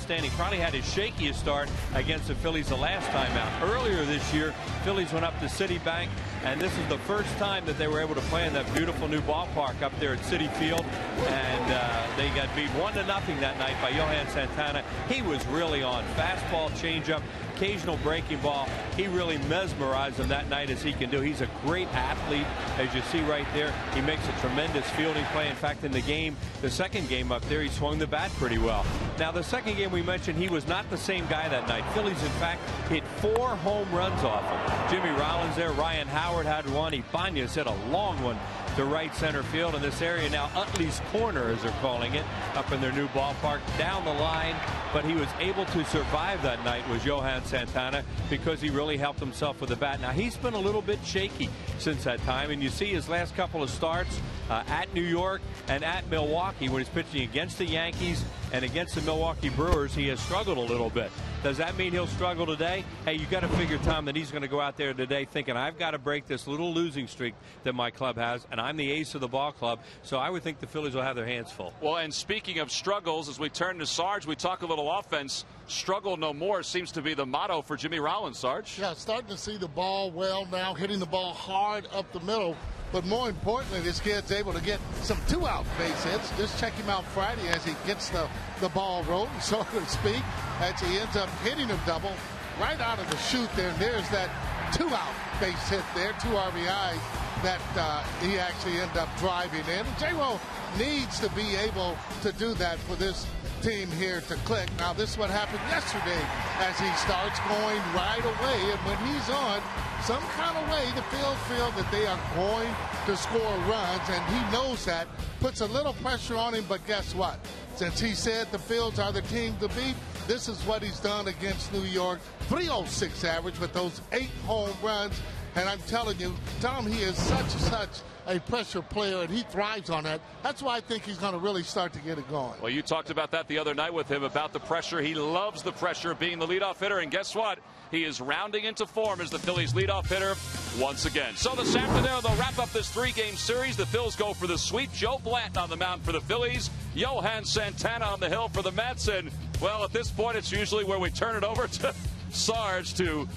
outstanding. Probably had his shakiest start against the Phillies the last time out. Earlier this year, Phillies went up to Citibank, and this is the first time that they were able to play in that beautiful new ballpark up there at Citi Field. And they got beat 1-0 that night by Johan Santana. He was really on. Fastball, changeup, occasional breaking ball. He really mesmerized them that night, as he can do. He's a great athlete, as you see right there. He makes a tremendous fielding play. In fact, in the game, the second game up there, he swung the bat pretty well. Now, the second game we mentioned, he was not the same guy that night. Phillies, in fact, hit 4 home runs off him. Jimmy Rollins there, Ryan Howard had one. Ibanez hit a long one to right center field in this area now. Utley's Corner, as they're calling it, up in their new ballpark, down the line. But he was able to survive that night, was Johan Santana, because he really helped himself with the bat. Now, he's been a little bit shaky since that time, and you see his last couple of starts at New York and at Milwaukee, when he's pitching against the Yankees and against the Milwaukee Brewers, he has struggled a little bit. Does that mean he'll struggle today? Hey, you got to figure, Tom, that he's going to go out there today thinking, I've got to break this little losing streak that my club has, and I'm the ace of the ball club. So I would think the Phillies will have their hands full. Well, and speaking of struggles, as we turn to Sarge, we talk a little offense. Struggle no more seems to be the motto for Jimmy Rollins, Sarge. Yeah, starting to see the ball well now, hitting the ball hard up the middle. But more importantly, this kid's able to get some 2-out base hits. Just check him out Friday as he gets the ball rolling, so to speak, as he ends up hitting a double right out of the chute there. And there's that 2-out base hit there, 2 RBIs that he actually ended up driving in. J-Ro needs to be able to do that for this team here to click. Now, this is what happened yesterday as he starts going right away. And when he's on, some kind of way the field feel that they are going to score runs, and he knows that. Puts a little pressure on him, but guess what? Since he said the Fields are the team to beat, this is what he's done against New York. 306 average with those 8 home runs. And I'm telling you, Tom, he is such a pressure player, and he thrives on that. That's why I think he's going to really start to get it going. Well, you talked about that the other night with him, about the pressure. He loves the pressure of being the leadoff hitter, and guess what? He is rounding into form as the Phillies leadoff hitter once again. So this afternoon, they'll wrap up this 3-game series. The Phils go for the sweep. Joe Blanton on the mound for the Phillies. Johan Santana on the hill for the Mets. And, well, at this point, it's usually where we turn it over to Sarge to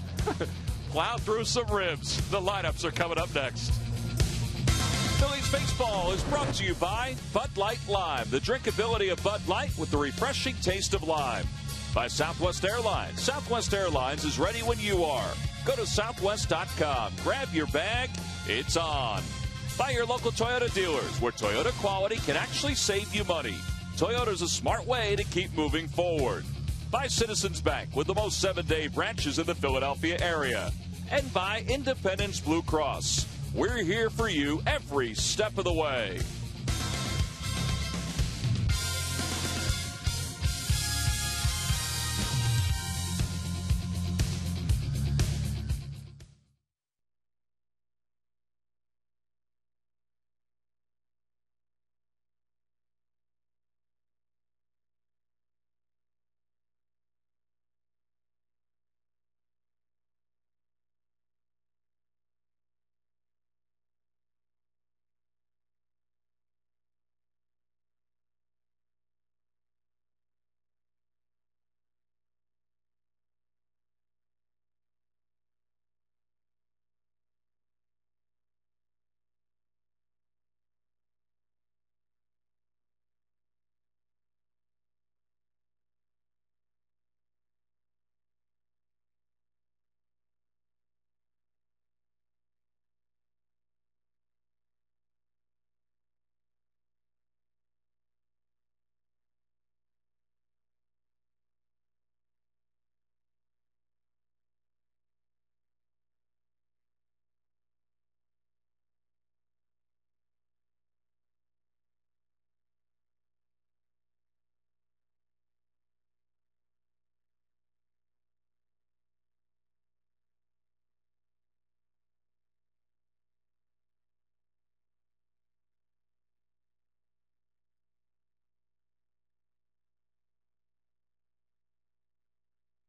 plow through some ribs. The lineups are coming up next. Phillies Baseball is brought to you by Bud Light Lime, the drinkability of Bud Light with the refreshing taste of lime. By Southwest Airlines. Southwest Airlines is ready when you are. Go to southwest.com. Grab your bag. It's on. By your local Toyota dealers, where Toyota quality can actually save you money. Toyota's a smart way to keep moving forward. By Citizens Bank, with the most 7-day branches in the Philadelphia area. And by Independence Blue Cross. We're here for you every step of the way.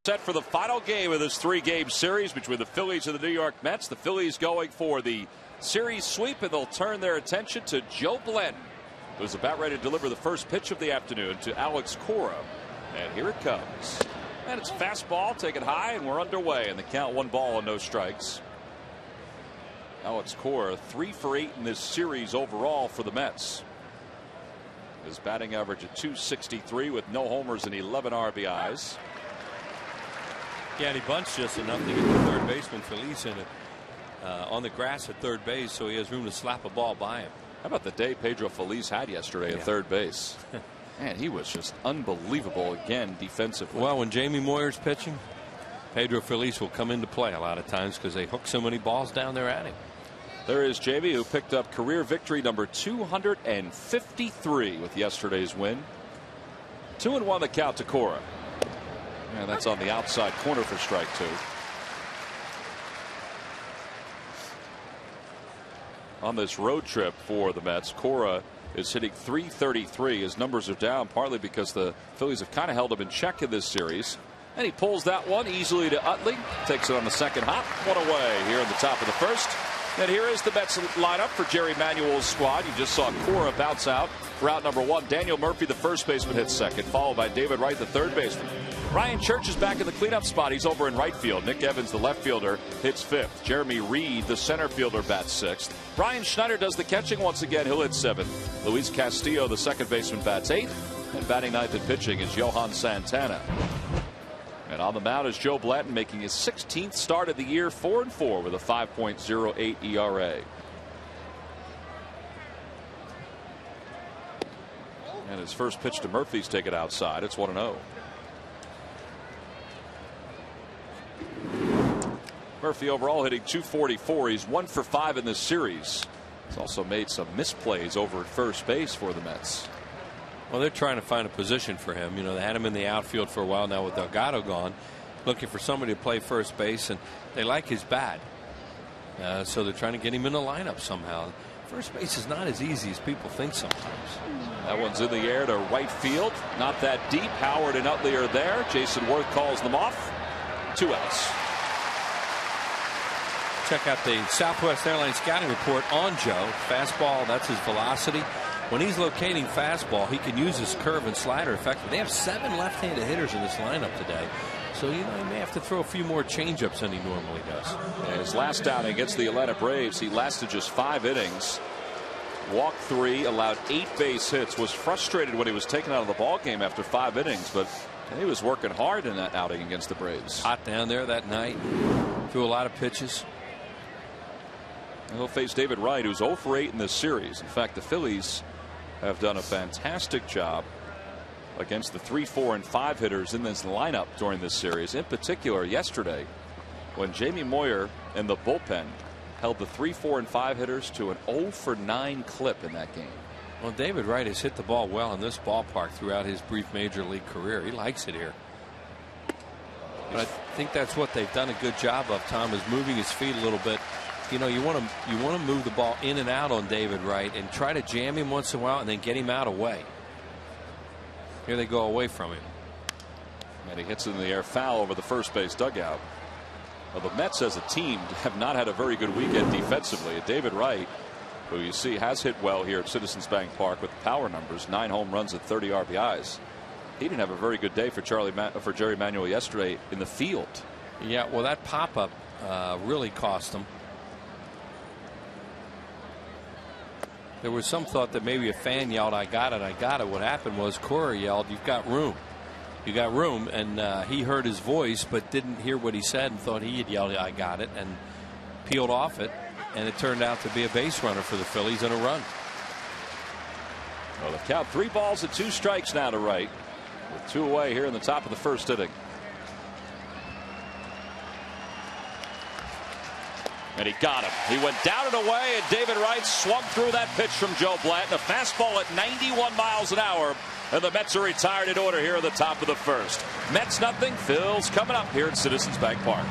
Set for the final game of this 3-game series between the Phillies and the New York Mets. The Phillies going for the series sweep, and they'll turn their attention to Joe Blanton, who's about ready to deliver the first pitch of the afternoon to Alex Cora. And here it comes. And it's fastball taken high, and we're underway. And the count 1 ball and no strikes. Alex Cora 3 for 8 in this series overall for the Mets. His batting average at .263 with no homers and 11 RBIs. Yeah, and he bunched just enough to get the third baseman Feliz in it on the grass at third base, so he has room to slap a ball by him. How about the day Pedro Feliz had yesterday at third base? Man, he was just unbelievable again defensively. Well, when Jamie Moyer's pitching, Pedro Feliz will come into play a lot of times because they hook so many balls down there at him. There is Jamie, who picked up career victory number 253 with yesterday's win. 2-1 the count to Cora. And that's on the outside corner for strike 2. On this road trip for the Mets, Cora is hitting .333. His numbers are down partly because the Phillies have kind of held him in check in this series. And he pulls that one easily to Utley. Takes it on the second hop. One away here in the top of the first. And here is the Mets lineup for Jerry Manuel's squad. You just saw Cora bounce out for out number 1. Daniel Murphy, the first baseman, hits second, followed by David Wright, the third baseman. Ryan Church is back in the cleanup spot. He's over in right field. Nick Evans, the left fielder, hits 5th. Jeremy Reed, the center fielder, bats 6th. Brian Schneider does the catching once again. He'll hit 7th. Luis Castillo, the second baseman, bats 8th. And batting 9th and pitching is Johan Santana. And on the mound is Joe Blanton, making his 16th start of the year, 4-4 with a 5.08 ERA. And his first pitch to Murphy's taken outside. It's 1-0. Murphy overall hitting .244. He's 1 for 5 in this series. He's also made some misplays over at first base for the Mets. Well, they're trying to find a position for him. You know, they had him in the outfield for a while now with Delgado gone, looking for somebody to play first base, and they like his bat. So they're trying to get him in the lineup somehow. First base is not as easy as people think sometimes. That one's in the air to right field. Not that deep. Howard and Utley are there. Jason Worth calls them off. 2 outs. Check out the Southwest Airlines scouting report on Joe. Fastball, that's his velocity. When he's locating fastball, he can use his curve and slider effectively. They have 7 left-handed hitters in this lineup today. So, you know, he may have to throw a few more changeups than he normally does. And his last outing against the Atlanta Braves, he lasted just 5 innings. Walked 3, allowed 8 base hits, was frustrated when he was taken out of the ball game after 5 innings, but he was working hard in that outing against the Braves. Hot down there that night. Threw a lot of pitches. And he'll face David Wright, who's 0 for 8 in this series. In fact, the Phillies have done a fantastic job against the 3, 4, and 5 hitters in this lineup during this series. In particular, yesterday, when Jamie Moyer and the bullpen held the 3, 4, and 5 hitters to an 0 for 9 clip in that game. Well, David Wright has hit the ball well in this ballpark throughout his brief major league career. He likes it here. But I think that's what they've done a good job of, Tom, is moving his feet a little bit. You know, you want to move the ball in and out on David Wright and try to jam him once in a while and then get him out away. Here they go away from him. And he hits it in the air foul over the first base dugout. Well, the Mets as a team have not had a very good weekend defensively. David Wright, who you see has hit well here at Citizens Bank Park with the power numbers, 9 home runs and 30 RBIs. He didn't have a very good day for Jerry Manuel yesterday in the field. Yeah, well, that pop-up really cost him. There was some thought that maybe a fan yelled, "I got it, I got it." What happened was Cora yelled, "You've got room. You got room." And he heard his voice but didn't hear what he said and thought he had yelled, "I got it," and peeled off it. And it turned out to be a base runner for the Phillies and a run. Well, the count 3 balls and 2 strikes now to Wright, with 2 away here in the top of the first inning. And he got him. He went down and away, and David Wright swung through that pitch from Joe Blanton. A fastball at 91 miles an hour. And the Mets are retired in order here at the top of the first. Mets nothing. Phil's coming up here at Citizens Bank Park.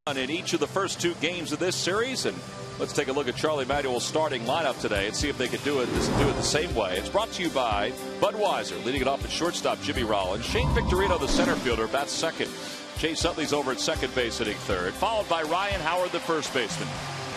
in each of the first 2 games of this series. And let's take a look at Charlie Manuel's starting lineup today and see if they can do it the same way. It's brought to you by Budweiser. Leading it off at shortstop, Jimmy Rollins. Shane Victorino, the center fielder, bats second. Chase Utley's over at second base, hitting third, followed by Ryan Howard, the first baseman.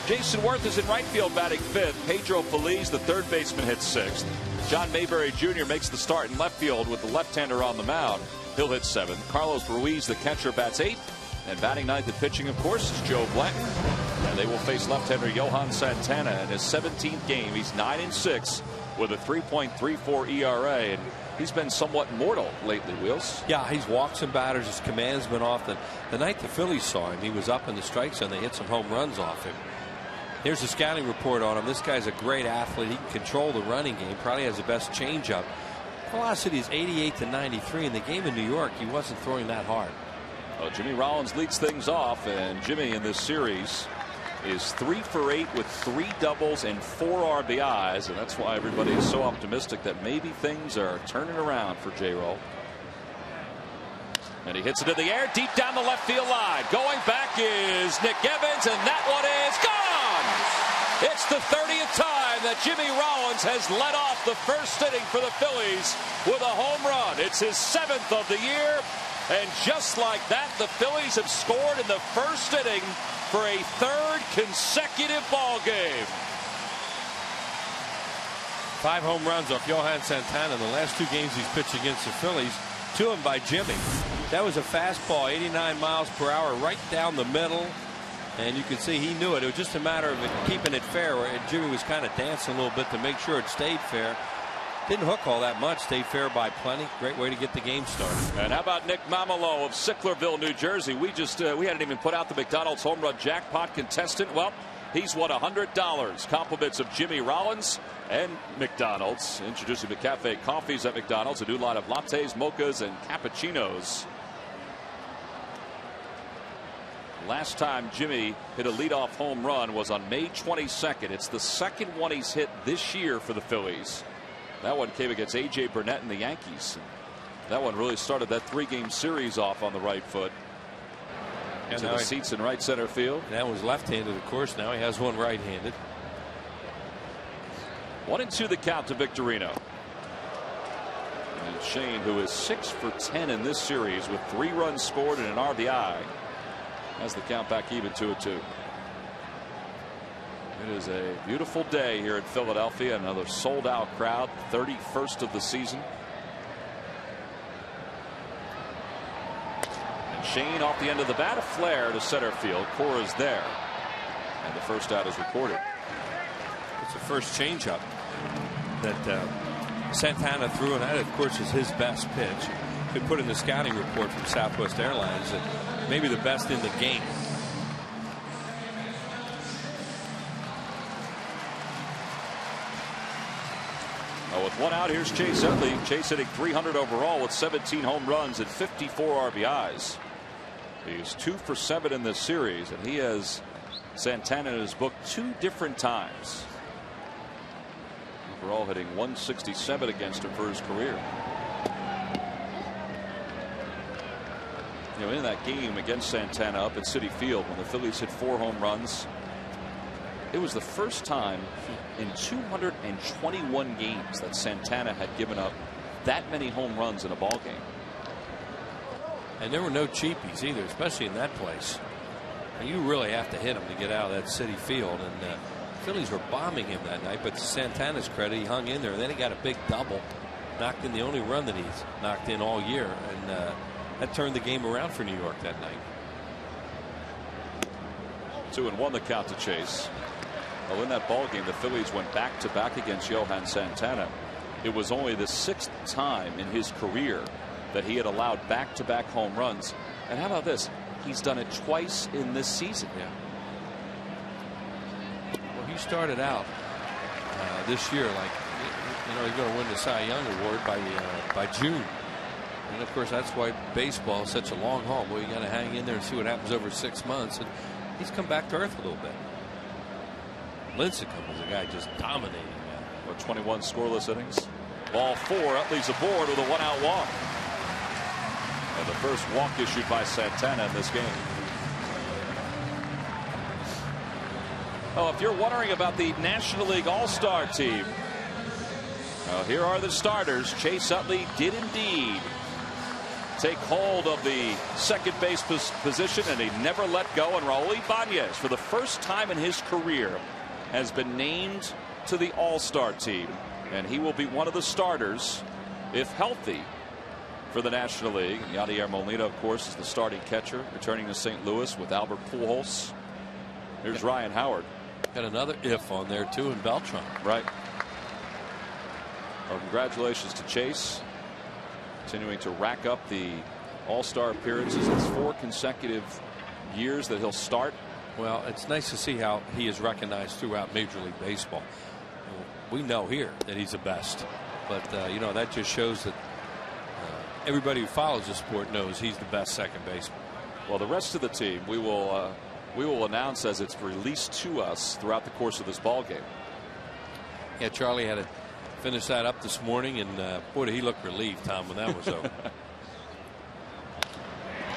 Jason Worth is in right field, batting fifth. Pedro Feliz, the third baseman, hits sixth. John Mayberry Jr. makes the start in left field with the left-hander on the mound. He'll hit seventh. Carlos Ruiz, the catcher, bats eighth. And batting ninth and pitching, of course, is Joe Blanton. And they will face left-hander Johan Santana in his 17th game. He's 9-6 with a 3.34 ERA. And he's been somewhat mortal lately, Wheels. Yeah, he's walked some batters. His command's been off. The night the Phillies saw him, he was up in the strike zone. They hit some home runs off him. Here's a scouting report on him. This guy's a great athlete. He can control the running game. Probably has the best changeup. Velocity is 88 to 93. In the game in New York, he wasn't throwing that hard. Well, Jimmy Rollins leads things off, and Jimmy in this series is 3 for 8 with 3 doubles and 4 RBIs, and that's why everybody is so optimistic that maybe things are turning around for J-Roll. And he hits it in the air deep down the left field line. Going back is Nick Evans, and that one is gone. It's the 30th time that Jimmy Rollins has led off the first inning for the Phillies with a home run. It's his 7th of the year, and just like that, the Phillies have scored in the first inning for a 3rd consecutive ball game. 5 home runs off Johan Santana in the last 2 games he's pitched against the Phillies. 2 of them by Jimmy. That was a fastball, 89 miles per hour, right down the middle. And you can see he knew it. It was just a matter of keeping it fair. And Jimmy was kind of dancing a little bit to make sure it stayed fair. Didn't hook all that much. Stayed fair by plenty. Great way to get the game started. And how about Nick Mamalo of Sicklerville, New Jersey? We hadn't even put out the McDonald's home run jackpot contestant. Well, he's won $100. Compliments of Jimmy Rollins and McDonald's. Introducing the cafe coffees at McDonald's. A new line of lattes, mochas, and cappuccinos. Last time Jimmy hit a leadoff home run was on May 22nd. It's the 2nd one he's hit this year for the Phillies. That one came against A.J. Burnett and the Yankees. That one really started that 3-game series off on the right foot. Into the seats in right center field. That was left-handed, of course. Now he has one right-handed. 1-2 the count to Victorino. And Shane, who is 6 for 10 in this series with 3 runs scored and an RBI, has the count back even 2-2. It is a beautiful day here in Philadelphia. Another sold-out crowd, 31st of the season. And Shane off the end of the bat, a flare to center field. Cora's there, and the first out is recorded. It's the first changeup that Santana threw, and that, of course, is his best pitch. They put in the scouting report from Southwest Airlines that maybe the best in the game. With 1 out, here's Chase Utley. Chase hitting 300 overall with 17 home runs and 54 RBIs. He's 2 for 7 in this series, and he has Santana in his book 2 different times. Overall hitting 167 against him for his career. You know, in that game against Santana up at Citi Field when the Phillies hit 4 home runs, it was the first time in 221 games that Santana had given up that many home runs in a ball game. And there were no cheapies either, especially in that place. And you really have to hit him to get out of that Citi Field. And the Phillies were bombing him that night, but to Santana's credit, he hung in there. And then he got a big double, knocked in the only run that he's knocked in all year, and that turned the game around for New York that night. 2-1 the count to Chase. Well, in that ball game, the Phillies went back-to-back against Johan Santana. It was only the 6th time in his career that he had allowed back-to-back home runs. And how about this? He's done it twice in this season. Yeah. Well, he started out this year like, you know, he's going to win the Cy Young Award by June. And of course, that's why baseball is such a long haul. Well, you got to hang in there and see what happens over 6 months. And he's come back to earth a little bit. Lincecum was a guy just dominating that. What, 21 scoreless innings? Ball 4. Utley's aboard with a 1-out walk. And the first walk issued by Santana in this game. Oh, if you're wondering about the National League All-Star team, here are the starters. Chase Utley did indeed take hold of the second base position, and he never let go. And Raul Ibanez, for the first time in his career, has been named to the All-Star team, and he will be one of the starters, if healthy, for the National League. Yadier Molina, of course, is the starting catcher, returning to St. Louis with Albert Pujols. Here's Ryan Howard. Got another if on there too in Beltran. Right. Well, congratulations to Chase, continuing to rack up the All-Star appearances. It's 4 consecutive years that he'll start. Well, it's nice to see how he is recognized throughout Major League Baseball. We know here that he's the best, but you know, that just shows that everybody who follows the sport knows he's the best second baseman. Well, the rest of the team we will announce as it's released to us throughout the course of this ball game. Yeah, Charlie had to finish that up this morning, and boy, did he look relieved, Tom, when that was over.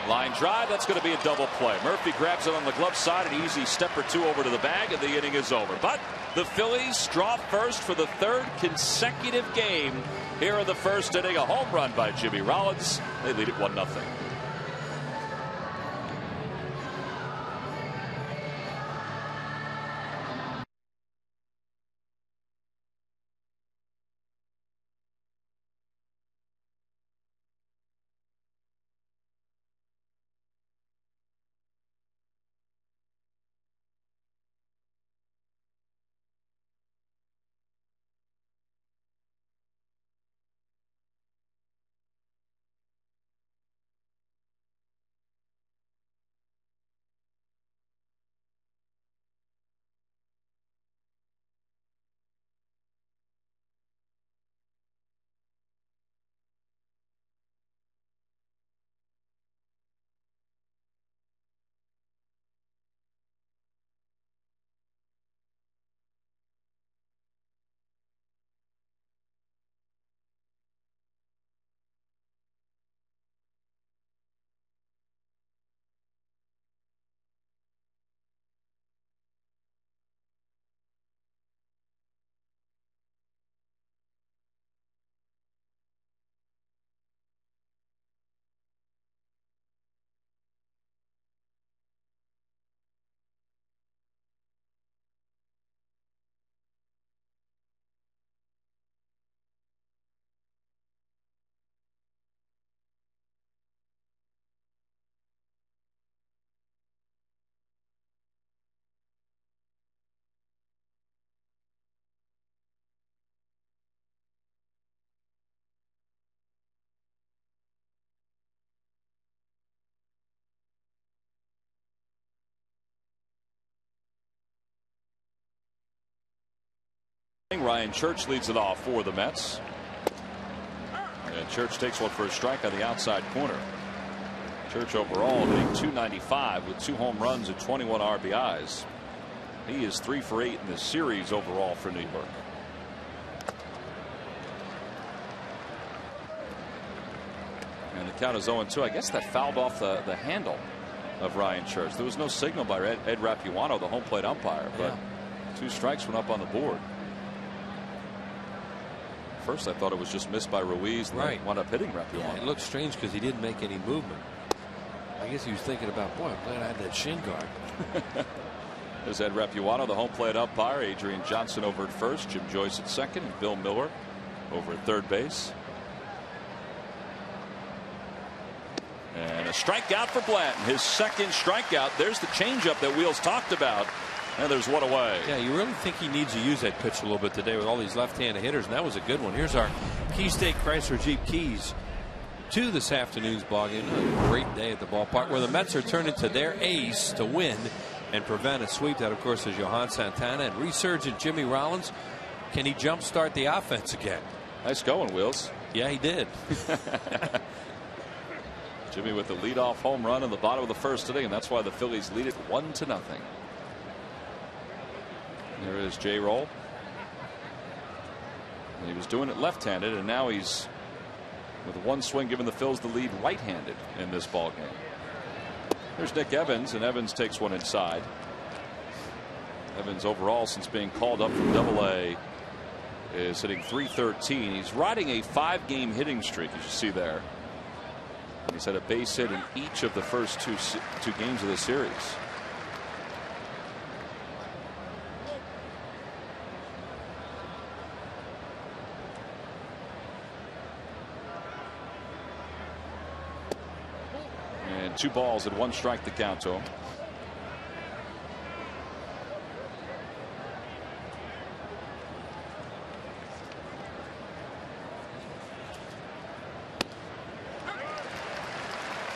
Line drive, that's going to be a double play. Murphy grabs it on the glove side, an easy step or two over to the bag, and the inning is over. But the Phillies draw first for the 3rd consecutive game here in the first inning. A home run by Jimmy Rollins. They lead it 1-0. Ryan Church leads it off for the Mets. And Church takes one for a strike on the outside corner. Church overall hitting .295 with 2 home runs and 21 RBIs. He is 3 for 8 in the series overall for New York. And the count is 0-2. I guess that fouled off the handle of Ryan Church. There was no signal by Ed Rapuano, the home plate umpire, but 2 strikes went up on the board. First I thought it was just missed by Ruiz, and right, wound up hitting Rapuano. Yeah, it looked strange because he didn't make any movement. I guess he was thinking about, boy, I'm glad I had that shin guard. There's Ed Rapuano, the home plate umpire. Adrian Johnson over at first, Jim Joyce at second, and Bill Miller over at third base. And a strikeout for Blanton, his second strikeout. There's the changeup that Wheels talked about. And there's one away. Yeah, you really think he needs to use that pitch a little bit today with all these left-handed hitters, and that was a good one. Here's our Key State Chrysler Jeep Keys to this afternoon's ballgame. A great day at the ballpark where the Mets are turning to their ace to win and prevent a sweep. That, of course, is Johan Santana. And resurgent Jimmy Rollins. Can he jumpstart the offense again? Nice going, Wheels. Yeah, he did. Jimmy with the leadoff home run in the bottom of the first inning, and that's why the Phillies lead it 1-0. There is J-Roll. He was doing it left-handed, and now he's, with one swing, giving the Phils the lead right-handed in this ball game. There's Nick Evans, and Evans takes one inside. Evans overall since being called up from AA is hitting .313. He's riding a 5-game hitting streak, as you see there. And he's had a base hit in each of the first two games of the series. And 2 balls and 1 strike to count to him.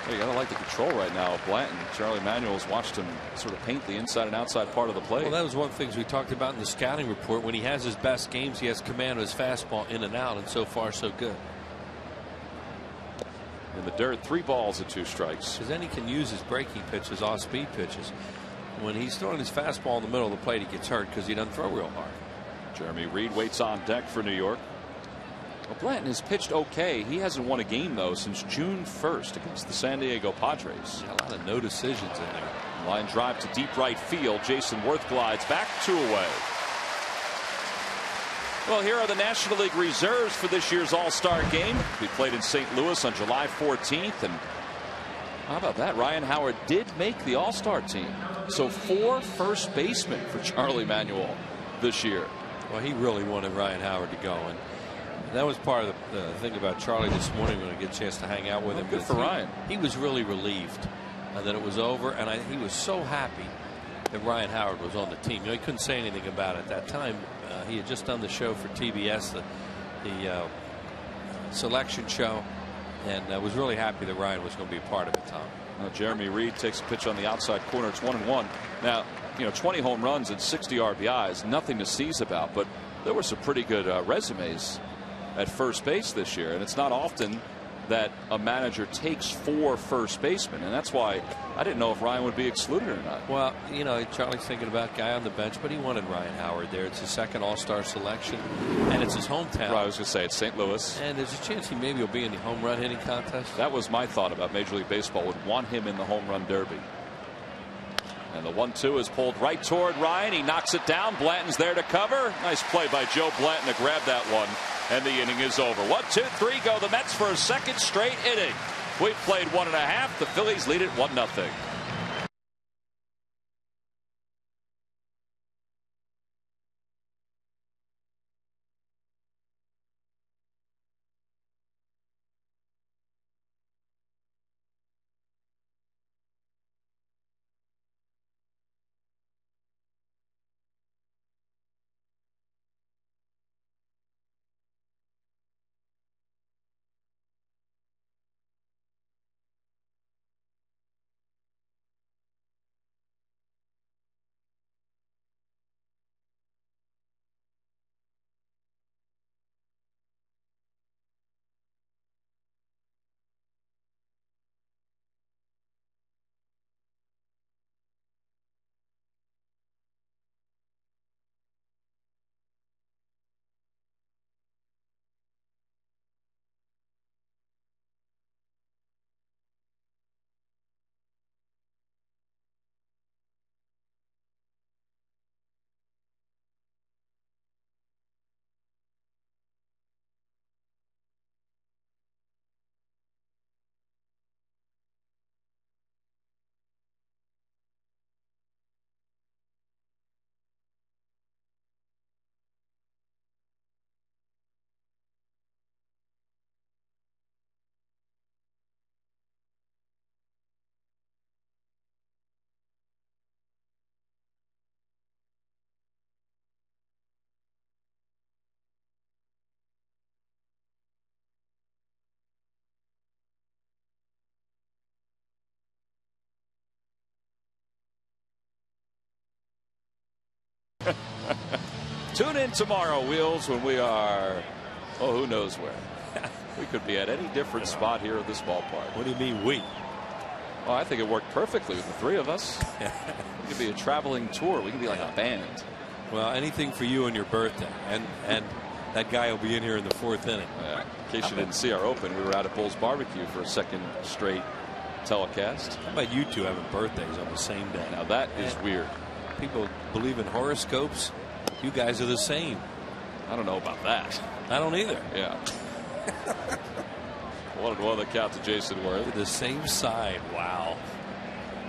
You gotta like the control right now of Blanton. Charlie Manuel's watched him sort of paint the inside and outside part of the plate. Well, that was one of the things we talked about in the scouting report. When he has his best games, he has command of his fastball in and out, and so far so good. In the dirt, 3 balls and 2 strikes. Because then he can use his breaking pitches, off-speed pitches. When he's throwing his fastball in the middle of the plate, he gets hurt because he doesn't throw real hard. Jeremy Reed waits on deck for New York. Well, Blanton has pitched okay. He hasn't won a game, though, since June 1st against the San Diego Padres. Yeah, a lot of no decisions in there. Line drive to deep right field. Jason Worth glides back 2 away. Well, here are the National League reserves for this year's All-Star game. We played in St. Louis on July 14th. And how about that? Ryan Howard did make the All-Star team. So 4 first basemen for Charlie Manuel this year. Well, he really wanted Ryan Howard to go. And that was part of the thing about Charlie this morning when I get a chance to hang out with him. Good for Ryan. He was really relieved that it was over, and he was so happy that Ryan Howard was on the team. You know, he couldn't say anything about it at that time. He had just done the show for TBS, the selection show, and was really happy that Ryan was going to be a part of it, Tom. Jeremy Reed takes a pitch on the outside corner. It's 1-1. Now, 20 home runs and 60 RBIs, nothing to sneeze about, but there were some pretty good resumes at first base this year, and it's not often that a manager takes 4 first basemen, and that's why I didn't know if Ryan would be excluded or not. Well, Charlie's thinking about a guy on the bench, but he wanted Ryan Howard there. It's his second All-Star selection, and it's his hometown. Right, I was going to say it's St. Louis, and there's a chance he maybe will be in the home run hitting contest. That was my thought about Major League Baseball, would want him in the home run derby. And the 1-2 is pulled right toward Ryan. He knocks it down. Blanton's there to cover. Nice play by Joe Blanton to grab that one. And the inning is over. 1-2-3 go the Mets for a second straight inning. We've played 1.5. The Phillies lead it 1-0. Tune in tomorrow, Wheels, when we are, who knows where. We could be at any different spot here at this ballpark. What do you mean we? Oh, I think it worked perfectly with the 3 of us. We could be a traveling tour. We could be like a band. Well, anything for you and your birthday. And that guy will be in here in the 4th inning. In case you didn't see our open, we were out at Bull's Barbecue for a second straight telecast. How about you two having birthdays on the same day? Now that is weird. people believe in horoscopes. You guys are the same. I don't know about that. I don't either. Yeah. 1-1 the count to Jason Worth. They're the same side. Wow.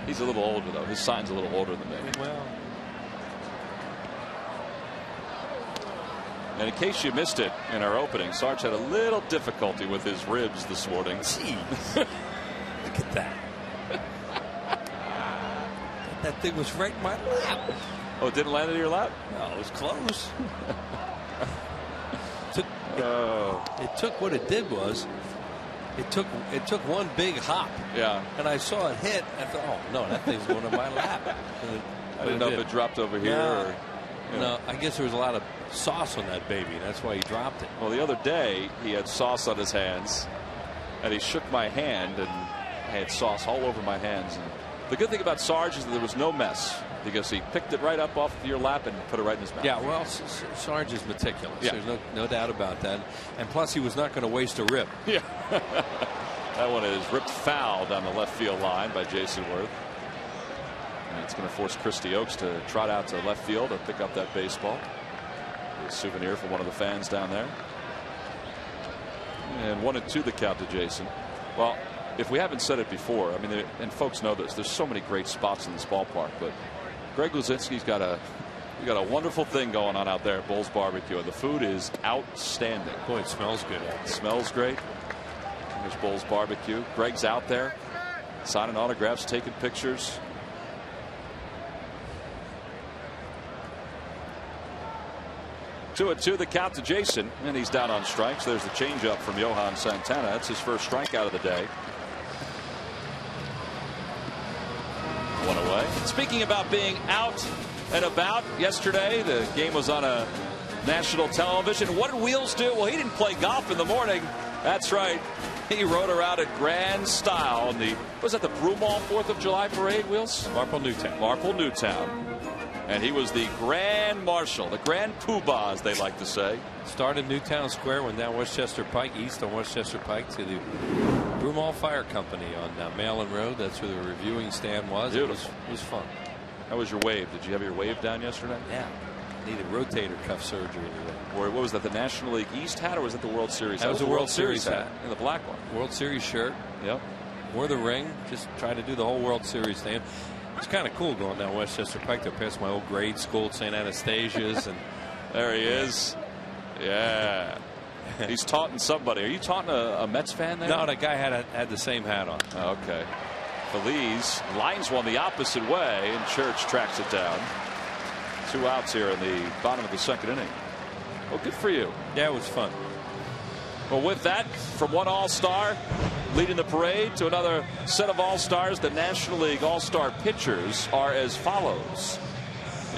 He's a little older, though. His sign's a little older than me. Well. And in case you missed it in our opening, Sarge had a little difficulty with his ribs this morning. Jeez. Look at that. That thing was right in my lap. Oh, it didn't land in your lap? No, it was close. It took what it did was it took one big hop. Yeah. And I saw it hit. I thought, oh no, that thing's going in my lap. I didn't know if it dropped over here. Or, no, I guess there was a lot of sauce on that baby. That's why he dropped it. Well, the other day he had sauce on his hands, and he shook my hand, and I had sauce all over my hands. And the good thing about Sarge is that there was no mess, because he picked it right up off your lap and put it right in his mouth. Yeah, well, Sarge is meticulous. Yeah. There's no doubt about that. And plus, he was not going to waste a rip. Yeah. That one is ripped foul down the left field line by Jason Worth. And it's going to force Christy Oakes to trot out to left field and pick up that baseball. A souvenir for one of the fans down there. And 1-2 the count to Jason. Well, if we haven't said it before, I mean, and folks know this, there's so many great spots in this ballpark, but Greg Luzinski's got a wonderful thing going on out there at Bull's Barbecue, and the food is outstanding. Boy, it smells good. It smells great. There's Bull's Barbecue. Greg's out there signing autographs, taking pictures. Two and two the count to Jason, and he's down on strikes. There's the changeup from Johan Santana. That's his first strikeout of the day. One away. Speaking about being out and about, yesterday the game was on a national television. What did Wheels do? Well, he didn't play golf in the morning. That's right. He rode around in grand style in the, was that the Broomall 4th of July parade, Wheels? Marple Newtown. Marple Newtown. And he was the Grand Marshal, the Grand Poobah, as they like to say. Started Newtown Square, went down Westchester Pike, east on Westchester Pike to the Broomall Fire Company on Malin Road. That's where the reviewing stand was. Beautiful. It was fun. How was your wave? Did you have your wave down yesterday? Yeah. Needed rotator cuff surgery today. Or what was that, the National League East hat, or was it the World Series hat? That was the World Series hat. In the black one. World Series shirt. Yep. Wore the ring. Just tried to do the whole World Series thing. It's kind of cool going down Westchester Pike. There past my old grade school at St. Anastasia's. And there he is. Yeah. He's taunting somebody. Are you taunting a Mets fan there? No, that guy had the same hat on. Okay. Feliz lines one the opposite way, and Church tracks it down. 2 outs here in the bottom of the second inning. Well, good for you. Yeah, it was fun. Well, with that, from one All-Star leading the parade to another set of All-Stars, the National League All-Star pitchers are as follows.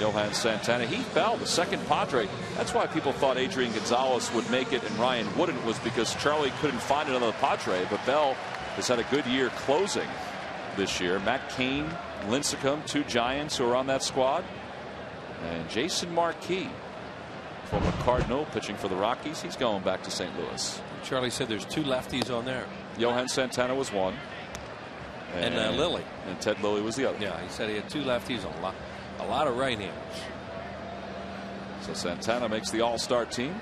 Johan Santana, he fell, the second Padre. That's why people thought Adrian Gonzalez would make it and Ryan wouldn't, was because Charlie couldn't find another Padre. But Bell has had a good year closing this year. Matt Cain, Lincecum, 2 Giants who are on that squad. And Jason Marquis, former Cardinal, pitching for the Rockies. He's going back to St. Louis. Charlie said there's 2 lefties on there. Johan Santana was one. And Lilly. And Ted Lilly was the other. Yeah, he said he had 2 lefties, a lot of right-handers. So Santana makes the All-Star team.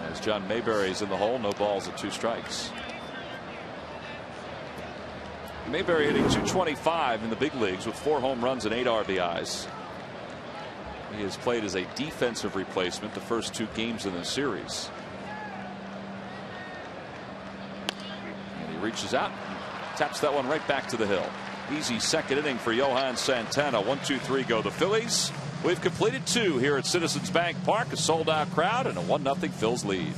As John Mayberry's in the hole, no balls and 2 strikes. Mayberry hitting .225 in the big leagues with 4 home runs and 8 RBIs. He has played as a defensive replacement the first 2 games in the series. And he reaches out, taps that one right back to the hill. Easy second inning for Johan Santana. 1, 2, 3 go the Phillies. We've completed 2 here at Citizens Bank Park. A sold-out crowd and a 1-0 Phils lead.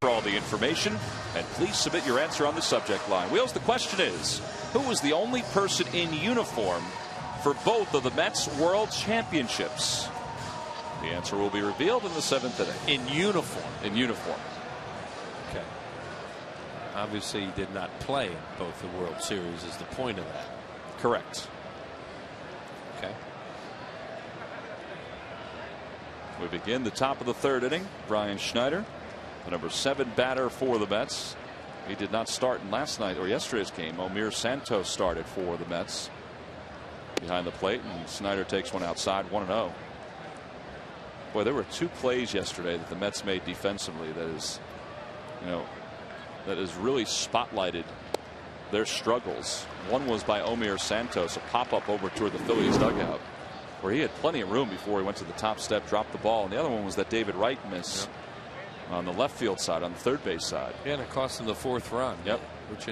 for all the information, and please submit your answer on the subject line. Wheels, the question is, who was the only person in uniform for both of the Mets World Championships? The answer will be revealed in the 7th inning. In uniform. In uniform. Okay. Obviously, he did not play in both the World Series, is the point of that. Correct. Okay. We begin the top of the 3rd inning. Brian Schneider, the number 7 batter for the Mets. He did not start in last night or yesterday's game. Omir Santos started for the Mets behind the plate, and Schneider takes one outside, 1-0. Boy, there were 2 plays yesterday that the Mets made defensively that is, that has really spotlighted their struggles. One was by Omir Santos, a pop-up over toward the Phillies dugout, where he had plenty of room before he went to the top step, dropped the ball. And the other one was that David Wright miss on the left field side, on the third base side. Yeah, and it cost him the 4th run. Yep. Which,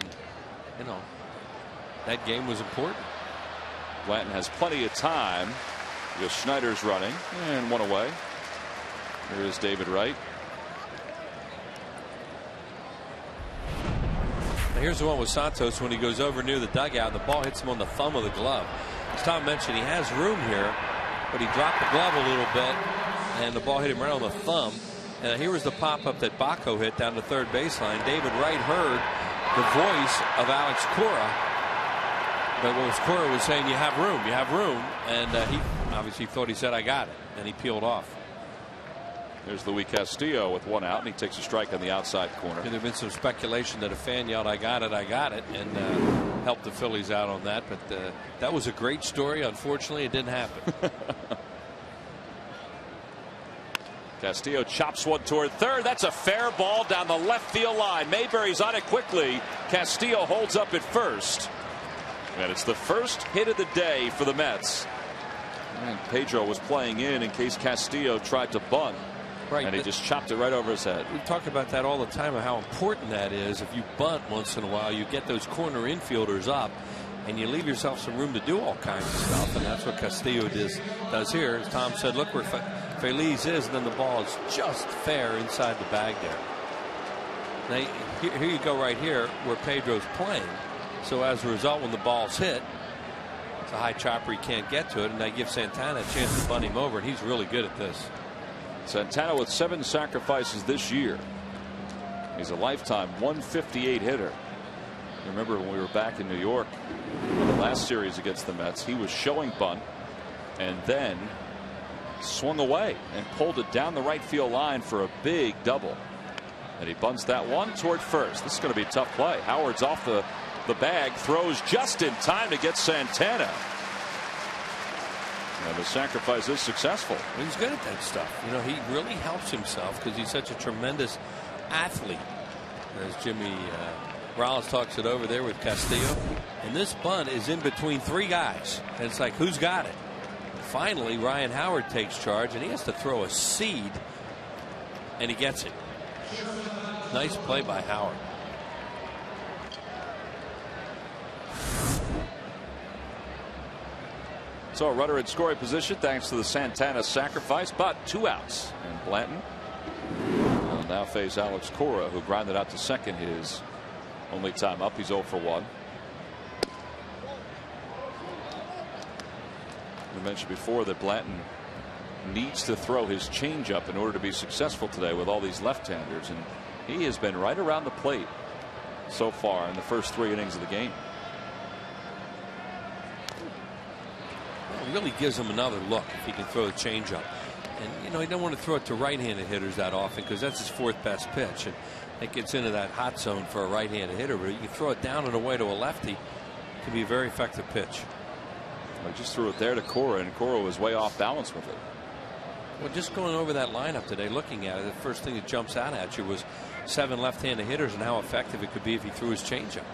that game was important. Blanton has plenty of time because Schneider's running, and one away. Here is David Wright. Now here's the one with Santos when he goes over near the dugout and the ball hits him on the thumb of the glove. As Tom mentioned, he has room here, but he dropped the glove a little bit and the ball hit him right on the thumb. And here was the pop-up that Baco hit down the third baseline. David Wright heard the voice of Alex Cora, but what Cora was saying, you have room, and he obviously thought he said, I got it, and he peeled off. There's Luis Castillo with 1 out, and he takes a strike on the outside corner. And there's been some speculation that a fan yelled, I got it, and helped the Phillies out on that. But that was a great story. Unfortunately, it didn't happen. Castillo chops one toward third. That's a fair ball down the left field line. Mayberry's on it quickly. Castillo holds up at first. And it's the first hit of the day for the Mets. And Pedro was playing in case Castillo tried to bunt. Right, and he just chopped it right over his head. We talk about that all the time, of how important that is. If you bunt once in a while, you get those corner infielders up, and you leave yourself some room to do all kinds of stuff. And that's what Castillo does here. As Tom said, look where Feliz is, and then the ball is just fair inside the bag there. Now, here you go right here where Pedro's playing. So as a result, when the ball's hit, it's a high chopper, he can't get to it, and they give Santana a chance to bunt him over, and he's really good at this. Santana with 7 sacrifices this year. He's a lifetime 158 hitter. You remember when we were back in New York in the last series against the Mets, he was showing bunt and then swung away and pulled it down the right field line for a big double. And he bunts that one toward first. This is going to be a tough play. Howard's off the bag, throws just in time to get Santana. And the sacrifice is successful. He's good at that stuff. He really helps himself because he's such a tremendous athlete. As Jimmy Rollins talks it over there with Castillo. And this bunt is in between 3 guys. And it's like, who's got it? Finally, Ryan Howard takes charge, and he has to throw a seed, and he gets it. Nice play by Howard. So a runner in scoring position thanks to the Santana sacrifice, but 2 outs. And Blanton will now face Alex Cora, who grounded out to second, his only time up. He's 0 for 1. We mentioned before that Blanton needs to throw his changeup in order to be successful today with all these left-handers, and he has been right around the plate so far in the first 3 innings of the game. It really gives him another look if he can throw the changeup. And he don't want to throw it to right-handed hitters that often because that's his 4th best pitch, and it gets into that hot zone for a right-handed hitter. But you can throw it down and away to a lefty. It can be a very effective pitch. I just threw it there to Cora, and Cora was way off balance with it. Well, just going over that lineup today, looking at it, the first thing that jumps out at you was 7 left-handed hitters and how effective it could be if he threw his changeup.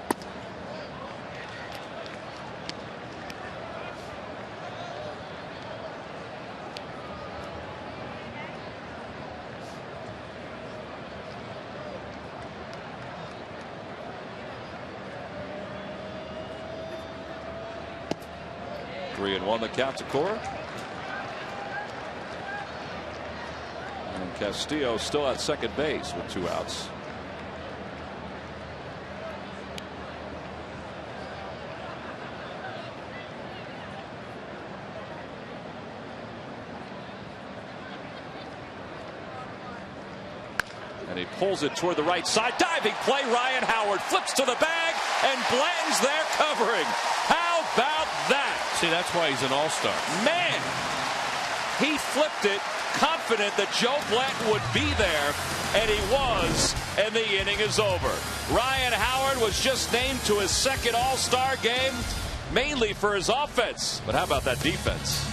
Three and 1 the count to Cora. And Castillo still at second base with 2 outs. he pulls it toward the right side. Diving play. Ryan Howard flips to the bag, and Blanton's there covering. How about that? See, that's why he's an all-star. Man, he flipped it, confident that Joe Blanton would be there, and he was, and the inning is over. Ryan Howard was just named to his second all-star game, mainly for his offense. But how about that defense?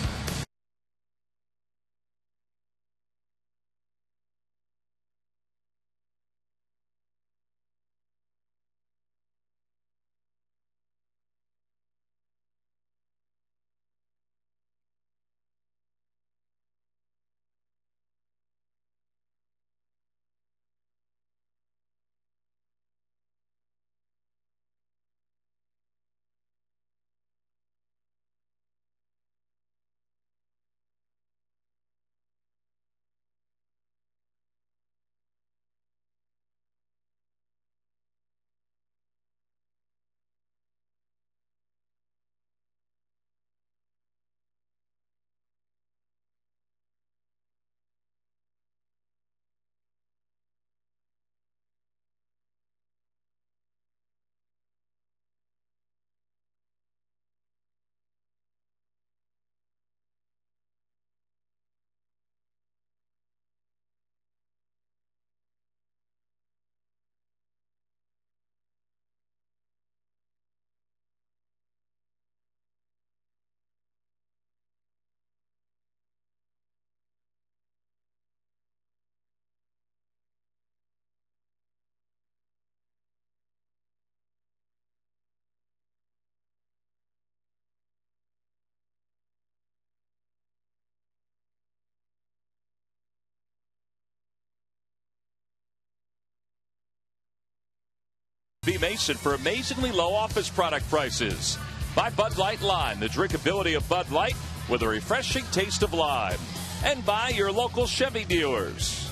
B. Mason for amazingly low office product prices. Buy Bud Light Lime, the drinkability of Bud Light with a refreshing taste of lime. And buy your local Chevy dealers.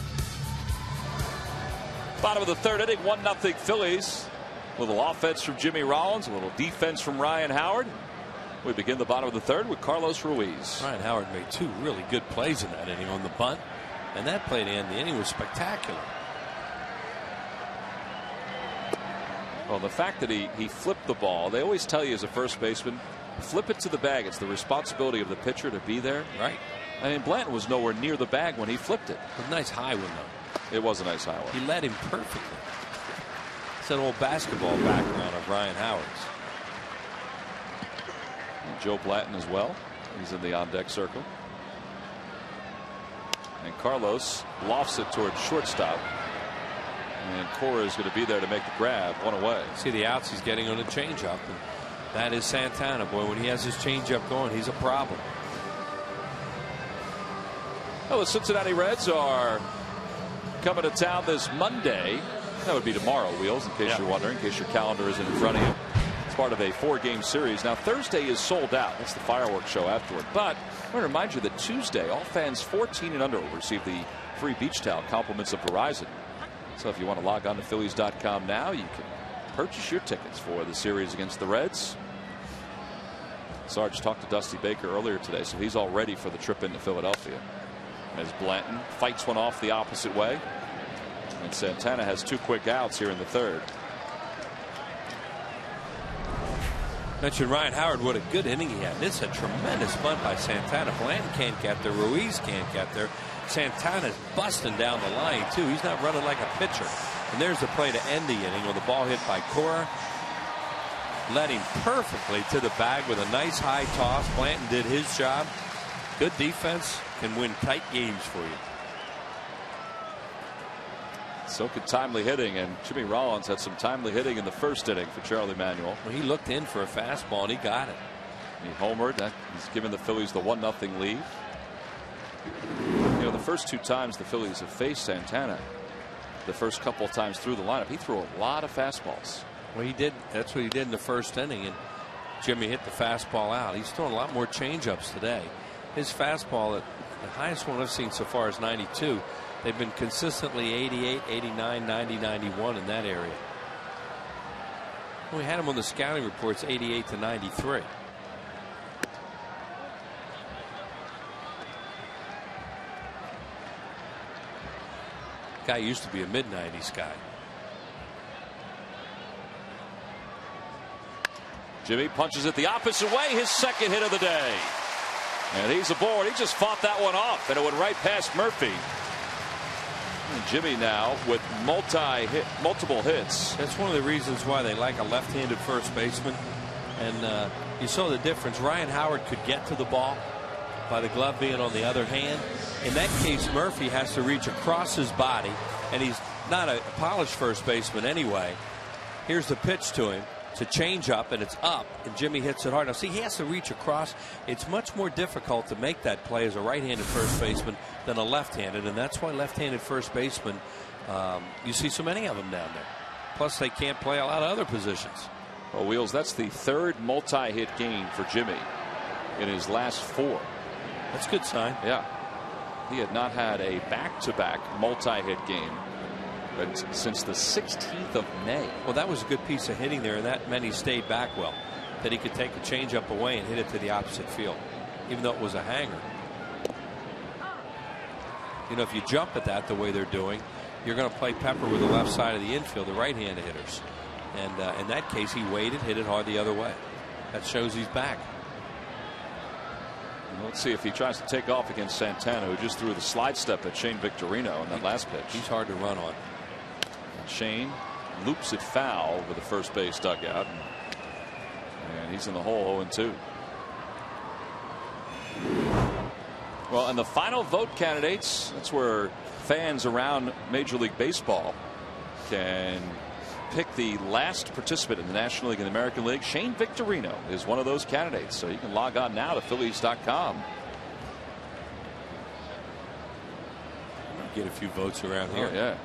Bottom of the third inning, 1-0 Phillies. A little offense from Jimmy Rollins, a little defense from Ryan Howard. We begin the bottom of the third with Carlos Ruiz. Ryan Howard made two really good plays in that inning on the bunt, and that play to end the inning was spectacular. Well, the fact that he flipped the ball, they always tell you as a first baseman, flip it to the bag. It's the responsibility of the pitcher to be there. Right. I mean, Blanton was nowhere near the bag when he flipped it. A nice high one, though. It was a nice high one. He led him perfectly. It's that old basketball background of Ryan Howard's. And Joe Blanton as well. He's in the on-deck circle. And Carlos lofts it towards shortstop. And Cora is going to be there to make the grab. One away. See the outs he's getting on a changeup. And that is Santana. Boy, when he has his changeup going, he's a problem. Well, the Cincinnati Reds are coming to town this Monday. That would be tomorrow, Wheels, in case you're wondering, in case your calendar isn't in front of you. It's part of a 4-game series. Now, Thursday is sold out. That's the fireworks show afterward. But I want to remind you that Tuesday, all fans 14 and under will receive the free beach towel compliments of Verizon. So if you want to log on to Phillies.com now, you can purchase your tickets for the series against the Reds. Sarge talked to Dusty Baker earlier today, so he's all ready for the trip into Philadelphia. As Blanton fights one off the opposite way. And Santana has two quick outs here in the third. Mentioned Ryan Howard, what a good inning he had. This is a tremendous bunt by Santana. Blanton can't get there. Ruiz can't get there. Santana's busting down the line, too. He's not running like a pitcher. And there's the play to end the inning with a ball hit by Cora. Led him perfectly to the bag with a nice high toss. Blanton did his job. Good defense can win tight games for you. So could timely hitting, and Jimmy Rollins had some timely hitting in the first inning for Charlie Manuel. Well, he looked in for a fastball, and he got it. He homered. He's given the Phillies the 1-0 lead. You know, the first two times the Phillies have faced Santana, the first couple of times through the lineup, he threw a lot of fastballs. Well, he did. That's what he did in the first inning, and Jimmy hit the fastball out. He's throwing a lot more changeups today. His fastball, the highest one I've seen so far is 92. They've been consistently 88, 89, 90, 91 in that area. We had him on the scouting reports 88 to 93. Guy used to be a mid-90s guy. Jimmy punches it the opposite way, his second hit of the day. And he's aboard. He just fought that one off, and it went right past Murphy. And Jimmy now with multiple hits. That's one of the reasons why they like a left-handed first baseman. And you saw the difference. Ryan Howard could get to the ball by the glove being on the other hand. In that case, Murphy has to reach across his body, and he's not a polished first baseman anyway. Here's the pitch to him. It's a change up, and it's up, and Jimmy hits it hard. Now, see, he has to reach across. It's much more difficult to make that play as a right-handed first baseman than a left-handed, and that's why left-handed first basemen, you see so many of them down there. Plus, they can't play a lot of other positions. Well, Wheels, that's the third multi-hit game for Jimmy in his last 4. That's a good sign. Yeah. He had not had a back-to-back multi-hit game since the 16th of May. Well, that was a good piece of hitting there, and that meant he stayed back well. That he could take a changeup away and hit it to the opposite field, even though it was a hanger. You know, if you jump at that the way they're doing, you're going to play Pepper with the left side of the infield, the right-handed hitters. And in that case, he waited, hit it hard the other way. That shows he's back. Let's see if he tries to take off against Santana, who just threw the slide step at Shane Victorino in that last pitch. He's hard to run on. And Shane loops it foul over the first base dugout. And he's in the hole 0-2. Well, and the final vote candidates, that's where fans around Major League Baseball can pick the last participant in the National League and the American League. Shane Victorino is one of those candidates, so you can log on now to Phillies.com. Get a few votes around here. Oh, yeah.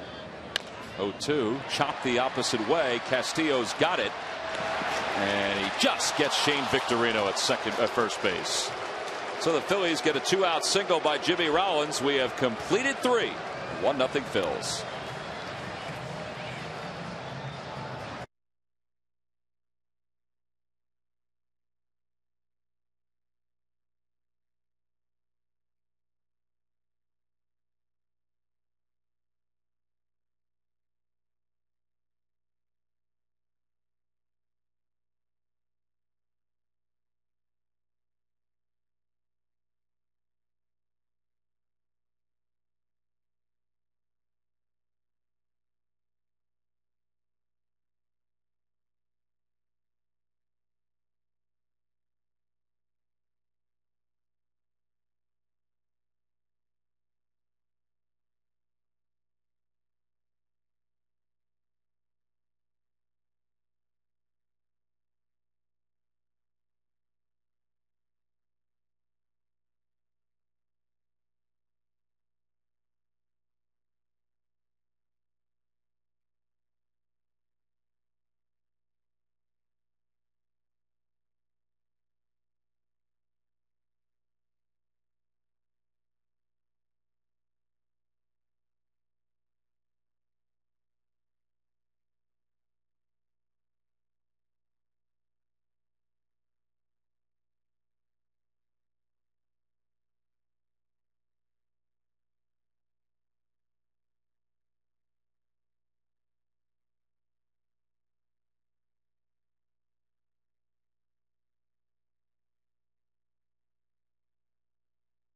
0-2, chopped the opposite way. Castillo's got it, and he just gets Shane Victorino at first base. So the Phillies get a 2-out single by Jimmy Rollins. We have completed 3. 1-0 Phils.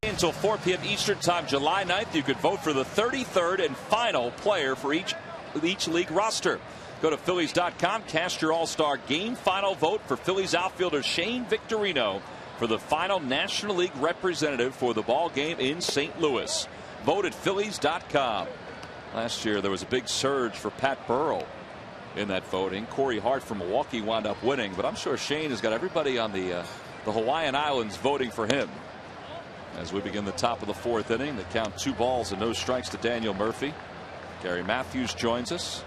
Until 4 p.m. Eastern Time, July 9th, you could vote for the 33rd and final player for each league roster. Go to Phillies.com, cast your all-star game final vote for Phillies outfielder Shane Victorino for the final National League representative for the ball game in St. Louis. Vote at Phillies.com. Last year, there was a big surge for Pat Burrell in that voting. Corey Hart from Milwaukee wound up winning, but I'm sure Shane has got everybody on the Hawaiian Islands voting for him. As we begin the top of the 4th inning, they count 2 balls and no strikes to Daniel Murphy. Gary Matthews joins us.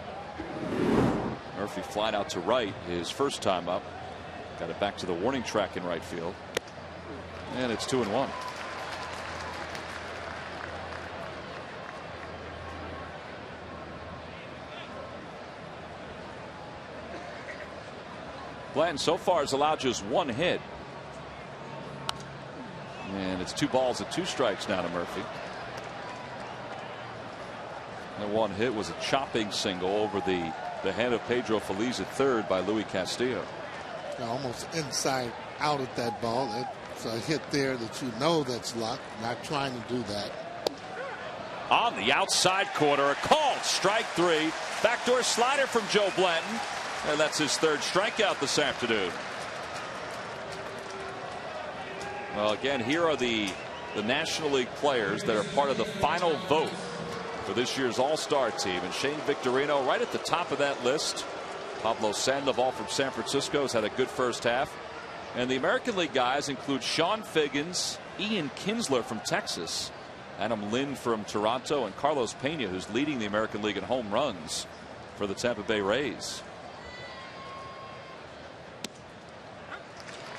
Murphy flied out to right his first time up. Got it back to the warning track in right field. And it's 2-1. Blanton so far has allowed just 1 hit. And it's 2 balls and 2 strikes now to Murphy. And one hit was a chopping single over the head of Pedro Feliz at third by Luis Castillo. Almost inside out at that ball. It's a hit there that you know that's luck. Not trying to do that. On the outside corner, a called strike three. Backdoor slider from Joe Blanton. And that's his third strikeout this afternoon. Well, again, here are the National League players that are part of the final vote for this year's All-Star team. And Shane Victorino right at the top of that list. Pablo Sandoval from San Francisco has had a good first half. And the American League guys include Sean Figgins, Ian Kinsler from Texas, Adam Lind from Toronto, and Carlos Pena, who's leading the American League in home runs for the Tampa Bay Rays.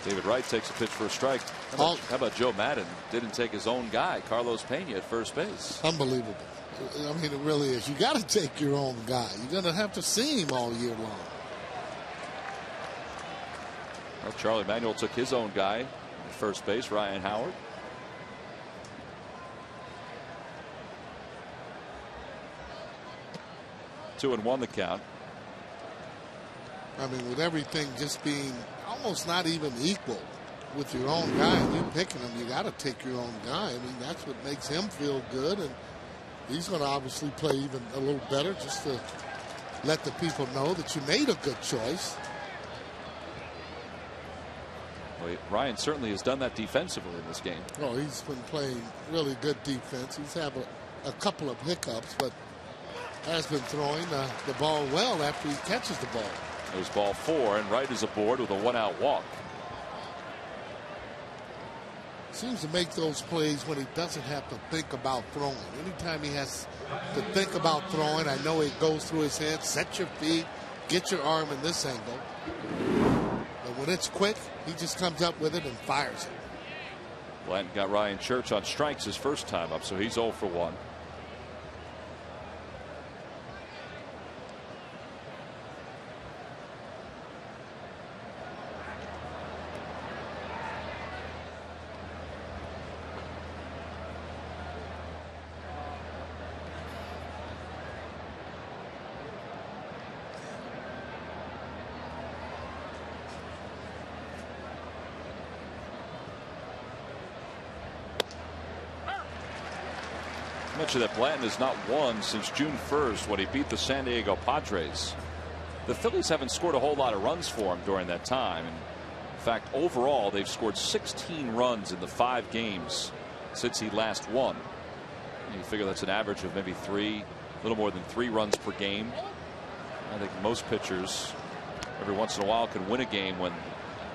David Wright takes a pitch for a strike. How about Joe Madden? Didn't take his own guy, Carlos Pena, at first base. Unbelievable. I mean, it really is. You got to take your own guy. You're going to have to see him all year long. Well, Charlie Manuel took his own guy at first base, Ryan Howard. Two and one the count. I mean, with everything just being almost not even equal with your own guy, and you picking him, you got to take your own guy. I mean, that's what makes him feel good, and he's going to obviously play even a little better just to let the people know that you made a good choice. Well, Ryan certainly has done that defensively in this game. Oh, he's been playing really good defense. He's had a couple of hiccups, but has been throwing the ball well after he catches the ball. It was ball four, and Wright is aboard with a one-out walk. Seems to make those plays when he doesn't have to think about throwing. Anytime he has to think about throwing, I know it goes through his head. Set your feet, get your arm in this angle. But when it's quick, he just comes up with it and fires it. Blanton got Ryan Church on strikes his first time up, so he's 0 for 1. Mentioned that Blanton has not won since June 1st when he beat the San Diego Padres. The Phillies haven't scored a whole lot of runs for him during that time. And in fact, overall, they've scored 16 runs in the 5 games since he last won. And you figure that's an average of maybe a little more than 3 runs per game. I think most pitchers every once in a while can win a game when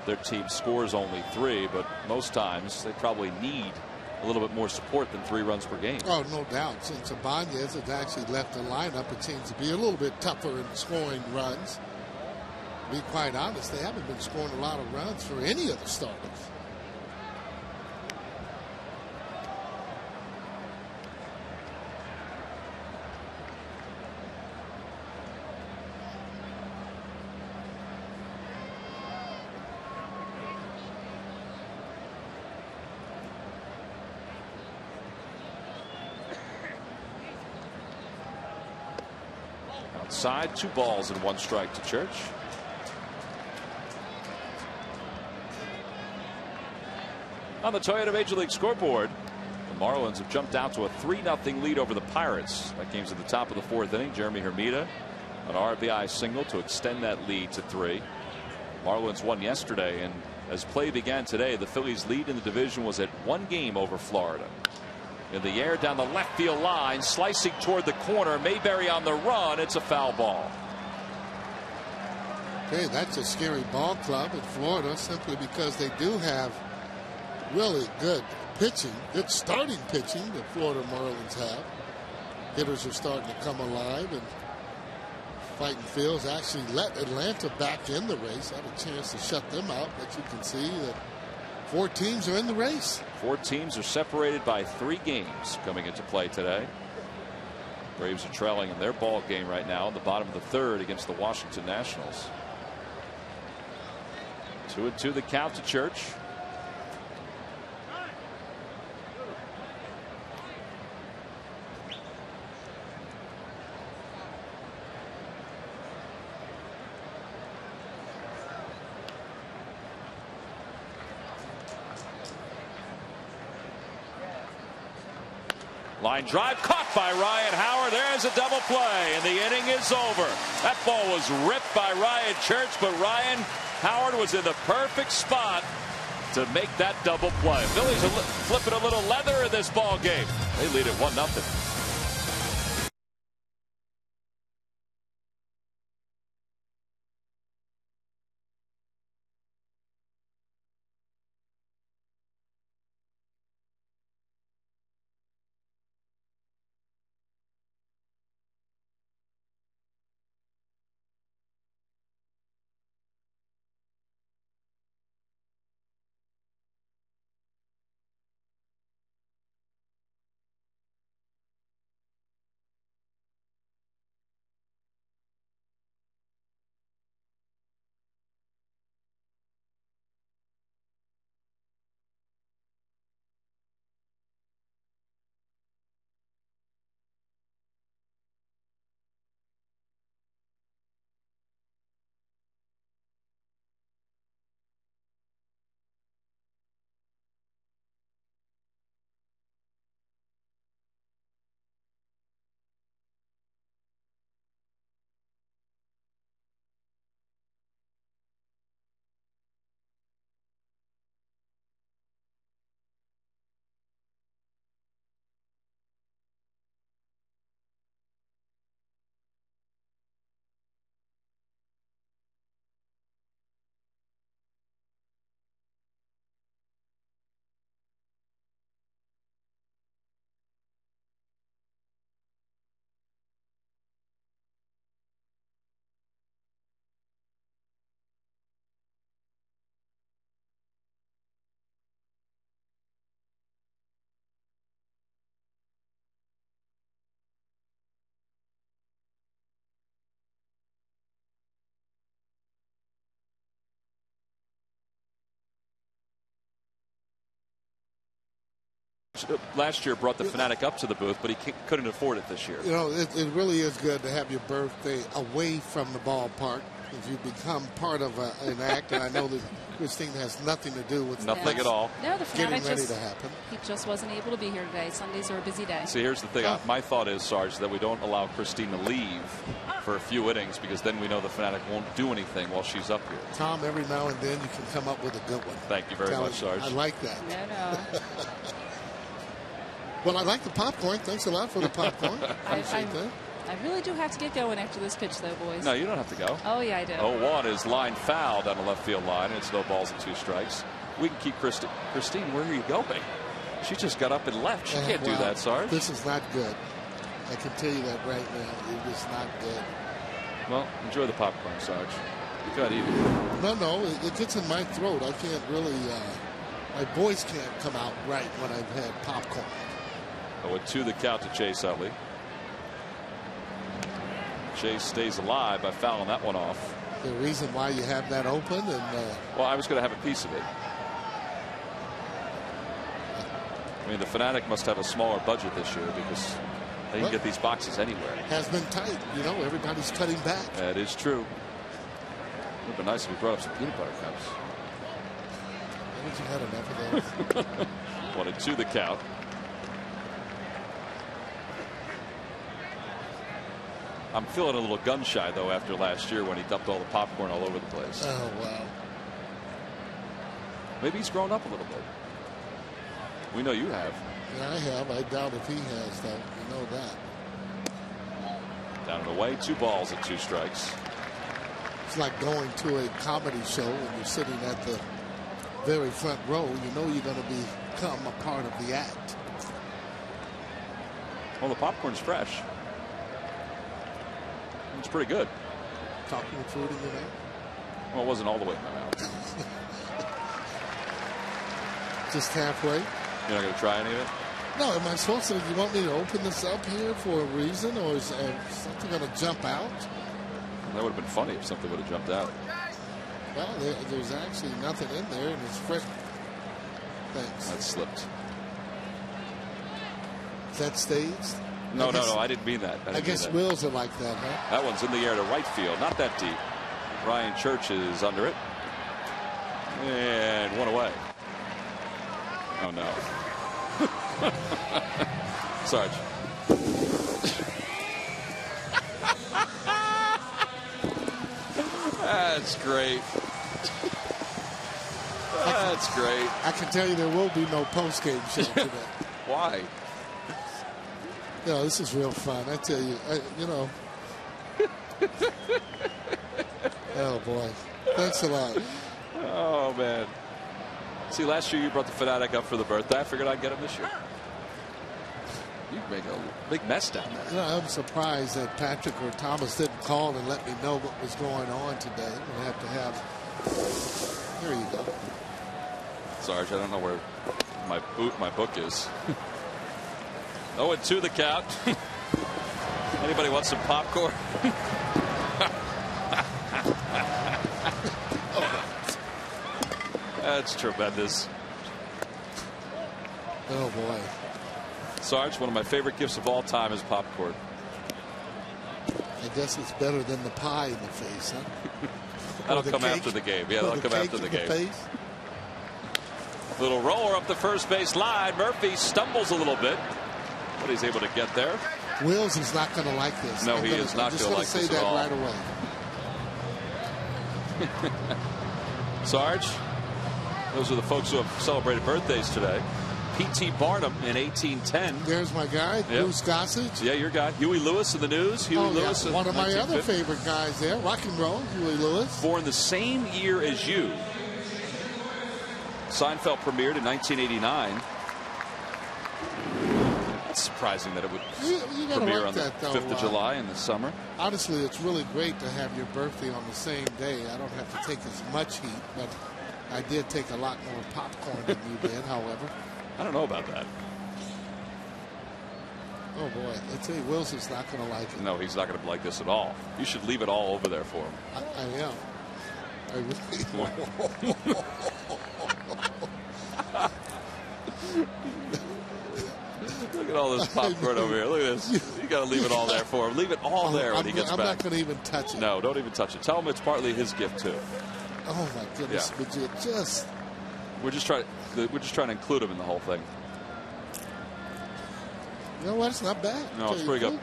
their team scores only 3, but most times they probably need a little bit more support than 3 runs per game. Oh, no doubt. Since Ibanez has actually left the lineup, it seems to be a little bit tougher in scoring runs. To be quite honest, they haven't been scoring a lot of runs for any of the starters. Outside, 2 balls and 1 strike to Church. On the Toyota Major League scoreboard, the Marlins have jumped out to a 3-0 lead over the Pirates. That game's at the top of the 4th inning. Jeremy Hermida, an RBI single to extend that lead to 3. Marlins won yesterday, and as play began today, the Phillies' lead in the division was at 1 game over Florida. In the air down the left field line, slicing toward the corner. Mayberry on the run. It's a foul ball. Okay, that's a scary ball club in Florida simply because they do have really good pitching, good starting pitching the Florida Marlins have. Hitters are starting to come alive, and Fighting Phil's actually let Atlanta back in the race. Had a chance to shut them out, but you can see that 4 teams are in the race. 4 teams are separated by 3 games coming into play today. Braves are trailing in their ball game right now in the bottom of the 3rd against the Washington Nationals. 2-2 the count to Church. Line drive caught by Ryan Howard. There's a double play, and the inning is over. That ball was ripped by Ryan Church, but Ryan Howard was in the perfect spot to make that double play. Phillies are flipping a little leather in this ball game. They lead it 1-0. Last year brought the Fanatic up to the booth, but he couldn't afford it this year. You know, it really is good to have your birthday away from the ballpark. If you become part of an act, and I know that Christine has nothing to do with nothing at all. No, the Fanatic getting ready to happen. He just wasn't able to be here today. Sundays are a busy day. See, here's the thing. My thought is, Sarge, that we don't allow Christine to leave for a few innings, because then we know the Fanatic won't do anything while she's up here. Tom, every now and then you can come up with a good one. Thank you very much, Sarge. I like that. No. Well, I like the popcorn. Thanks a lot for the popcorn. I really do have to get going after this pitch, though, boys. No, you don't have to go. Oh, yeah, I do. 0-1 is line foul down the left field line, and it's no balls and 2 strikes. We can keep Christine. Christine, where are you going? She just got up and left. She can't do that, Sarge. This is not good. I can tell you that right now. It is not good. Well, enjoy the popcorn, Sarge. You got even. No, it gets in my throat. I can't really. My voice can't come out right when I've had popcorn. 0-2 the count to Chase Utley. Chase stays alive by fouling that one off. The reason why you have that open, and well, I was going to have a piece of it. I mean, the Fanatic must have a smaller budget this year, because they can get these boxes anywhere. Has been tight, you know. Everybody's cutting back. That is true. It would be nice if we brought up some peanut butter cups. Haven't you had enough of those? 1-2 the count. I'm feeling a little gun shy, though, after last year when he dumped all the popcorn all over the place. Oh, wow. Maybe he's grown up a little bit. We know you have. Yeah, I have. I doubt if he has, though. You know that. Down and away, 2 balls and 2 strikes. It's like going to a comedy show when you're sitting at the very front row. You know you're going to become a part of the act. Well, the popcorn's fresh. It's pretty good. Talking food in your mouth? Well, it wasn't all the way in my mouth. Just halfway? You're not going to try any of it? No, am I supposed to? You want me to open this up here for a reason, or is something going to jump out? That would have been funny if something would have jumped out. Well, there's actually nothing in there, and it's fresh. Thanks. That slipped. Is that staged? No, I didn't mean that. I guess wheels are like that, huh? That one's in the air to right field. Not that deep. Ryan Church is under it. And one away. Oh, no. Sarge. That's great. That's great. I can tell you there will be no post-game show today. Why? No, this is real fun. I tell you, you know. Oh, boy. Thanks a lot. Oh, man. See, last year you brought the fanatic up for the birthday. I figured I'd get him this year. You make a big mess down there. You know, I'm surprised that Patrick or Thomas didn't call and let me know what was going on today. We'll have to have. There you go. Sarge, I don't know where my book is. 0-2 the count. Anybody want some popcorn? That's tremendous. Oh, boy. Sarge, one of my favorite gifts of all time is popcorn. I guess it's better than the pie in the face, huh? That'll come after the game. Yeah, that'll come after the game. Face? Little roller up the first base line. Murphy stumbles a little bit, but he's able to get there. Wills is not going to like this. No, he is not going to like this at all. I'm just going to say that right away. Sarge, those are the folks who have celebrated birthdays today. P.T. Barnum in 1810. There's my guy, Bruce Gossage. Yeah, your guy. Huey Lewis in the news. Huey Lewis. One of my other favorite guys there, rock and roll, Huey Lewis. Born the same year as you. Seinfeld premiered in 1989. It's surprising that it would premiere on the 5th of July in the summer. Honestly, it's really great to have your birthday on the same day. I don't have to take as much heat, but I did take a lot more popcorn than you did, however. I don't know about that. Oh, boy. I tell you, Wilson's not going to like it. No, he's not going to like this at all. You should leave it all over there for him. I am. I really Look at all this popcorn over here. Look at this. You got to leave it all there for him. Leave it all there when he gets back. I'm not going to even touch it. No, don't even touch it. Tell him it's partly his gift too. Oh my goodness! Yeah. Would you just? We're just trying to include him in the whole thing. You know what? It's not bad. No, it's pretty good.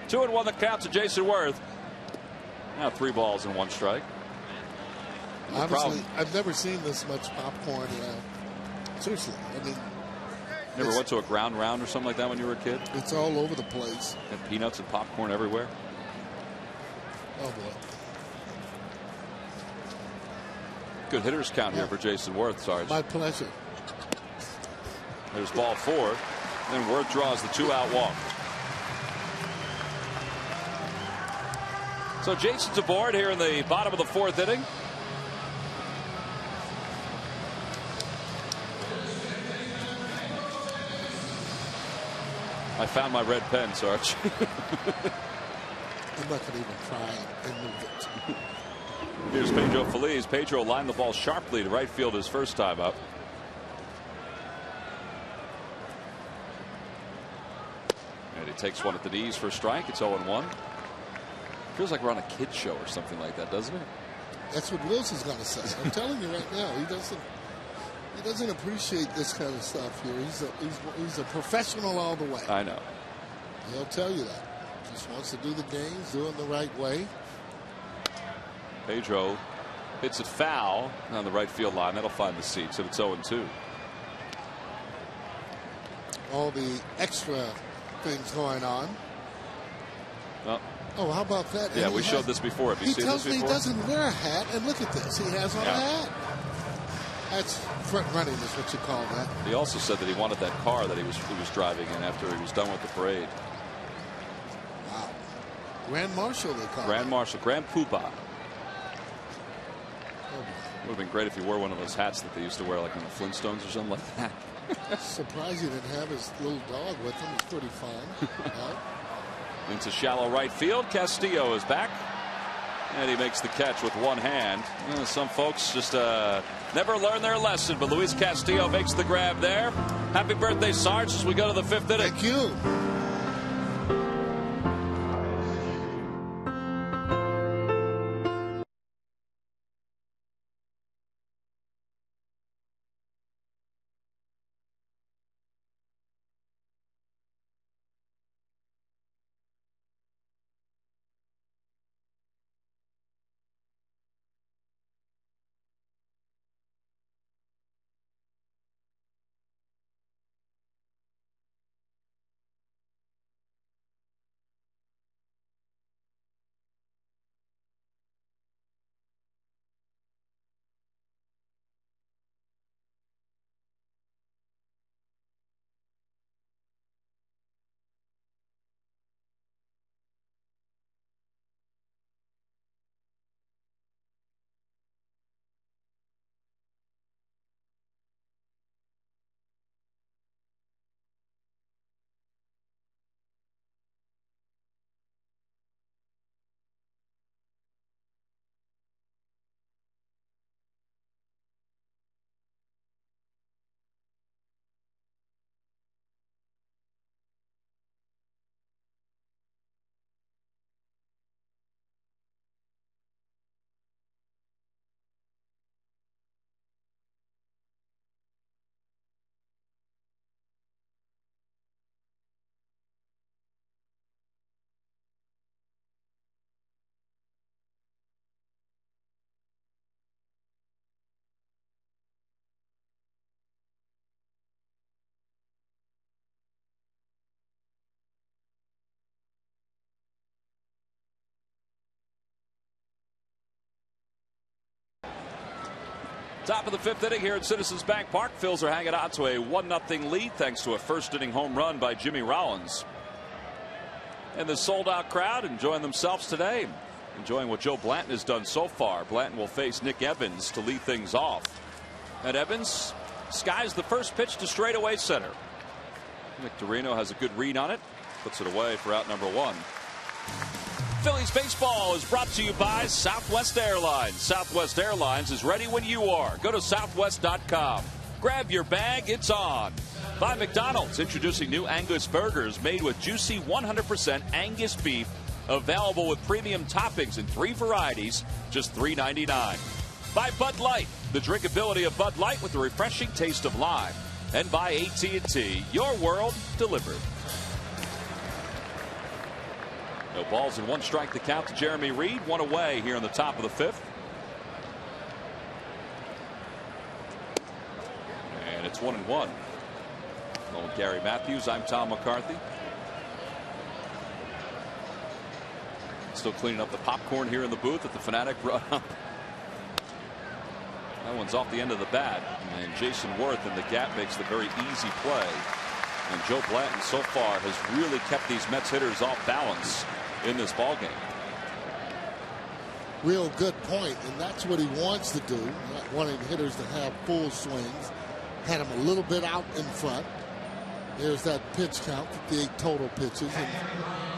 2-1 the count to Jason Worth. Now 3 balls and 1 strike. Honestly, I've never seen this much popcorn. Seriously, I mean. Never went to a ground round or something like that when you were a kid? It's all over the place. And peanuts and popcorn everywhere. Oh, boy. Good hitters count here for Jason Worth, Sarge. My pleasure. There's ball 4. Then Worth draws the 2-out walk. So Jason's aboard here in the bottom of the 4th inning. I found my red pen, Sarge. I'm not going to even try and move it. Here's Pedro Feliz. Pedro lined the ball sharply to right field his first time up. And he takes one at the knees for a strike. It's 0-1. Feels like we're on a kid show or something like that, doesn't it? That's what Wilson's going to say. I'm telling you right now, he doesn't appreciate this kind of stuff here. He's a professional all the way. I know. He'll tell you that. Just wants to do the games, doing the right way. Pedro hits it foul on the right field line. That'll find the seats, and it's 0-2. All the extra things going on. Well, oh, how about that? Yeah, we showed this before. Have you seen this before? He doesn't wear a hat, and look at this. He has on a hat. That's front running is what you call that. He also said that he wanted that car that he was driving in after he was done with the parade. Wow. Grand Marshal, they call it. Grand Marshal, Grand Poobah. Would have been great if he wore one of those hats that they used to wear like in the Flintstones or something like that. Surprised he didn't have his little dog with him. It's pretty fun. Into shallow right field. Castillo is back. And he makes the catch with one hand. Some folks just never learn their lesson, but Luis Castillo makes the grab there. Happy birthday, Sarge, as we go to the 5th inning. Thank you. Top of the 5th inning here at Citizens Bank Park. Phils are hanging on to a 1-0 lead thanks to a first-inning home run by Jimmy Rollins. And the sold-out crowd enjoying themselves today, enjoying what Joe Blanton has done so far. Blanton will face Nick Evans to lead things off. And Evans skies the first pitch to straightaway center. Victorino has a good read on it, puts it away for out number 1. Phillies baseball is brought to you by Southwest Airlines. Southwest Airlines is ready when you are. Go to southwest.com. Grab your bag, it's on. By McDonald's, introducing new Angus burgers made with juicy 100% Angus beef, available with premium toppings in 3 varieties, just $3.99. By Bud Light, the drinkability of Bud Light with the refreshing taste of lime. And by AT&T, your world delivered. No balls and 1 strike to count to Jeremy Reed. 1 away here in the top of the 5th. And it's 1-1. Along with Gary Matthews, I'm Tom McCarthy. Still cleaning up the popcorn here in the booth at the Fanatic run up. That one's off the end of the bat. And Jason Worth in the gap makes the very easy play. And Joe Blanton so far has really kept these Mets hitters off balance in this ballgame. Real good point, and that's what he wants to do. Not wanting hitters to have full swings. Had him a little bit out in front. There's that pitch count, 58 total pitches, and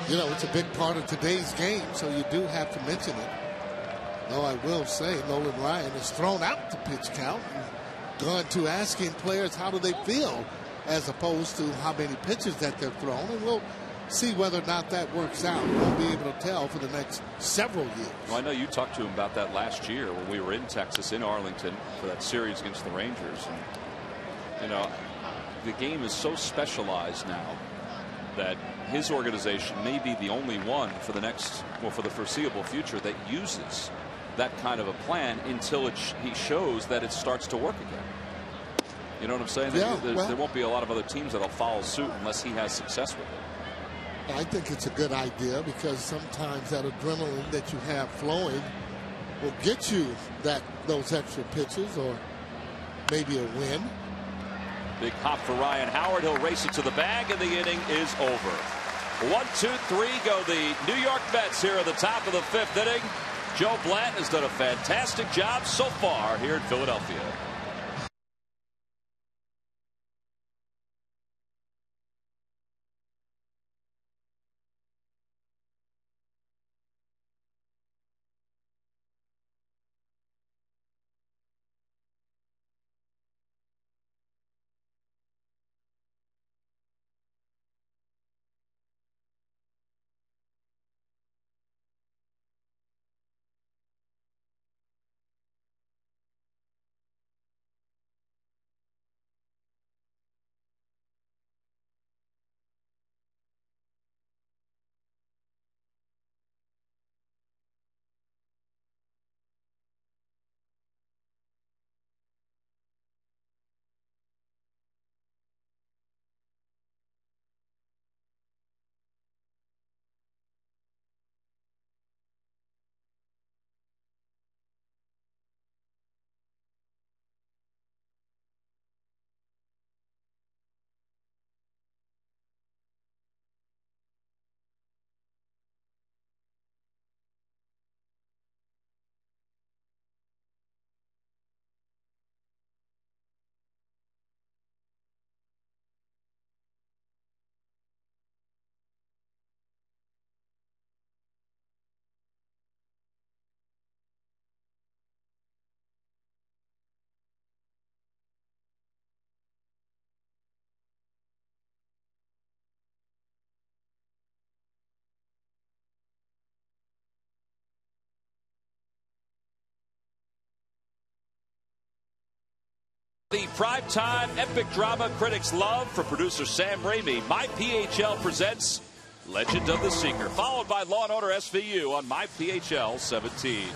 you know it's a big part of today's game, so you do have to mention it. Though I will say, Nolan Ryan has thrown out the pitch count and gone to asking players how do they feel, as opposed to how many pitches that they've thrown, and we'll see whether or not that works out. We'll be able to tell for the next several years. Well, I know you talked to him about that last year when we were in Texas, in Arlington, for that series against the Rangers. And, you know, the game is so specialized now that his organization may be the only one for the next, well, for the foreseeable future that uses that kind of a plan until he shows that it starts to work again. You know what I'm saying? Yeah, there won't be a lot of other teams that'll follow suit unless he has success with it. I think it's a good idea because sometimes that adrenaline that you have flowing will get you those extra pitches or maybe a win. Big hop for Ryan Howard. He'll race it to the bag, and the inning is over. 1, 2, 3 go the New York Mets here at the top of the 5th inning. Joe Blanton has done a fantastic job so far here in Philadelphia. The primetime epic drama critics love from producer Sam Raimi. My PHL presents Legend of the Seeker, followed by Law & Order SVU on My PHL 17.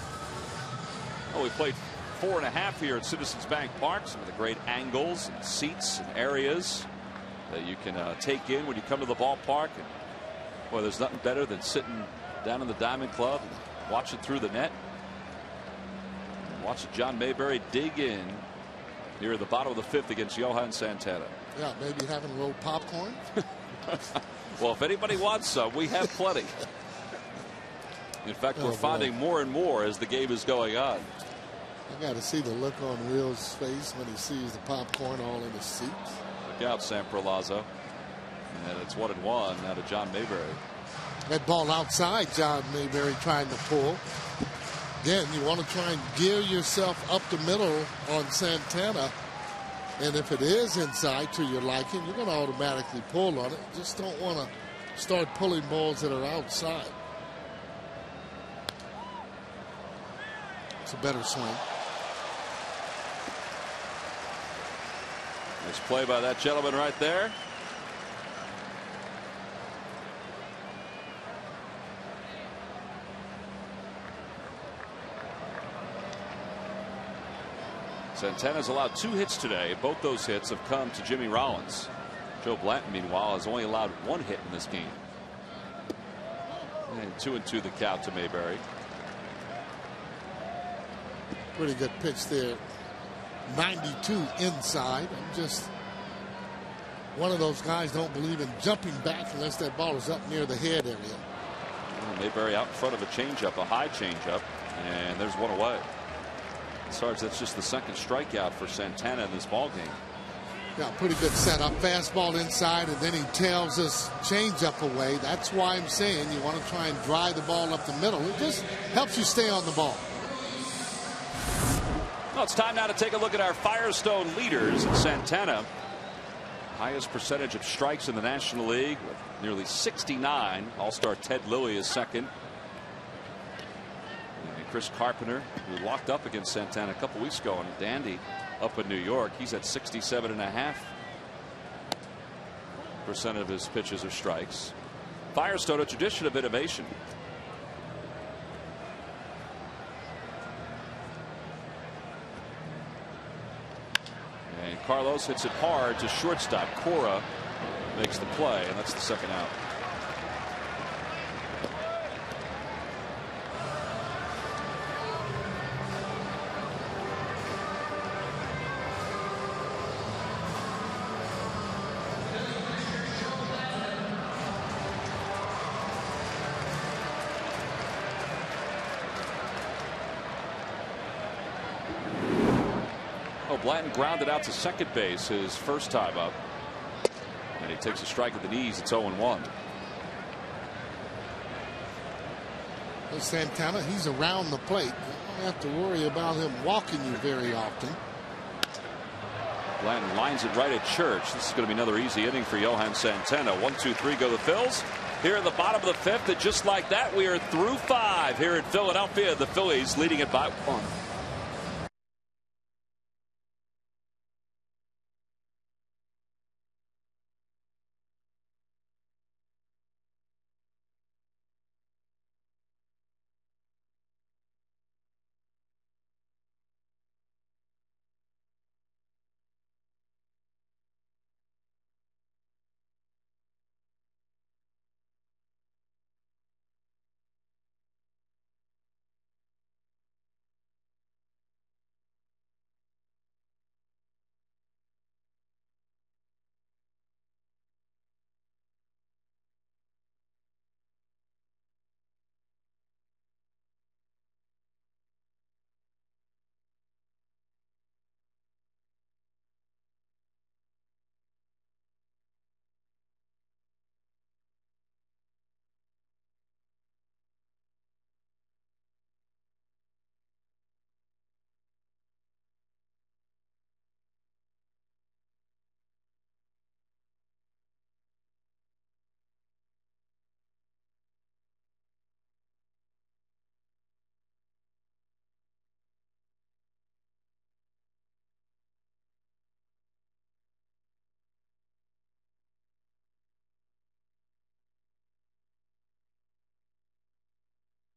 Well, we played 4.5 here at Citizens Bank Park. Some of the great angles and seats and areas that you can take in when you come to the ballpark. And boy, there's nothing better than sitting down in the Diamond Club and watching through the net. Watching John Mayberry dig in here at the bottom of the fifth against Johan Santana. Yeah, maybe having a little popcorn. Well, if anybody wants some, we have plenty. In fact, we're finding more and more as the game is going on. I got to see the look on Will's face when he sees the popcorn all in his seats. Look out, Sam Perlazzo. And it's 1-1 now to John Mayberry. That ball outside, John Mayberry trying to pull. Again, you want to try and gear yourself up the middle on Santana. And if it is inside to your liking, you're going to automatically pull on it. You just don't want to start pulling balls that are outside. It's a better swing. Nice play by that gentleman right there. Santana's allowed 2 hits today. Both those hits have come to Jimmy Rollins. Joe Blanton, meanwhile, has only allowed 1 hit in this game. And 2-2 the count to Mayberry. Pretty good pitch there. 92 inside. I'm just one of those guys don't believe in jumping back unless that ball is up near the head area. Well, Mayberry out in front of a changeup, a high changeup, and there's 1 away. Sarge, that's just the second strikeout for Santana in this ball game. Yeah, pretty good setup. Fastball inside, and then he tails this changeup away. That's why I'm saying you want to try and drive the ball up the middle. It just helps you stay on the ball. Well, it's time now to take a look at our Firestone leaders. Santana, highest percentage of strikes in the National League with nearly 69. All-star Ted Lilly is second. And Chris Carpenter, who locked up against Santana a couple weeks ago in Dandy up in New York, he's at 67.5% of his pitches are strikes. Firestone, a tradition of innovation. And Carlos hits it hard to shortstop. Cora makes the play, and that's the second out. Blanton grounded out to second base his first time up, and he takes a strike at the knees. It's 0-1. Well, Santana, he's around the plate. You don't have to worry about him walking you very often. Blanton lines it right at Church. This is going to be another easy inning for Johan Santana. 1-2-3 go the Phils. Here in the bottom of the fifth, and just like that, we are through 5 here in Philadelphia. The Phillies leading it by 1.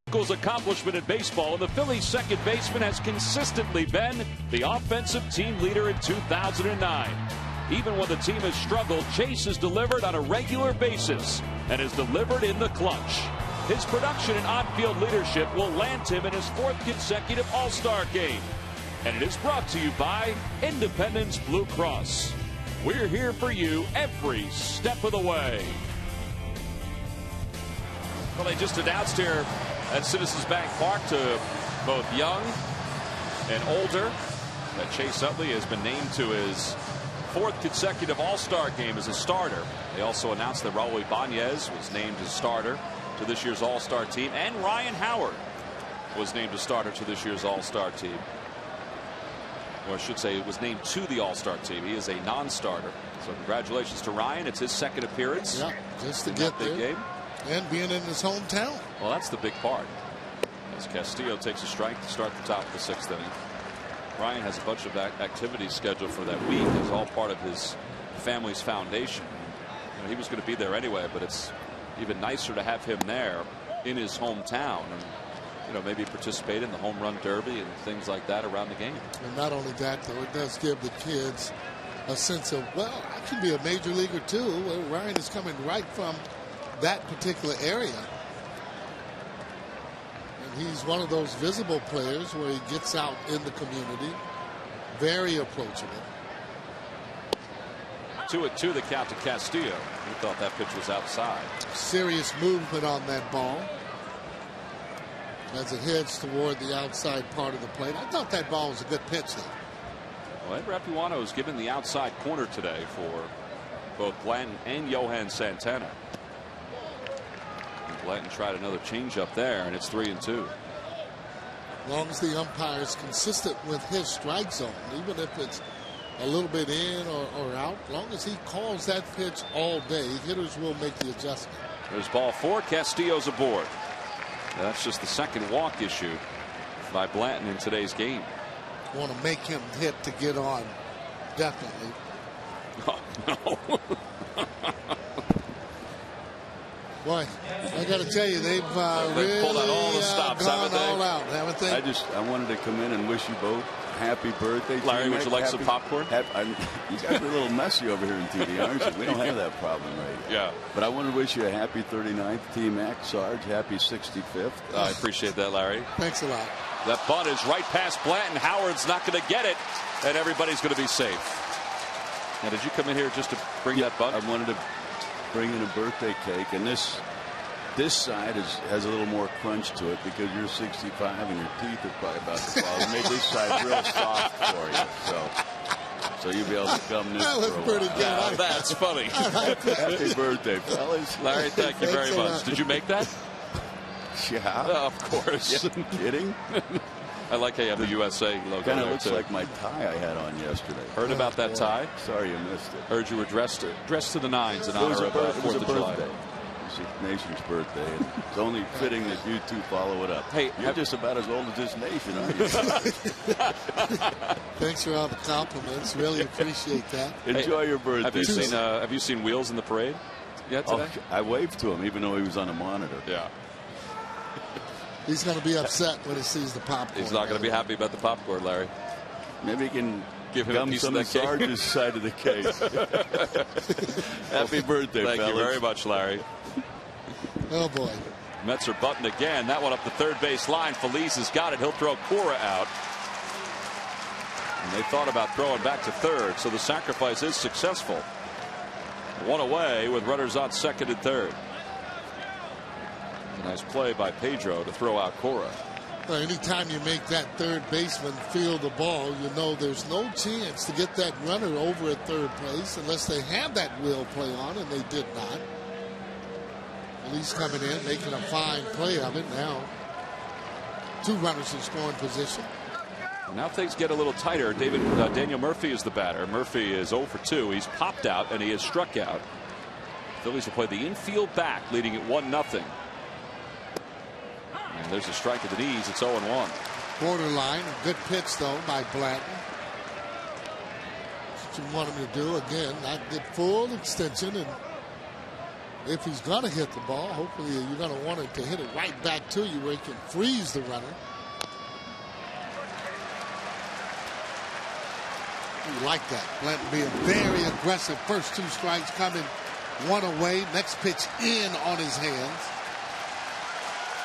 Eagles' accomplishment in baseball, and the Phillies' second baseman has consistently been the offensive team leader in 2009. Even when the team has struggled, Chase has delivered on a regular basis and has delivered in the clutch. His production and on-field leadership will land him in his 4th consecutive All-Star game. And it is brought to you by Independence Blue Cross. We're here for you every step of the way. Well, they just announced here at Citizens Bank Park to both young and older that Chase Utley has been named to his 4th consecutive All-Star game as a starter. They also announced that Raul Ibanez was named as starter to this year's All-Star team, and Ryan Howard was named a starter to this year's All-Star team. Or I should say, it was named to the All-Star team. He is a non-starter. So congratulations to Ryan. It's his 2nd appearance. Yeah, just to get there. Game. And being in his hometown. Well, that's the big part. As Castillo takes a strike to start the top of the 6th inning. Ryan has a bunch of activities scheduled for that week. It's all part of his family's foundation. You know, he was going to be there anyway, but it's even nicer to have him there in his hometown. And, you know, maybe participate in the home run derby and things like that around the game. And not only that, though, it does give the kids a sense of, well, I can be a major leaguer too. Well, Ryan is coming right from that particular area. And he's one of those visible players where he gets out in the community. Very approachable. 2-2 the count to Castillo. He thought that pitch was outside. Serious movement on that ball as it heads toward the outside part of the plate. I thought that ball was a good pitch there. Well, Ed Rapuano was given the outside corner today for both Blanton and Johan Santana. And Blanton tried another changeup there, and it's 3-2. As long as the umpire is consistent with his strike zone, even if it's a little bit in or out, as long as he calls that pitch all day, hitters will make the adjustment. There's ball 4. Castillo's aboard. That's just the 2nd walk issue by Blanton in today's game. Want to make him hit to get on, definitely. Oh, no. Boy, I got to tell you, they've really pulled out all the stops, gone all out, haven't they? I wanted to come in and wish you both happy birthday. Larry, would you like some popcorn? You guys are a little messy over here in TV, aren't you? We don't have that problem right here. Yeah. But I want to wish you a happy 39th, T-Mac, Sarge, happy 65th. I appreciate that, Larry. Thanks a lot. That bunt is right past Blanton. Howard's not going to get it, and everybody's going to be safe. Now, did you come in here just to bring that bunt? I wanted to bring in a birthday cake, and this side has a little more crunch to it because you're 65 and your teeth are probably about to fall. It made this side real soft for you, so you'll be able to gum this. That was pretty good. Yeah, that's funny. Happy birthday, fellas. Larry, thank you very much. Did you make that? Yeah. Of course. Yeah, kidding? I like how you have the USA logo. Kind of looks like my tie I had on yesterday. Heard about that tie? Sorry you missed it. Heard you were dressed to the nines in honor of 4th of July. It's the nation's birthday, and it's only fitting that you two follow it up. Hey, you're just about as old as this nation, aren't you? Thanks for all the compliments. Really appreciate that. Enjoy your birthday. Have you seen Wheels in the Parade yet today? Oh, I waved to him, even though he was on a monitor. Yeah. He's going to be upset when he sees the popcorn. He's not going to be happy about the popcorn, Larry. Maybe he can give him a piece of that cake. Sarge's side of the cake. Happy birthday, Thank fellas. you very much, Larry. Oh, boy. Mets are buttoned again. That one up the third base line. Feliz has got it. He'll throw Cora out. And they thought about throwing back to third, so the sacrifice is successful. One away with runners on 2nd and 3rd. A nice play by Pedro to throw out Cora. Well, anytime you make that third baseman field the ball, you know there's no chance to get that runner over at third place unless they have that will play on, and they did not. Feliz coming in, making a fine play of it now. 2 runners in scoring position. Now things get a little tighter. Daniel Murphy is the batter. Murphy is 0 for 2. He's popped out and he has struck out. Phillies will play the infield back, leading at 1-0. And there's a strike at the knees. It's 0-1. Borderline. A good pitch, though, by Blanton. That's what you want him to do. Again, not get full extension. And if he's going to hit the ball, hopefully you're going to want him to hit it right back to you where he can freeze the runner. You like that. Blanton being very aggressive. First 2 strikes coming 1 away. Next pitch in on his hands.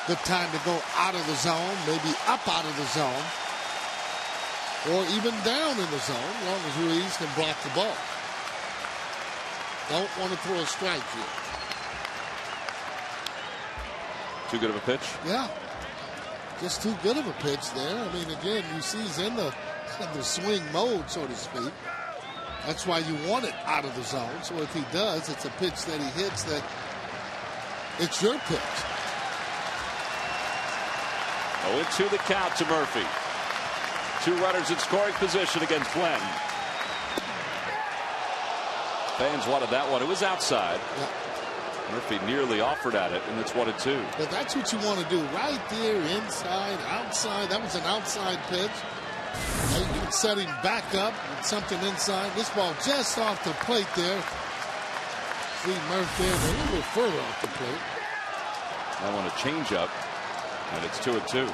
Good time to go out of the zone, maybe up out of the zone. or even down in the zone, as long as Ruiz can block the ball. Don't want to throw a strike here. Too good of a pitch? Yeah. Just too good of a pitch there. I mean, again, you see he's in the swing mode, so to speak. That's why you want it out of the zone. So if he does, it's a pitch that he hits that it's your pitch. 0-2 the count to Murphy. 2 runners in scoring position against Blanton. Fans wanted that one. It was outside. Yeah. Murphy nearly offered at it, and it's 1-2. But that's what you want to do. Right there, inside, outside. That was an outside pitch. You can set him back up with something inside. This ball just off the plate there. See Murphy there, a little bit further off the plate. I want a change up, and it's 2-2.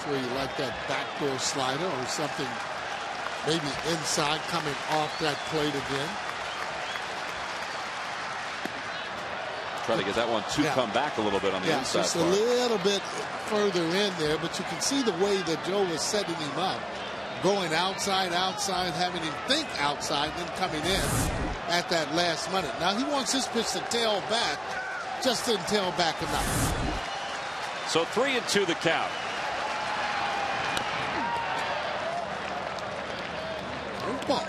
Sure you like that backdoor slider or something maybe inside coming off that plate again. Try to get that one to come back a little bit on the inside just part. a little bit further in there, but you can see the way that Joe was setting him up. Going outside, having him think outside, then coming in at that last minute. Now he wants this pitch to tail back. Just didn't tail back enough. So 3-2 the count. Ball.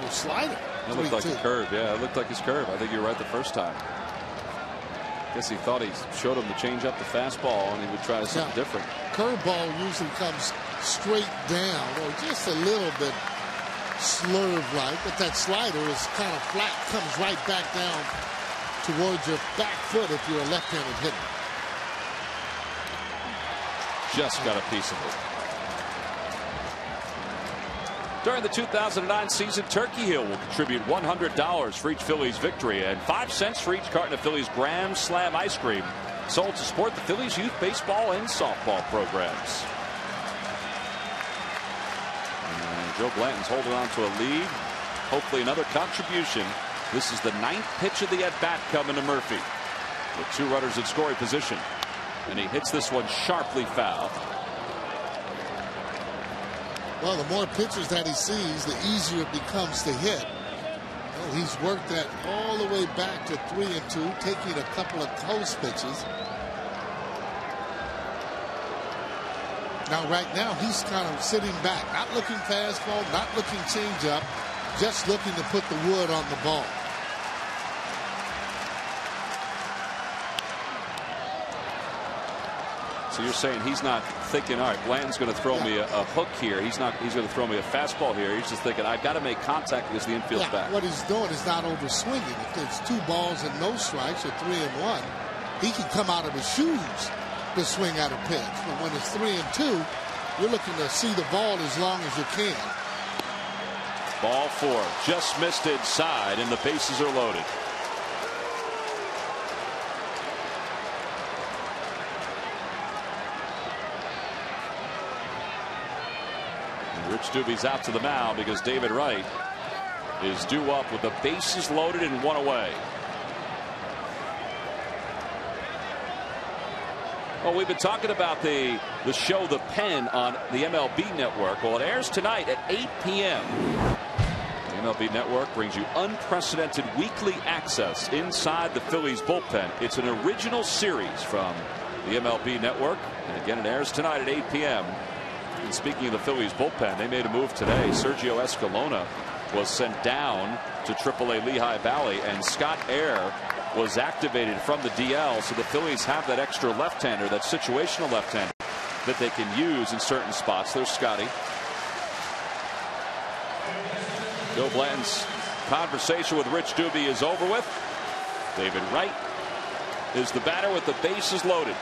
Your slider. It looked like a curve. Yeah, it looked like his curve. I think you were right the first time. Guess he thought he showed him to change up the fastball and he would try something different. Curveball usually comes straight down or just a little bit slurve-like, but that slider is kind of flat, comes right back down towards your back foot if you're a left-handed hitter. Just got a piece of it. During the 2009 season, Turkey Hill will contribute $100 for each Phillies victory and 5 cents for each carton of Phillies Grand Slam ice cream sold to support the Phillies youth baseball and softball programs. And Joe Blanton's holding on to a lead. Hopefully another contribution. This is the 9th pitch of the at-bat coming to Murphy with 2 runners in scoring position. And he hits this one sharply foul. Well, the more pitches that he sees, the easier it becomes to hit. Well, he's worked that all the way back to 3-2, taking a couple of close pitches. Now, right now, he's kind of sitting back, not looking fastball, not looking changeup, just looking to put the wood on the ball. So you're saying he's not thinking, all right, Blanton's going to throw me a hook here. He's going to throw me a fastball here. He's just thinking, I've got to make contact because the infield's back. What he's doing is not over swinging. If it's 2 balls and no strikes or 3-1, he can come out of his shoes to swing at a pitch. But when it's 3-2, you're looking to see the ball as long as you can. Ball 4, just missed inside, and the bases are loaded. Rich Doobie's out to the mound because David Wright is due up with the bases loaded and 1 away. Well, we've been talking about the show The Pen on the MLB Network. Well, it airs tonight at 8 p.m. The MLB Network brings you unprecedented weekly access inside the Phillies bullpen. It's an original series from the MLB Network. And again, it airs tonight at 8 p.m. And speaking of the Phillies bullpen, they made a move today. Sergio Escalona was sent down to AAA Lehigh Valley, and Scott Air was activated from the DL. So the Phillies have that extra left-hander, that situational left-hander that they can use in certain spots. There's Scotty. Joe Blanton's conversation with Rich Doobie is over with. David Wright is the batter with the bases loaded.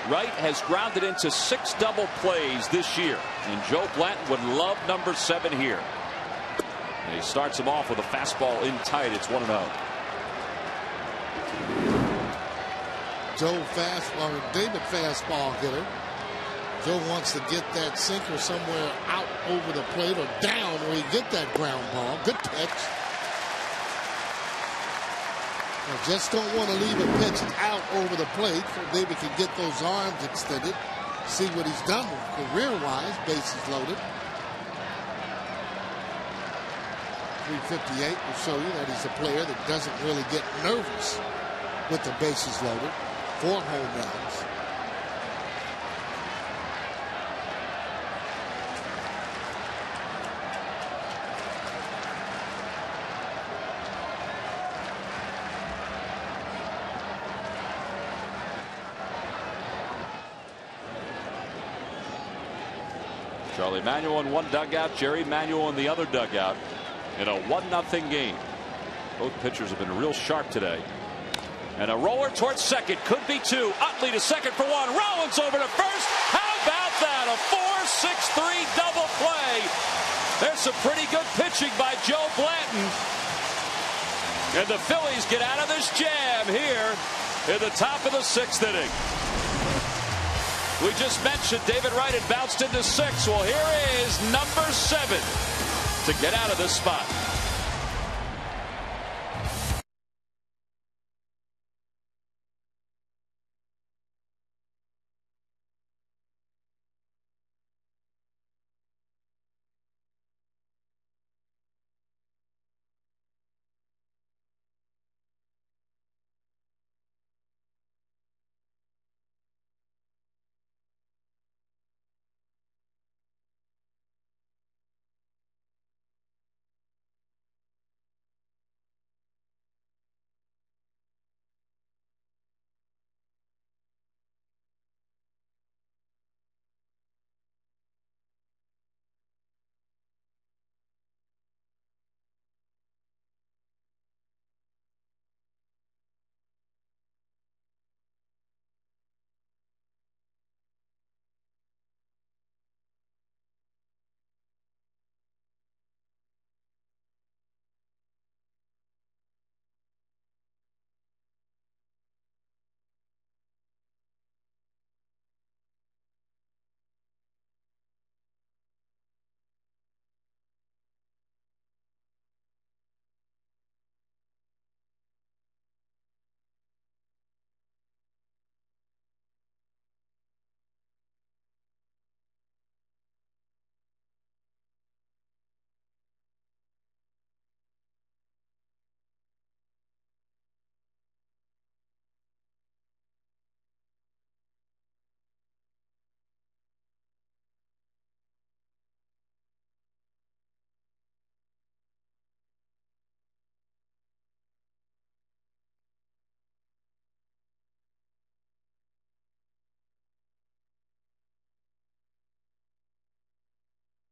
Wright has grounded into 6 double plays this year, and Joe Blanton would love number 7 here. And he starts him off with a fastball in tight. It's 1-0. Joe fastball, David fastball hitter. Joe wants to get that sinker somewhere out over the plate or down where he get that ground ball. Good pitch. Just don't want to leave a pitch out over the plate so David can get those arms extended. See what he's done career-wise, bases loaded. 358 will show you that he's a player that doesn't really get nervous with the bases loaded. 4 home runs. Charlie Manuel in one dugout, Jerry Manuel in the other dugout in a 1-0 game. Both pitchers have been real sharp today. And a roller towards second, could be 2. Utley to second for 1. Rollins over to first. How about that? A 4-6-3 double play. There's some pretty good pitching by Joe Blanton. And the Phillies get out of this jam here in the top of the 6th inning. We just mentioned David Wright had bounced into 6. Well, here is number 7 to get out of this spot.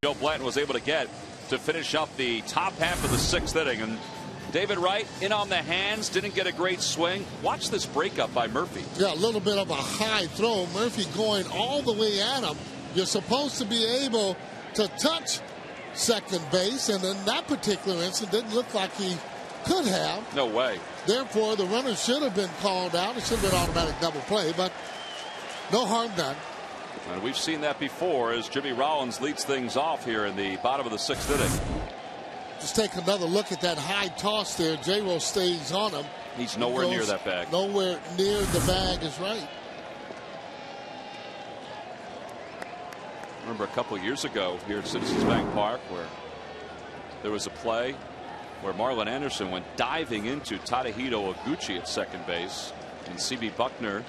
Joe Blanton was able to get to finish up the top half of the 6th inning. And David Wright in on the hands, didn't get a great swing. Watch this breakup by Murphy. Yeah, a little bit of a high throw. Murphy going all the way at him. You're supposed to be able to touch second base, and in that particular instance, didn't look like he could have. No way. Therefore, the runner should have been called out. It should have been automatic double play, but no harm done. And we've seen that before as Jimmy Rollins leads things off here in the bottom of the 6th inning. Just take another look at that high toss there. J-Ro stays on him. He's nowhere near that bag. Nowhere near the bag is right. Remember a couple years ago here at Citizens Bank Park where there was a play where Marlon Anderson went diving into Tadahito Oguchi at second base, and C.B. Buckner,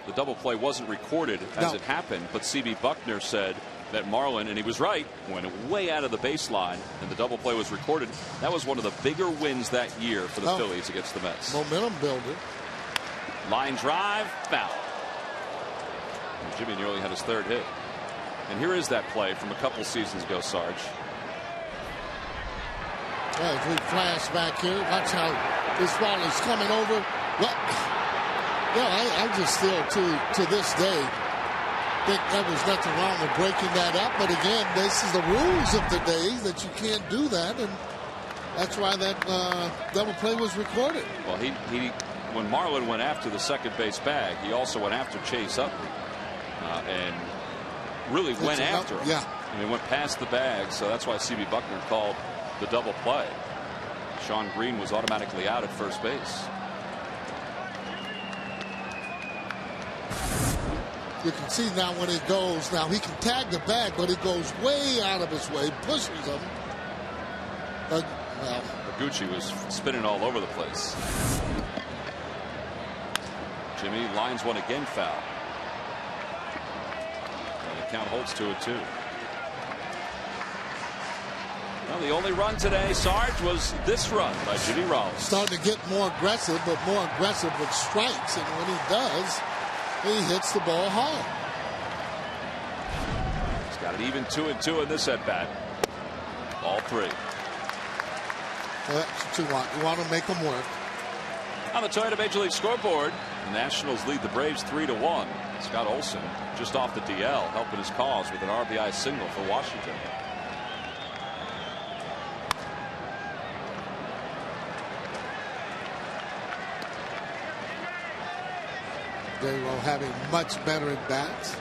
the double play wasn't recorded as it happened, but C.B. Buckner said that Marlon, and he was right, went way out of the baseline, and the double play was recorded. That was one of the bigger wins that year for the Phillies against the Mets. Momentum builder. Line drive, foul. And Jimmy nearly had his 3rd hit. And here is that play from a couple seasons ago, Sarge. As we flash back here, watch how this ball is coming over. I just still, to this day, think there was nothing wrong with breaking that up. But again, this is the rules of the day that you can't do that, and that's why that double play was recorded. Well, when Marlon went after the second base bag, he also went after Chase Utley, and really went after him. Yeah. And he went past the bag, so that's why C.B. Buckner called the double play. Sean Green was automatically out at first base. You can see now when he goes, now he can tag the bag, but he goes way out of his way, pushes him. But, well, Gucci was spinning all over the place. Jimmy lines one again foul. And the count holds to it too. Well, the only run today, Sarge, was this run by Jimmy Rollins. Starting to get more aggressive, but more aggressive with strikes. And when he does, he hits the ball hard. He's got it even 2-2 in this at bat. Ball 3. Well, that's what you want. You want to make them work. On the Toyota Major League scoreboard, the Nationals lead the Braves 3-1. Scott Olsen just off the DL, helping his cause with an RBI single for Washington. They were having much better at bats.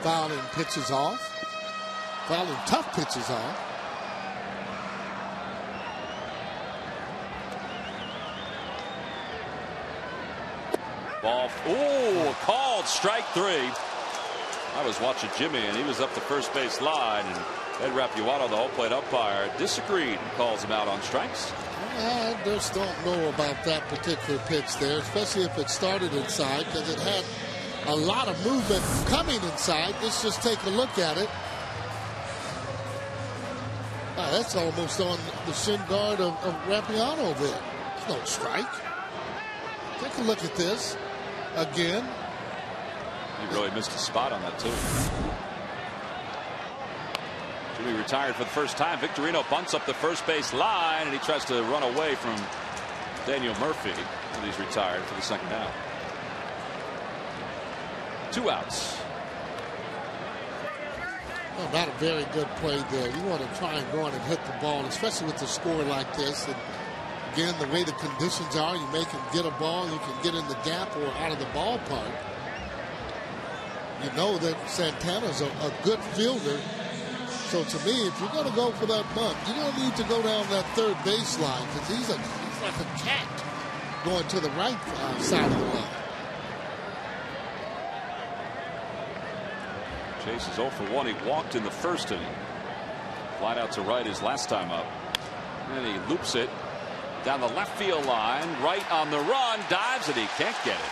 Fouling pitches off. Fouling tough pitches off. Ball. Ooh, called strike 3. I was watching Jimmy, and he was up the first base line, and Ed Rapuato, the home plate umpire, disagreed and calls him out on strikes. I just don't know about that particular pitch there, especially if it started inside, because it had a lot of movement coming inside. Let's just take a look at it. That's almost on the shin guard of Rapuato there. There's no strike. Take a look at this again. He really missed a spot on that too. Jimmy retired for the first time. Victorino bunts up the first base line, and he tries to run away from Daniel Murphy, and he's retired for the second out. 2 outs. Well, not a very good play there. You want to try and go in and hit the ball, especially with the score like this. And again, the way the conditions are, you make him get a ball, you can get in the gap or out of the ballpark. You know that Santana's a good fielder. So to me, if you're going to go for that bunt, you're going to need to go down that third baseline, because he's like a cat going to the right side of the line. Chase is 0 for 1. He walked in the first inning. Flied out to right his last time up. And he loops it down the left field line, right on the run, dives, and he can't get it.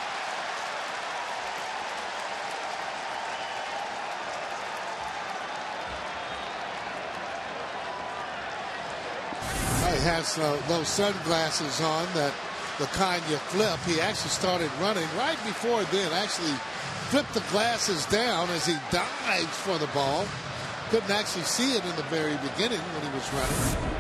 He has those sunglasses on, that the kind you flip. He actually started running right before then. Actually flipped the glasses down as he dives for the ball. Couldn't actually see it in the very beginning when he was running.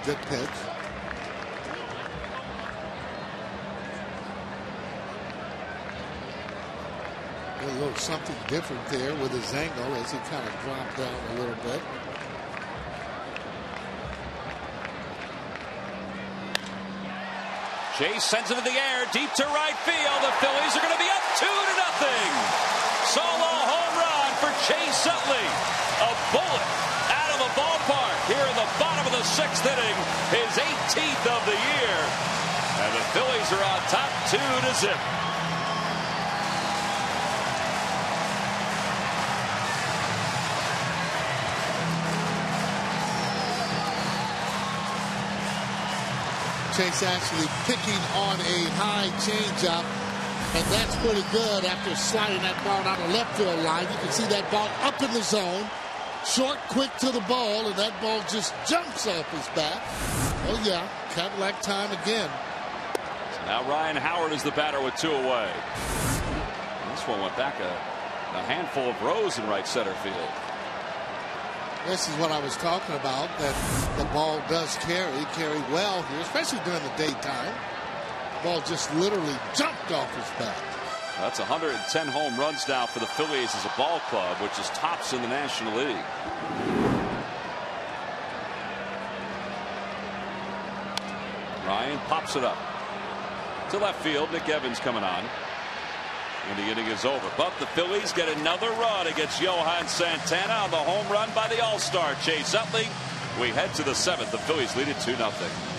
Good pitch. A little something different there with his angle as he kind of dropped down a little bit. Chase sends it in the air, deep to right field. The Phillies are going to be up 2-0. Solo home run for Chase Utley. A bullet out of the ballpark here in the bottom of the 6th inning, his 18th of the year. And the Phillies are on top 2-0. Chase actually picking on a high changeup, and that's pretty good after sliding that ball down the left field line. You can see that ball up in the zone. Short, quick to the ball, and that ball just jumps off his bat. Oh, yeah, Cadillac time again. So now Ryan Howard is the batter with 2 away. This one went back a handful of rows in right center field. This is what I was talking about, that the ball does carry well here, especially during the daytime. The ball just literally jumped off his bat. That's 110 home runs now for the Phillies as a ball club, which is tops in the National League. Ryan pops it up to left field. Nick Evans coming on. when the inning is over. But the Phillies get another run against Johan Santana on the home run by the All-Star Chase Utley. We head to the 7th. The Phillies lead it 2-0.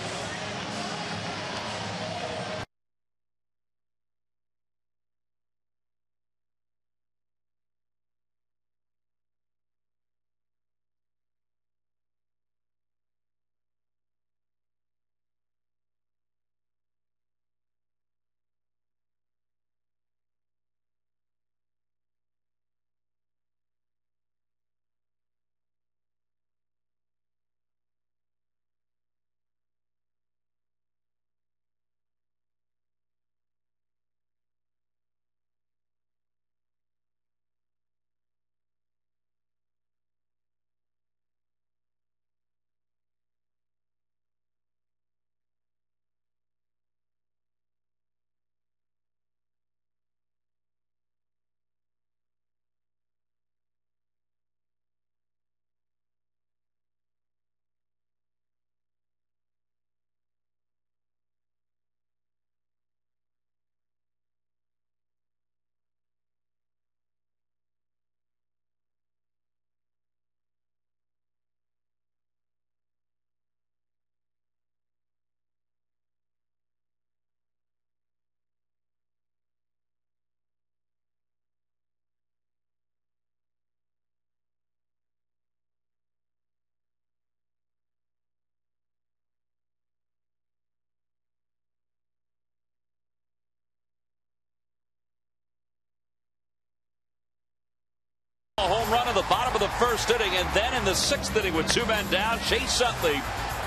A home run in the bottom of the first inning, and then in the 6th inning with 2 men down, Chase Utley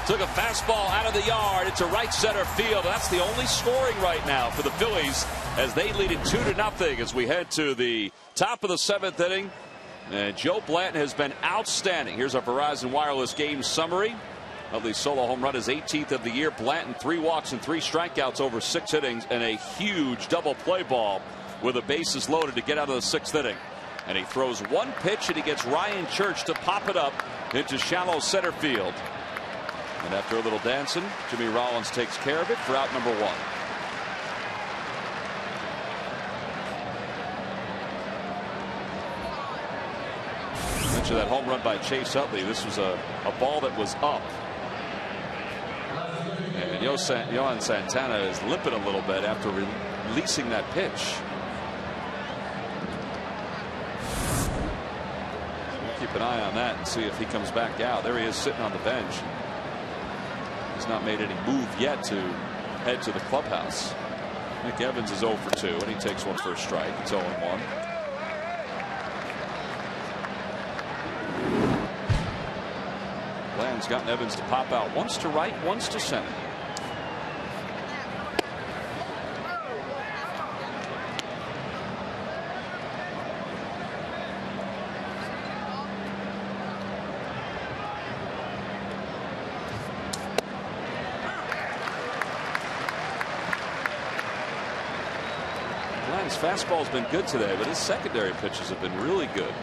took a fastball out of the yard into right center field. That's the only scoring right now for the Phillies as they lead it 2-0 as we head to the top of the 7th inning. And Joe Blanton has been outstanding. Here's our Verizon Wireless game summary. Utley's solo home run is 18th of the year. Blanton 3 walks and 3 strikeouts over 6 innings and a huge double play ball with the bases loaded to get out of the 6th inning. And he throws 1 pitch and he gets Ryan Church to pop it up into shallow center field. And after a little dancing, Jimmy Rollins takes care of it for out number 1. Mention that home run by Chase Utley. This was a ball that was up. And Johan Santana is limping a little bit after releasing that pitch. Keep an eye on that and see if he comes back out. There he is sitting on the bench. He's not made any move yet to head to the clubhouse. Nick Evans is 0 for 2 and he takes one for a strike. It's 0-1. Bland's gotten Evans to pop out once to right, once to center. His fastball's been good today, but his secondary pitches have been really good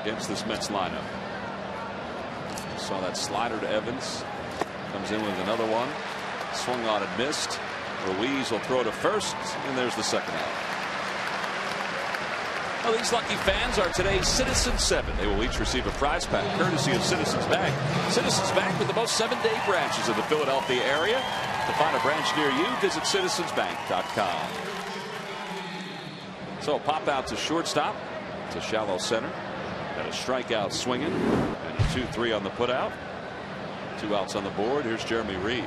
against this Mets lineup. Saw that slider to Evans. Comes in with another one. Swung on and missed. Ruiz will throw to first, and there's the second out. Well, these lucky fans are today's Citizens 7. They will each receive a prize pack courtesy of Citizens Bank. Citizens Bank with the most 7-day branches in the Philadelphia area. To find a branch near you, visit citizensbank.com. So a pop out to shortstop, to shallow center. Got a strikeout swinging and a 2-3 on the put out. 2 outs on the board. Here's Jeremy Reed.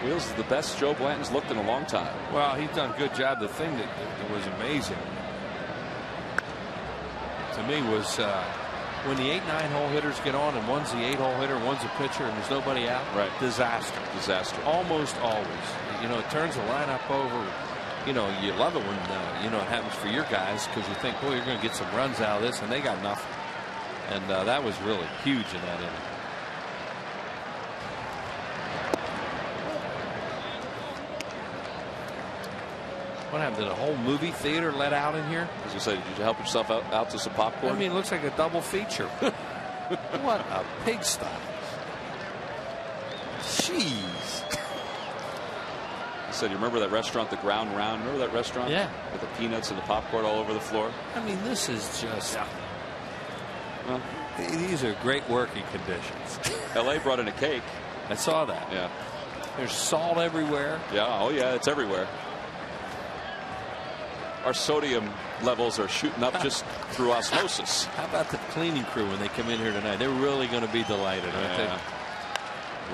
Wheels is the best Joe Blanton's looked in a long time. Well, he's done a good job. The thing that was amazing to me was when the 8-9 hole hitters get on and one's the 8-hole hitter, one's a pitcher, and there's nobody out. Right. Disaster. Almost always. You know, it turns the lineup over. You know, you love it when you know, it happens for your guys because you think, well, you're going to get some runs out of this, and they got nothing. And that was really huge in that inning. What happened? Did a whole movie theater let out in here? As you say, did you help yourself out to some popcorn? I mean, it looks like a double feature. What a pigsty. Jeez. I said, you remember that restaurant, the Ground Round? Remember that restaurant? Yeah. With the peanuts and the popcorn all over the floor? I mean, this is just. Yeah. Well, these are great working conditions. L.A. brought in a cake. I saw that. Yeah. There's salt everywhere. Yeah. Oh, yeah. It's everywhere. Our sodium levels are shooting up just through osmosis. How about the cleaning crew when they come in here tonight? They're really going to be delighted, aren't they?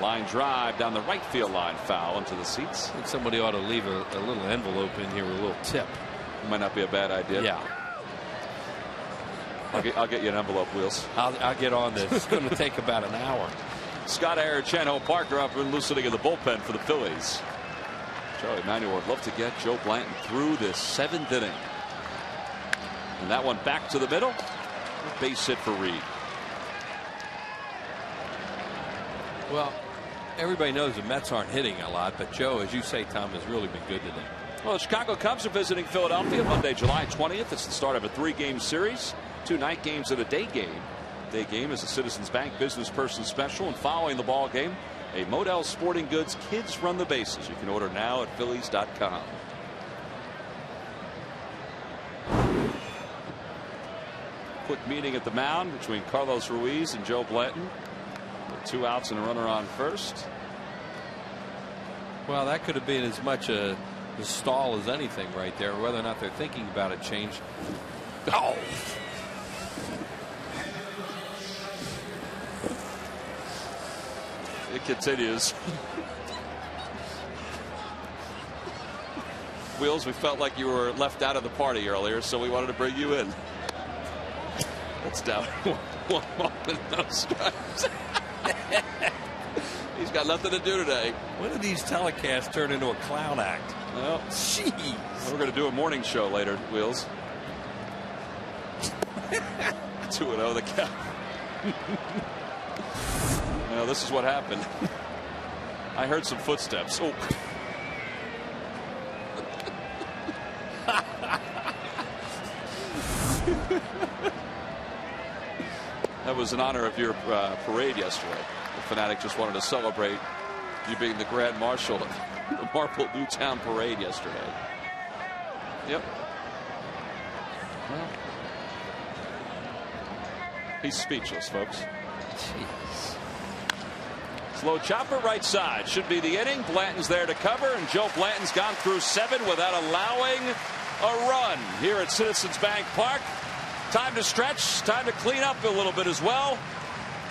Line drive down the right field line, foul into the seats. I think somebody ought to leave a little envelope in here with a little tip. Might not be a bad idea. Yeah. I'll get you an envelope, Wheels. I'll get on this. It's going to take about an hour. Scott Arichenho Parker up and loosening in the bullpen for the Phillies. Charlie Manuel would love to get Joe Blanton through this 7th inning. And that one back to the middle. Base hit for Reed. Well, everybody knows the Mets aren't hitting a lot, but Joe, as you say, Tom, has really been good today. Well, the Chicago Cubs are visiting Philadelphia Monday, July 20th. It's the start of a 3-game series. 2 night games and a day game. Day game is a Citizens Bank Business Person Special, and following the ball game, a Modell Sporting Goods Kids Run the Bases. You can order now at Phillies.com. Quick meeting at the mound between Carlos Ruiz and Joe Blanton. With 2 outs and a runner on first. Well, that could have been as much a stall as anything right there. Whether or not they're thinking about a change. Oh. It continues. Wheels, we felt like you were left out of the party earlier, so we wanted to bring you in. That's down 1 ball and no strikes. He's got nothing to do today. When did these telecasts turn into a clown act? Well, jeez. We're going to do a morning show later, Wheels. 2-0 the count. Well, this is what happened. I heard some footsteps. Oh. That was in honor of your parade yesterday. The Fanatic just wanted to celebrate you being the Grand Marshal of the Marple Newtown Parade yesterday. Yep. Well, he's speechless, folks. Jeez. Slow chopper right side. Should be the inning. Blanton's there to cover, and Joe Blanton's gone through 7 without allowing a run here at Citizens Bank Park. Time to stretch. Time to clean up a little bit as well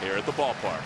here at the ballpark.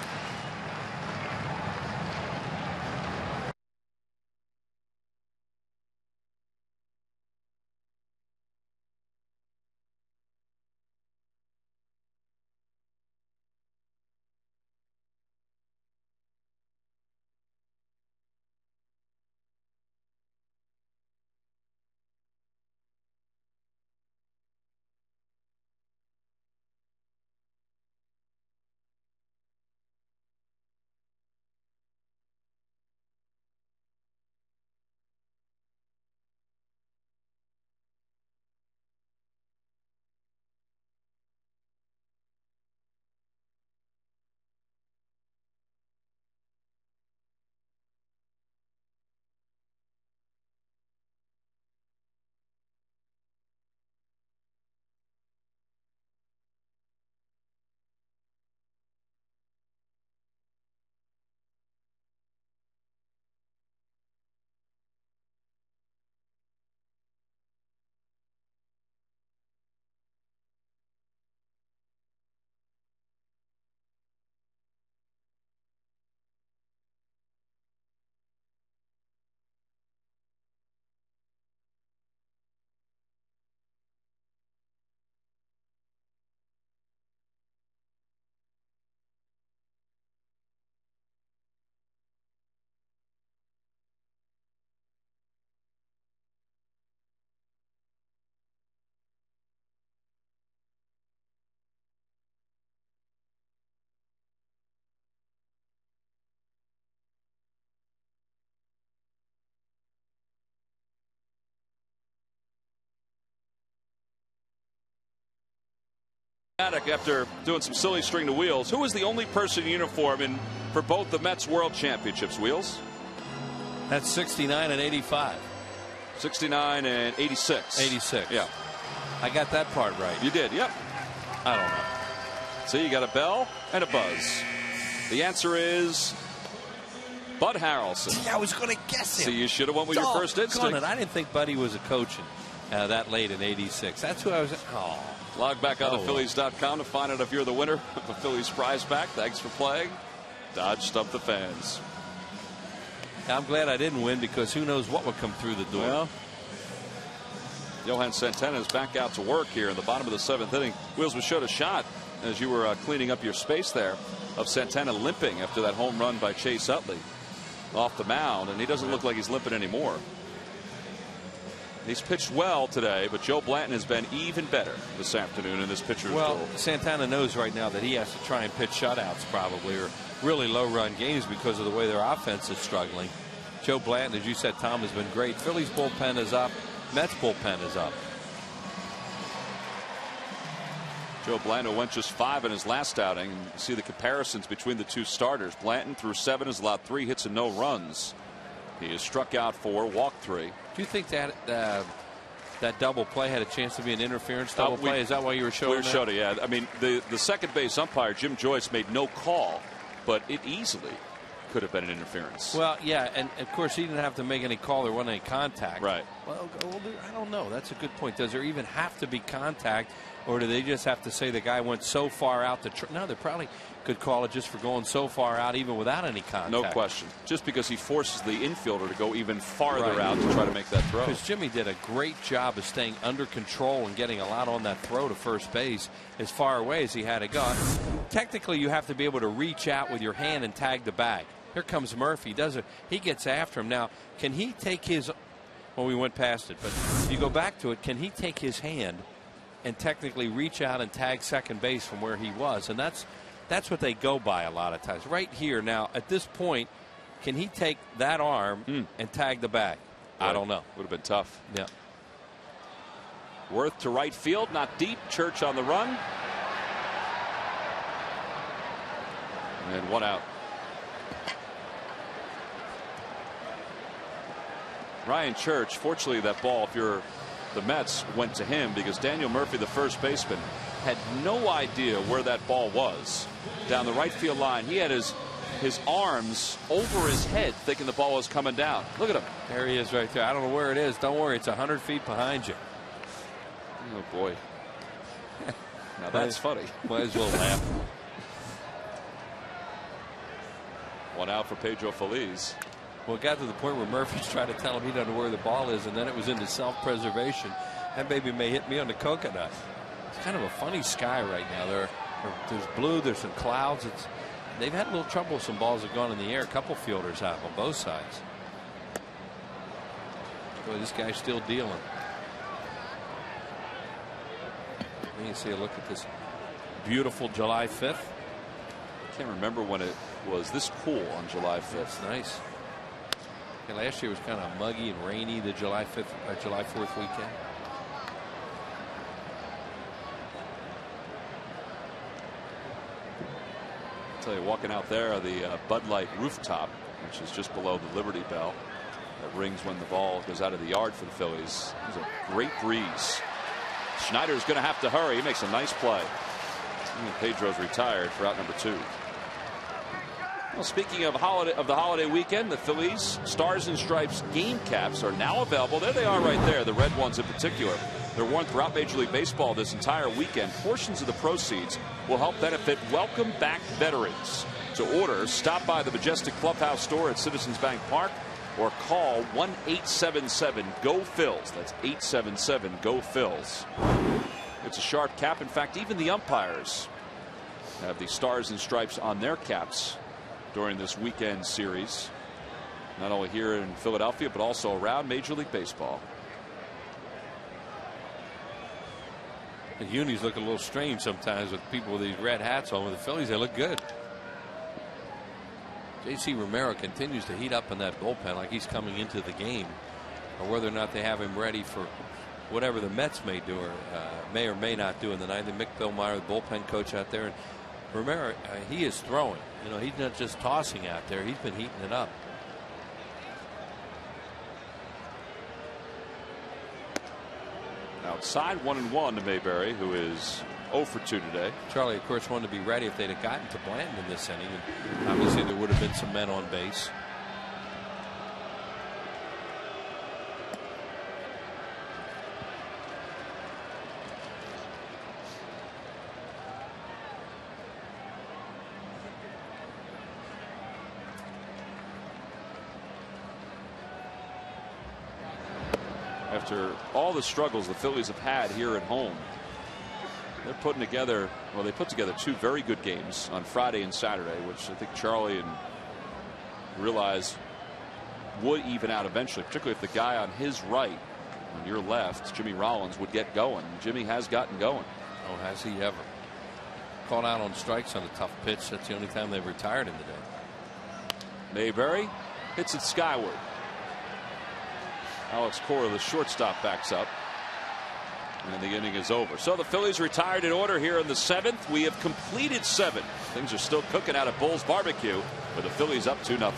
After doing some silly string to Wheels, who was the only person in uniform for both the Mets World Championships, Wheels? That's 69 and 85. 69 and 86. 86. Yeah. I got that part right. You did, yep. I don't know. See, you got a bell and a buzz. The answer is Bud Harrelson. Yeah, I was going to guess it. See, you should have went with your first instinct. I didn't think Buddy was a coaching that late in 86. That's who I was. Oh. Log back on to Phillies.com to find out if you're the winner of the Phillies prize pack. Thanks for playing. Dodge Stump the Fans. I'm glad I didn't win, because who knows what would come through the door. Well, Johan Santana is back out to work here in the bottom of the 7th inning. Wheels, we showed a shot as you were cleaning up your space there of Santana limping after that home run by Chase Utley off the mound, and he doesn't look like he's limping anymore. He's pitched well today, but Joe Blanton has been even better this afternoon in this pitcher's duel. Santana knows right now that he has to try and pitch shutouts probably, or really low-run games, because of the way their offense is struggling. Joe Blanton, as you said, Tom, has been great. Phillies bullpen is up. Mets bullpen is up. Joe Blanton went just 5 in his last outing. You see the comparisons between the two starters. Blanton threw 7, has allowed 3 hits and no runs. He has struck out 4, walked 3. Do you think that that double play had a chance to be an interference double play? Is that why you were showing that? We showed it, yeah. I mean, the second base umpire, Jim Joyce, made no call, but it easily could have been an interference. Well, yeah, and of course he didn't have to make any call. There wasn't any contact. Right. Well, I don't know. That's a good point. Does there even have to be contact, or do they just have to say the guy went so far out to no, they probably could call it just for going so far out even without any contact. No question. Just because he forces the infielder to go even farther out to try to make that throw. Because Jimmy did a great job of staying under control and getting a lot on that throw to first base as far away as he had to go. Technically, you have to be able to reach out with your hand and tag the bag. Here comes Murphy. He gets after him. Now, can he take his, well, we went past it, but if you go back to it, can he take his hand and technically reach out and tag second base from where he was? And that's what they go by a lot of times. Right here now, at this point, can he take that arm and tag the bag? Right. I don't know. Would have been tough. Yeah. Worth to right field, not deep. Church on the run. And 1 out. Ryan Church, fortunately that ball, if you're the Mets, went to him because Daniel Murphy, the first baseman, had no idea where that ball was down the right field line. He had his arms over his head thinking the ball was coming down. Look at him. There he is right there. I don't know where it is. Don't worry. It's 100 feet behind you. Oh, boy. Now that's funny. Might as well laugh. 1 out for Pedro Feliz. Well, it got to the point where Murphy's trying to tell him he doesn't know where the ball is, and then it was into self-preservation. That baby may hit me on the coconut. It's kind of a funny sky right now. There's blue, there's some clouds. They've had a little trouble with some balls that have gone in the air. A couple fielders have on both sides. Boy, this guy's still dealing. You can see a look at this beautiful July 5th. I can't remember when it was this cool on July 5th. That's nice. Yeah, last year was kind of muggy and rainy, the July 4th weekend. I'll tell you, walking out there, the Bud Light rooftop, which is just below the Liberty Bell, that rings when the ball goes out of the yard for the Phillies. There's a great breeze. Schneider's going to have to hurry. He makes a nice play. Pedro's retired for out number 2. Well, speaking of the holiday weekend, the Phillies Stars and Stripes game caps are now available. There they are right there, the red ones in particular. They're worn throughout Major League Baseball this entire weekend. Portions of the proceeds will help benefit Welcome Back veterans. To order, stop by the Majestic Clubhouse store at Citizens Bank Park or call 1-877-GO-PHILS. That's 877-GO-PHILS. It's a sharp cap. In fact, even the umpires have the Stars and Stripes on their caps during this weekend series, not only here in Philadelphia but also around Major League Baseball. The unis look a little strange sometimes with people with these red hats on. With the Phillies, they look good. J.C. Romero continues to heat up in that bullpen like he's coming into the game, or whether or not they have him ready for whatever the Mets may do or may not do in the ninth. Mick Billmeyer, the bullpen coach out there, and Romero, he is throwing. You know, he's not just tossing out there. He's been heating it up. Outside 1-1 to Mayberry, who is 0 for 2 today. Charlie, of course, wanted to be ready if they'd have gotten to Blanton in this inning. And obviously, there would have been some men on base. After all the struggles the Phillies have had here at home, they're putting together, well, they put together 2 very good games on Friday and Saturday, which I think Charlie realized would even out eventually, particularly if the guy on his right, on your left, Jimmy Rollins, would get going. Jimmy has gotten going. Oh, has he ever? Caught out on strikes on a tough pitch. That's the only time they've retired in the day. Mayberry hits it skyward. Alex Cora, the shortstop, backs up. And the inning is over. So the Phillies retired in order here in the 7th. We have completed 7. Things are still cooking out at Bull's Barbecue, with the Phillies up 2-0.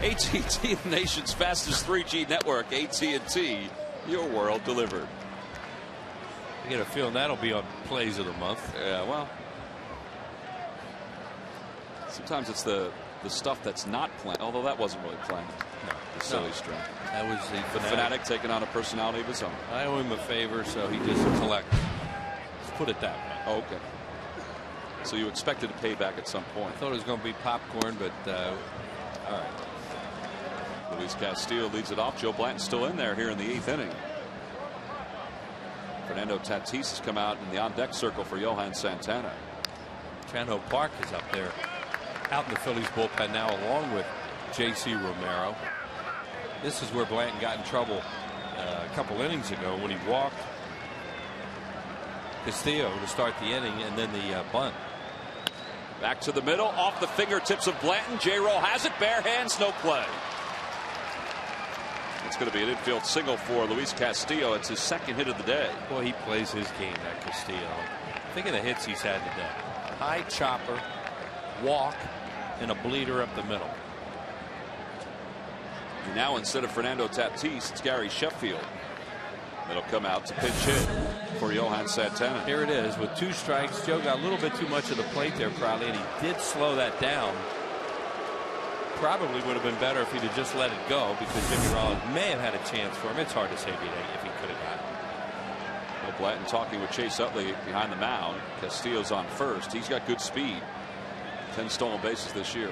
AT&T, the nation's fastest 3G network. AT&T, your world delivered. I get a feeling that'll be on plays of the month. Yeah, well, sometimes it's the stuff that's not planned, although that wasn't really planned. No, the silly string. That was the fanatic taking on a personality of his own. I owe him a favor, so he just collected. Let's put it that way. Oh, okay. So you expected to pay back at some point. I thought it was going to be popcorn, but all right. Luis Castillo leads it off. Joe Blanton's still in there here in the 8th inning. Fernando Tatis has come out in the on-deck circle for Johan Santana. Tranho Park is up there, out in the Phillies bullpen now, along with J.C. Romero. This is where Blanton got in trouble a couple innings ago when he walked Castillo to start the inning, and then the bunt. Back to the middle, off the fingertips of Blanton. J-Roll has it, bare hands, no play. It's going to be an infield single for Luis Castillo. It's his 2nd hit of the day. Boy, he plays his game, that Castillo. Think of the hits he's had today. High chopper, walk, and a bleeder up the middle. And now instead of Fernando Tatis, it's Gary Sheffield that'll come out to pinch hit for Johan Santana. Here it is with 2 strikes. Joe got a little bit too much of the plate there, probably, and he did slow that down. Probably would have been better if he'd have just let it go, because Jimmy Rollins may have had a chance for him. It's hard to say if he could have got it. Well, Blanton talking with Chase Utley behind the mound. Castillo's on first. He's got good speed. 10 stolen bases this year.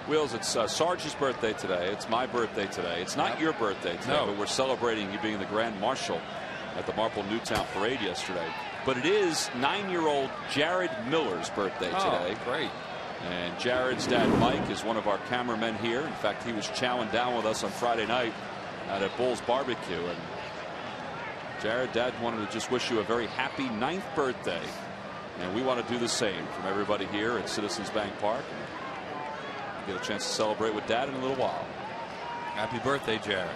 Wheels, it's Sarge's birthday today. It's my birthday today. It's not your birthday today, but we're celebrating you being the Grand Marshal at the Marple Newtown Parade yesterday. But it is 9-year-old Jared Miller's birthday today. Great. And Jared's dad, Mike, is one of our cameramen here. In fact, he was chowing down with us on Friday night out at Bull's Barbecue. And Jared, Dad wanted to just wish you a very happy 9th birthday. And we want to do the same from everybody here at Citizens Bank Park. Get a chance to celebrate with Dad in a little while. Happy birthday, Jared.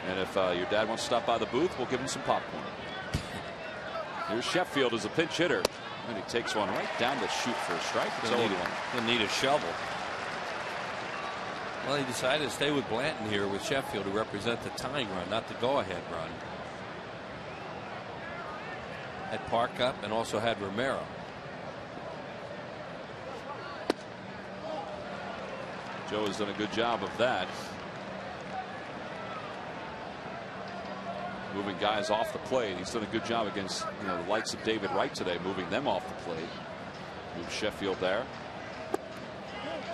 And if your dad wants to stop by the booth, we'll give him some popcorn. Here's Sheffield as a pinch hitter. And he takes one right down to shoot for a strike. He'll need a shovel. Well, he decided to stay with Blanton here with Sheffield to represent the tying run, not the go-ahead run. Had Park up and also had Romero. Joe has done a good job of that. Moving guys off the plate. He's done a good job against the likes of David Wright today, moving them off the plate. Move Sheffield there.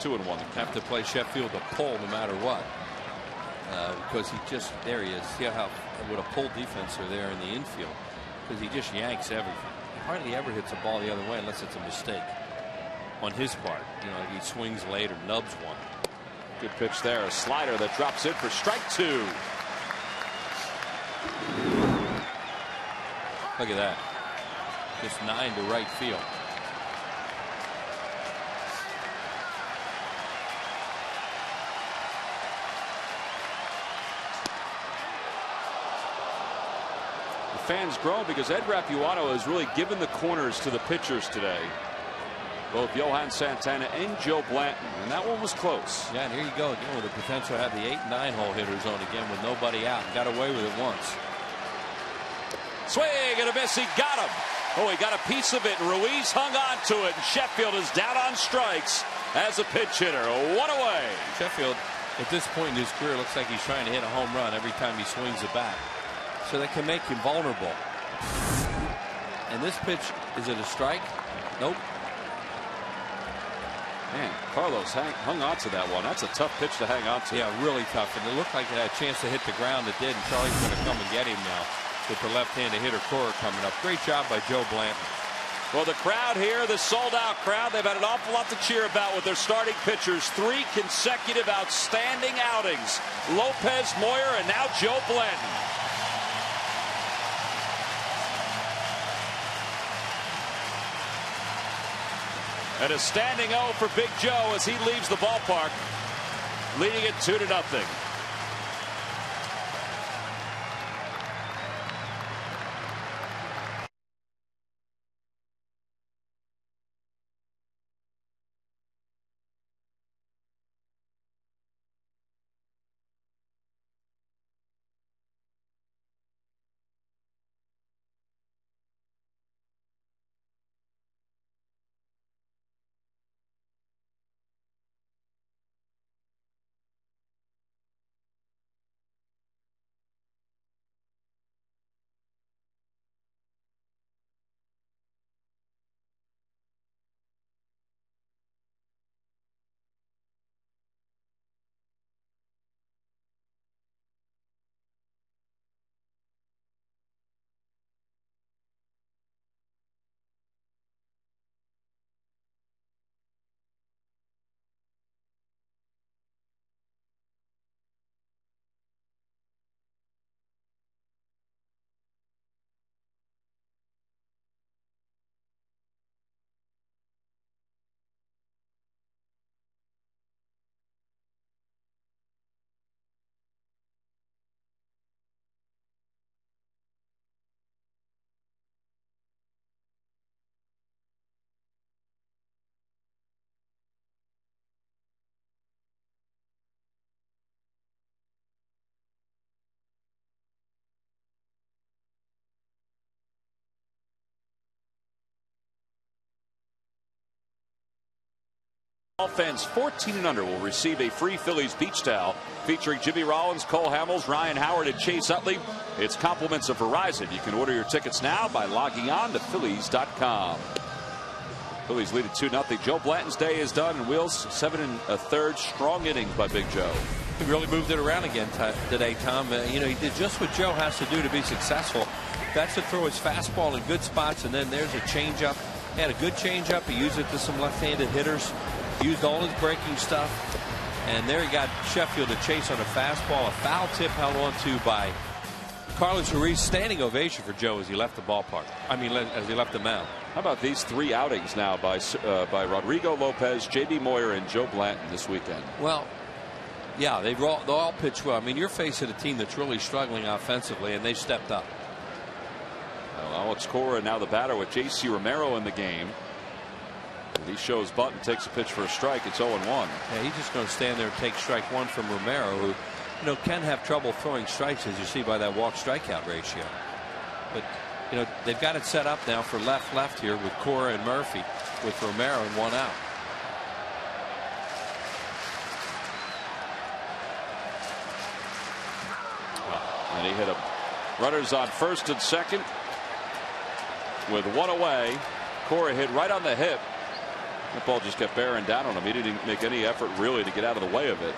2-1. Have to play Sheffield a pull no matter what. Because there he is. See how with a pull defense are there in the infield. Because he just yanks everything. He hardly ever hits a ball the other way unless it's a mistake on his part. He swings late or nubs one. Good pitch there. A slider that drops in for strike 2. Look at that. Just 9 to right field. The fans grow because Ed Rapuano has really given the corners to the pitchers today. Both Johan Santana and Joe Blanton. And that one was close. Yeah, and here you go again with the potential to have the 8 and 9 hole hitters on again with nobody out. Got away with it once. Swing and a miss. He got him. Oh, he got a piece of it. Ruiz hung on to it. And Sheffield is down on strikes as a pinch hitter. 1 away. Sheffield, at this point in his career, looks like he's trying to hit a home run every time he swings the bat. So that can make him vulnerable. And this pitch, is it a strike? Nope. Man, Carlos hung on to that one. That's a tough pitch to hang on to. Yeah, really tough. And it looked like it had a chance to hit the ground. It did. And Charlie's going to come and get him now with the left-handed hitter Cora coming up. Great job by Joe Blanton. Well, the crowd here, the sold-out crowd, they've had an awful lot to cheer about with their starting pitchers. 3 consecutive outstanding outings. Lopez, Moyer, and now Joe Blanton. And a standing O for Big Joe as he leaves the ballpark, leading it 2-0. All fans 14 and under will receive a free Phillies beach towel featuring Jimmy Rollins, Cole Hamels, Ryan Howard, and Chase Utley. It's compliments of Verizon. You can order your tickets now by logging on to Phillies.com. Phillies lead it 2-0. Joe Blanton's day is done, and Wheels 7 1/3 strong innings by Big Joe. He really moved it around again today, Tom. You know, he did just what Joe has to do to be successful. That's to throw his fastball in good spots, and then there's a changeup. He had a good changeup. He used it to some left-handed hitters. Used all his breaking stuff, and there he got Sheffield to chase on a fastball. A foul tip held on to by Carlos Ruiz. Standing ovation for Joe as he left the ballpark. I mean, as he left the mound. How about these 3 outings now by Rodrigo Lopez, J.B. Moyer, and Joe Blanton this weekend? Well, yeah, they all pitched well. I mean, you're facing a team that's really struggling offensively, and they stepped up. Well, Alex Cora now the batter with J.C. Romero in the game. He shows butt and takes a pitch for a strike. It's 0-1. Yeah, he's just going to stand there and take strike 1 from Romero, who, you know, can have trouble throwing strikes, as you see by that walk strikeout ratio. But, you know, they've got it set up now for left here with Cora and Murphy, with Romero and 1 out. And he hit him. Runners on first and second with 1 away. Cora hit right on the hip. That ball just kept bearing down on him. He didn't make any effort really to get out of the way of it.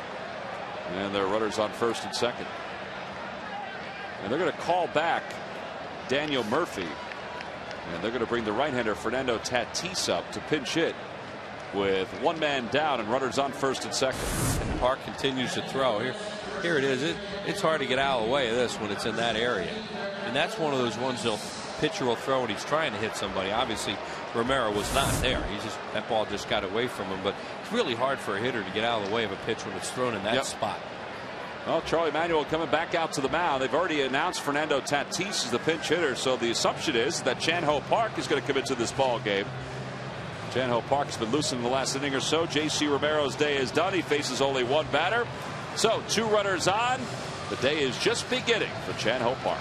And there are runners on first and second. And they're going to call back Daniel Murphy. And they're going to bring the right-hander Fernando Tatis up to pinch hit with 1 man down and runners on first and second. And Park continues to throw. Here it is. It's hard to get out of the way of this when it's in that area. And that's one of those ones pitcher will throw when he's trying to hit somebody. Obviously, Romero was not there. That ball just got away from him. But it's really hard for a hitter to get out of the way of a pitch when it's thrown in that spot. Well, Charlie Manuel coming back out to the mound. They've already announced Fernando Tatis as the pinch hitter. So the assumption is that Chan-Ho Park is going to come into this ball game. Chan-Ho Park has been loosened in the last inning or so. J.C. Romero's day is done. He faces only 1 batter. So 2 runners on. The day is just beginning for Chan-Ho Park.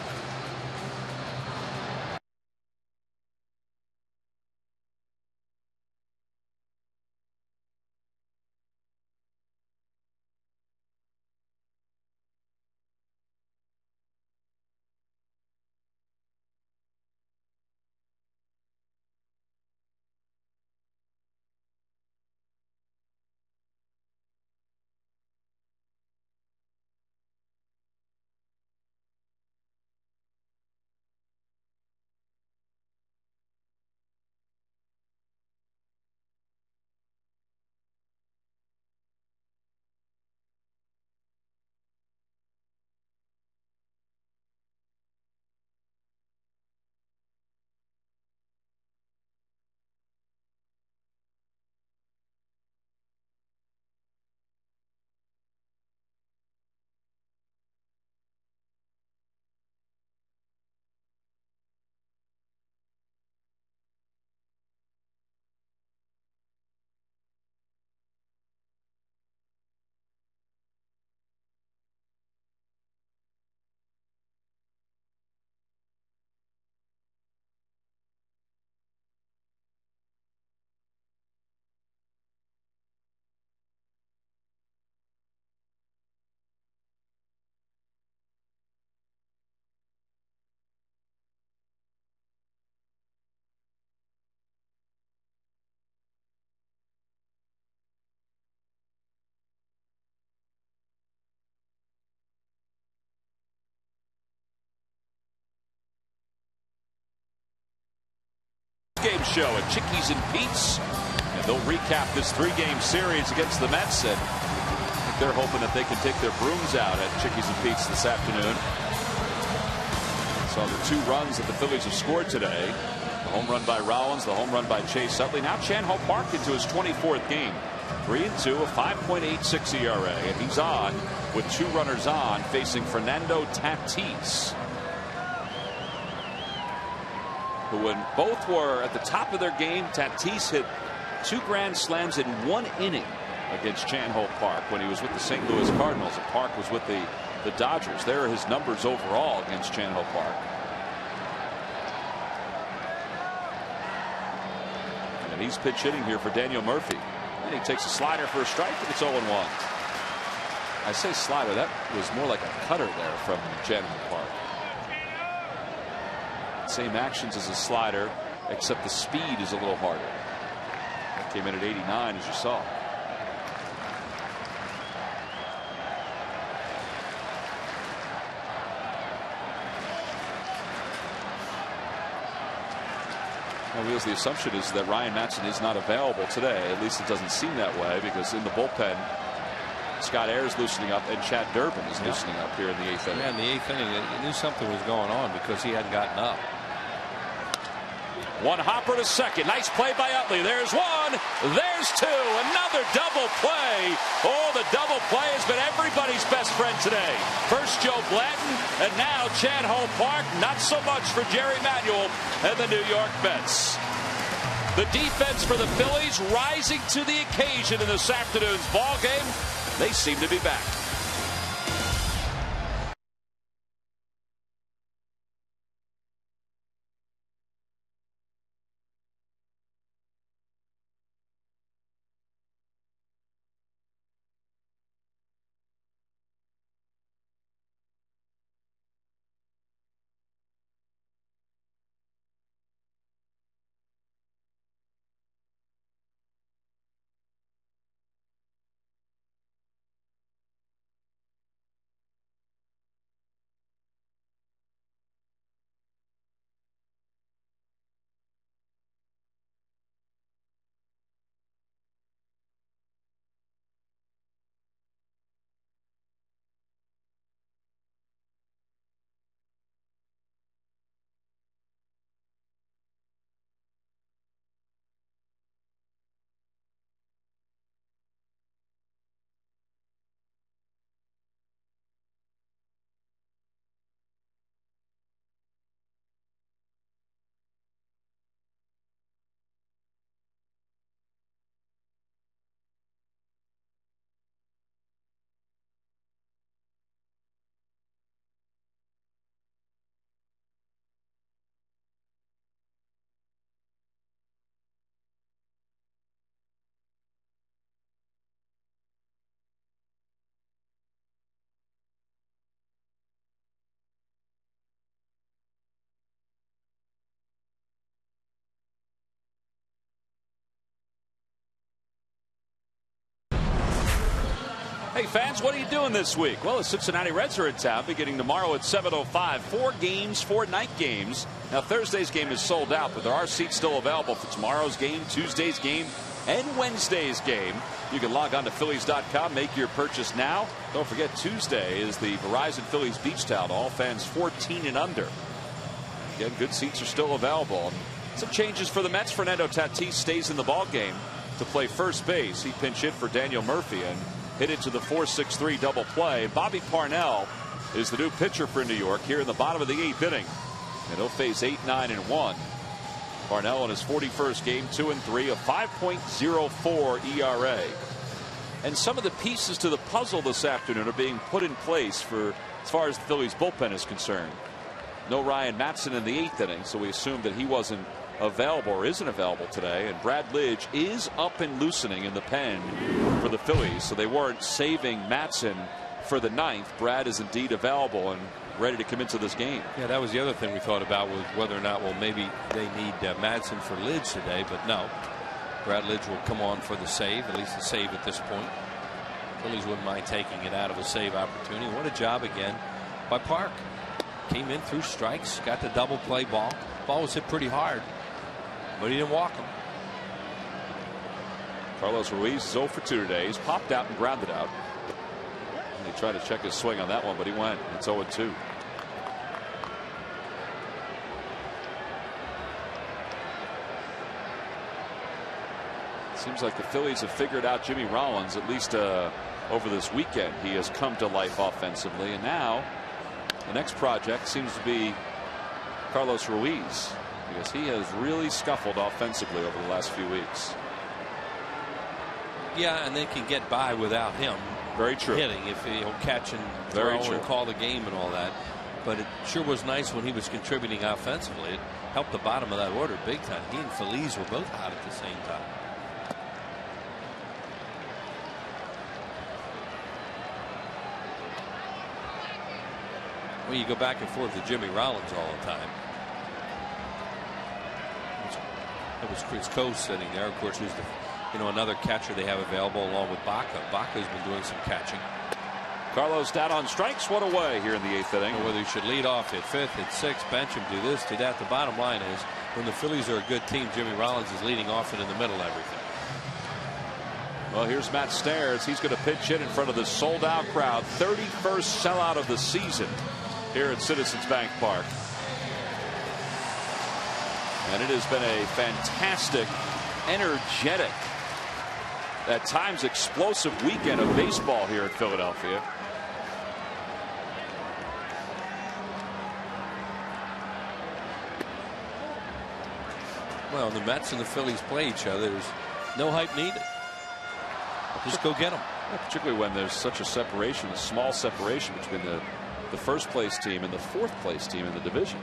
Game show at Chickies and Pete's, and they'll recap this 3-game series against the Mets, and they're hoping that they can take their brooms out at Chickies and Pete's this afternoon. Saw the 2 runs that the Phillies have scored today. The home run by Rollins, the home run by Chase Utley. Now Chan-Ho Park into his 24th game. 3-2, a 5.86 ERA, and he's on with 2 runners on, facing Fernando Tatis, who, when both were at the top of their game, Tatis hit 2 grand slams in 1 inning against Chan-Ho Park when he was with the St. Louis Cardinals, and Park was with the Dodgers. There are his numbers overall against Chan-Ho Park. And he's pitch hitting here for Daniel Murphy. And he takes a slider for a strike, and it's 0-1. I say slider, that was more like a cutter there from Chan-Ho Park. Same actions as a slider, except the speed is a little harder. Came in at 89, as you saw. Well, the assumption is that Ryan Madson is not available today. At least it doesn't seem that way, because in the bullpen, Scott Ayers loosening up and Chad Durbin is loosening up here in the 8th inning. Yeah, in the 8th inning, you knew something was going on because he hadn't gotten up. One hopper to second. Nice play by Utley. There's one. There's two. Another double play. Oh, the double play has been everybody's best friend today. First Joe Blanton, and now Chad Home Park. Not so much for Jerry Manuel and the New York Mets. The defense for the Phillies rising to the occasion in this afternoon's ball game. They seem to be back. Hey fans, what are you doing this week? Well, the Cincinnati Reds are in town beginning tomorrow at 7:05. 4 games, 4 night games. Now Thursday's game is sold out, but there are seats still available for tomorrow's game, Tuesday's game, and Wednesday's game. You can log on to Phillies.com, make your purchase now. Don't forget, Tuesday is the Verizon Phillies Beach Towel to all fans 14 and under. Again, good seats are still available. Some changes for the Mets. Fernando Tatis stays in the ball game to play first base. He pinch hit for Daniel Murphy and hit into the 4-6-3 double play. Bobby Parnell is the new pitcher for New York here in the bottom of the 8th inning, and he'll face 8, 9, and 1. Parnell in his 41st game, 2-3, a 5.04 ERA. And some of the pieces to the puzzle this afternoon are being put in place for as far as the Phillies bullpen is concerned. No Ryan Madson in the 8th inning, so we assumed that he wasn't available or isn't available today. And Brad Lidge is up and loosening in the pen for the Phillies, so they weren't saving Madson for the 9th. Brad is indeed available and ready to come into this game. Yeah, that was the other thing we thought about, was whether or not, well, maybe they need Madson for Lidge today, but no. Brad Lidge will come on for the save, at least the save at this point. Phillies wouldn't mind taking it out of a save opportunity. What a job again by Park. Came in through strikes, got the double play ball. Ball was hit pretty hard, but he didn't walk him. Carlos Ruiz is 0 for 2 today. He's popped out and grounded out. And he tried to check his swing on that one, but he went. It's 0-2. Seems like the Phillies have figured out Jimmy Rollins, at least over this weekend. He has come to life offensively, and now the next project seems to be Carlos Ruiz, because he has really scuffled offensively over the last few weeks. Yeah, and they can get by without him. Very true. Hitting if he'll catch and throw and call the game and all that. But it sure was nice when he was contributing offensively. It helped the bottom of that order big time. He and Feliz were both hot at the same time. Well, you go back and forth with Jimmy Rollins all the time. That was Chris Coe sitting there, of course, who's the another catcher they have available along with Baca. Baca's been doing some catching. Carlos down on strikes, 1 away here in the 8th inning. Whether you should lead off, hit 5th, hit 6th, bench him, do this, do that. The bottom line is, when the Phillies are a good team, Jimmy Rollins is leading off and in the middle of everything. Well, here's Matt Stairs. He's going to pitch in front of this sold-out crowd. 31st sellout of the season here at Citizens Bank Park. And it has been a fantastic, energetic, at times explosive weekend of baseball here at Philadelphia. Well, the Mets and the Phillies play each other. There's no hype needed. Just go get them. Yeah, particularly when there's such a separation, a small separation between the first place team and the 4th place team in the division.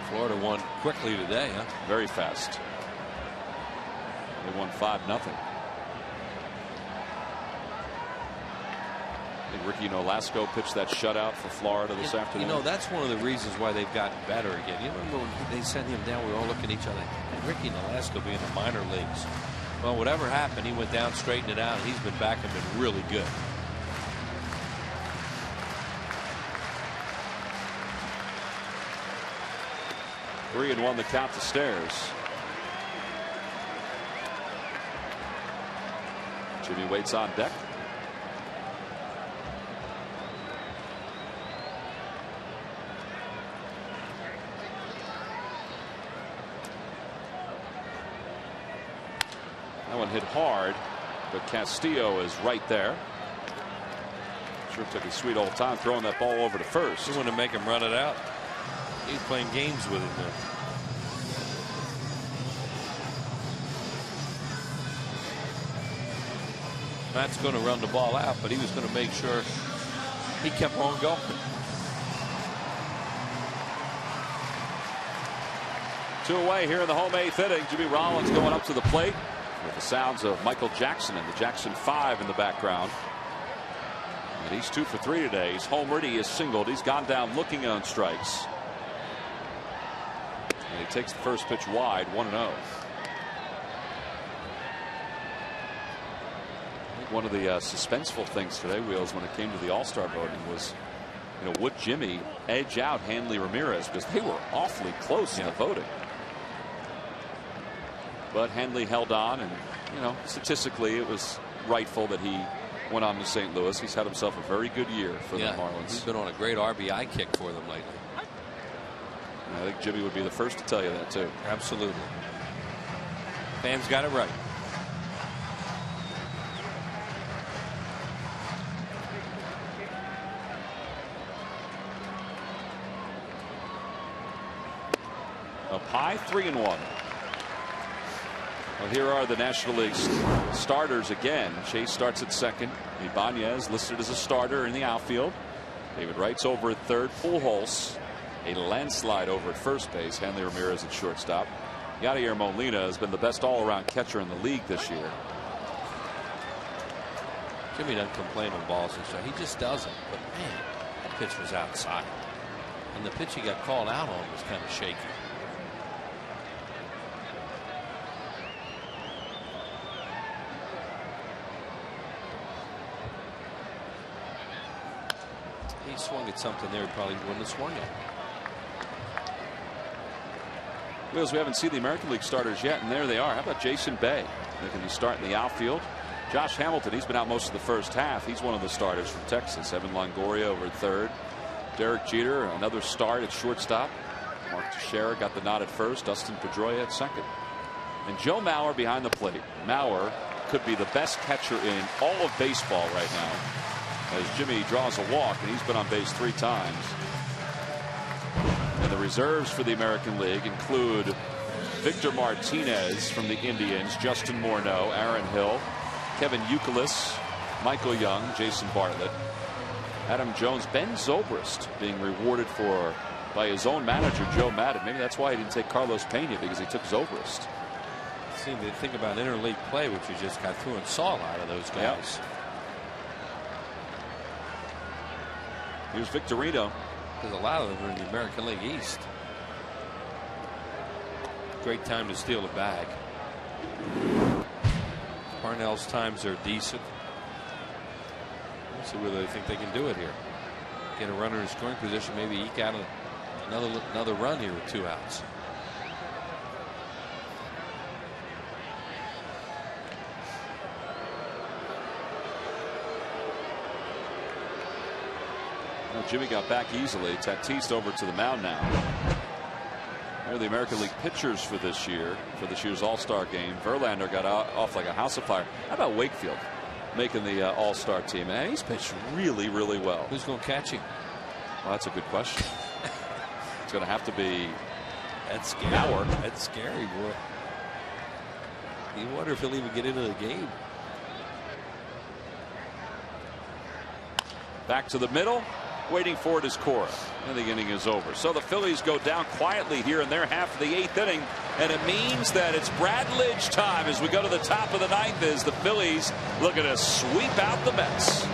Florida won quickly today, huh? Very fast. They won 5-0. I think Ricky Nolasco pitched that shutout for Florida this afternoon. That's one of the reasons why they've gotten better again. You remember when they sent him down, we all looked at each other. Ricky Nolasco being in the minor leagues. Well, whatever happened, he went down, straightened it out, and he's been back and been really good. Three and 1 the count to Stairs. Jimmy waits on deck. That one hit hard, but Castillo is right there. Sure took his sweet old time throwing that ball over to first. You want to make him run it out. He's playing games with him there. Matt's going to run the ball out, but he was going to make sure he kept on going. Two away here in the home 8th inning. Jimmy Rollins going up to the plate with the sounds of Michael Jackson and the Jackson 5 in the background. And he's 2 for 3 today. He's homered. He is singled. He's gone down looking on strikes. And he takes the first pitch wide, 1-0. One of the suspenseful things today, Wheels, when it came to the All-Star voting was, would Jimmy edge out Hanley Ramirez, because they were awfully close in the voting. But Hanley held on, and statistically it was rightful that he went on to St. Louis. He's had himself a very good year for the Marlins. He's been on a great RBI kick for them lately. And I think Jimmy would be the first to tell you that too. Absolutely. Fans got it right. Up high, 3-1. Well, here are the National League starters again. Chase starts at second. Ibanez listed as a starter in the outfield. David Wright's over at third. Pujols a landslide over at first base. Hanley Ramirez at shortstop. Yadier Molina has been the best all-around catcher in the league this year. Jimmy doesn't complain on balls and stuff. He just doesn't. But man, that pitch was outside, and the pitch he got called out on was kind of shaky. He swung at something there he probably wouldn't have swung at. Wheels, we haven't seen the American League starters yet, and there they are. How about Jason Bay? They can be starting the outfield. Josh Hamilton, he's been out most of the first half. He's one of the starters from Texas. Evan Longoria over at third. Derek Jeter, another start at shortstop. Mark Teixeira got the nod at first. Dustin Pedroia at second. And Joe Mauer behind the plate. Mauer could be the best catcher in all of baseball right now, as Jimmy draws a walk, and he's been on base 3 times. And the reserves for the American League include Victor Martinez from the Indians, Justin Morneau, Aaron Hill, Kevin Youkilis, Michael Young, Jason Bartlett, Adam Jones, Ben Zobrist being rewarded by his own manager, Joe Maddon. Maybe that's why he didn't take Carlos Pena, because he took Zobrist. See, the thing about interleague play, which we just got through and saw a lot of those guys. Yep. Here's Victorino. Because a lot of them are in the American League East. Great time to steal a bag. Parnell's times are decent. Let's see whether they think they can do it here. Get a runner in scoring position, maybe eke out another run here with 2 outs. Well, Jimmy got back easily. Tatis over to the mound now. Here are the American League pitchers for this year's All-Star game. Verlander got off like a house of fire. How about Wakefield making the All-Star team? Man, he's pitched really, really well. Who's going to catch him? Well, that's a good question. It's going to have to be that's scary. Bauer. That's scary, boy. You wonder if he'll even get into the game. Back to the middle. Waiting for it is Cora. And the inning is over. So the Phillies go down quietly here in their half of the 8th inning. And it means that it's Brad Lidge time as we go to the top of the 9th as the Phillies looking to sweep out the Mets.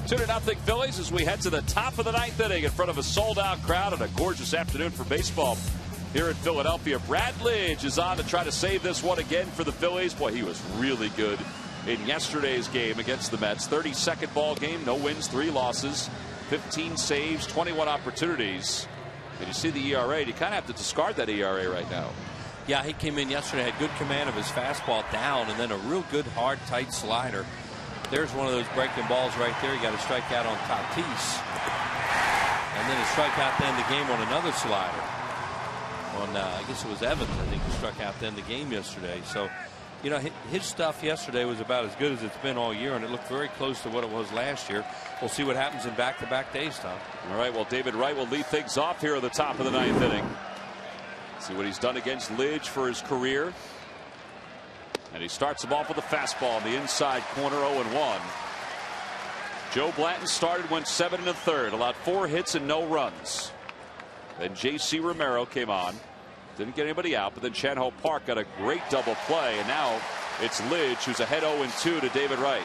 Two to nothing Phillies as we head to the top of the 9th inning in front of a sold-out crowd and a gorgeous afternoon for baseball here in Philadelphia. Brad Lidge is on to try to save this one again for the Phillies. Boy, he was really good in yesterday's game against the Mets. 32nd ball game, no wins, 3 losses, 15 saves, 21 opportunities. And you see the ERA. You kind of have to discard that ERA right now. Yeah, he came in yesterday, had good command of his fastball down, and then a real good, hard, tight slider. There's one of those breaking balls right there. You got to strike out on Tatis. And then a strikeout to end the game on another slider. On, I guess it was Evans, I think, who struck out to end the game yesterday. So, you know, his stuff yesterday was about as good as it's been all year, and it looked very close to what it was last year. We'll see what happens in back-to-back days, Tom. All right, well, David Wright will lead things off here at the top of the 9th inning. See what he's done against Lidge for his career. And he starts him off with a fastball in the inside corner, 0-1. Joe Blanton started, went 7 1/3, allowed 4 hits and no runs. Then J.C. Romero came on, didn't get anybody out, but then Chan-Ho Park got a great double play, and now it's Lidge who's ahead 0-2 to David Wright.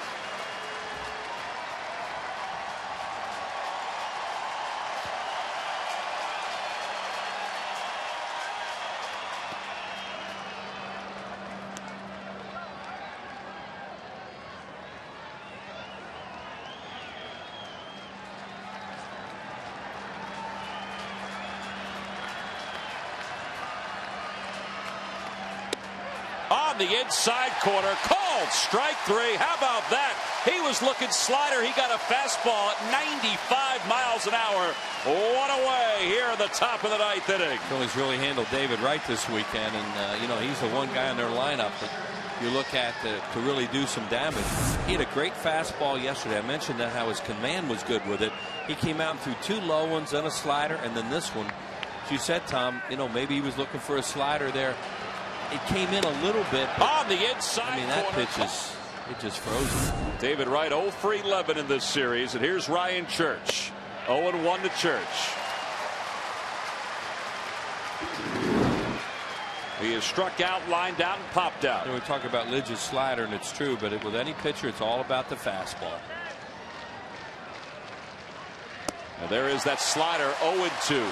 On the inside corner, called strike 3. How about that? He was looking slider. He got a fastball at 95 miles an hour. One away here at the top of the 9th inning. Phillies really handled David Wright this weekend, and you know, he's the one guy in their lineup that you look at to really do some damage. He had a great fastball yesterday. I mentioned that how his command was good with it. He came out and threw 2 low ones, then a slider, and then this one. As you said, Tom, you know, maybe he was looking for a slider there. It came in a little bit. On the inside. I mean, that pitch is just frozen. David Wright 0 for 11 in this series, and here's Ryan Church. 0-1 to Church. He is struck out, lined out, and popped out. You know, we talk about Lidge's slider, and it's true, but with any pitcher, it's all about the fastball. And there is that slider, 0-2.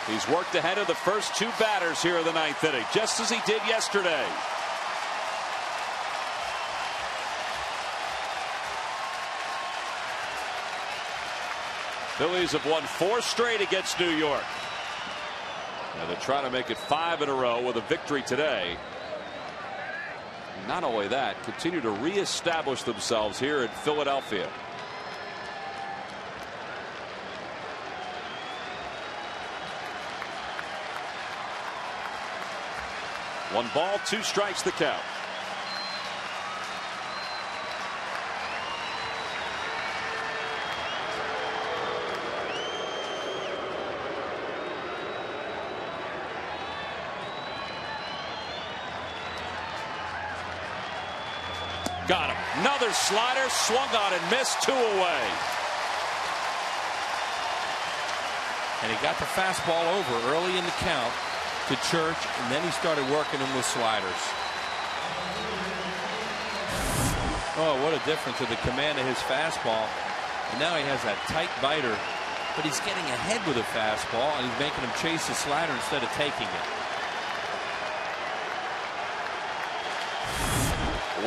He's worked ahead of the first 2 batters here in the 9th inning, just as he did yesterday. Phillies have won 4 straight against New York. And they're trying to make it 5 in a row with a victory today. And not only that, continue to reestablish themselves here in Philadelphia. One ball, 2 strikes the count. Got him. Another slider, swung on and missed, 2 away. And he got the fastball over early in the count to Church, and then he started working him with sliders. Oh, what a difference with the command of his fastball. And now he has that tight biter, but he's getting ahead with a fastball, and he's making him chase the slider instead of taking it.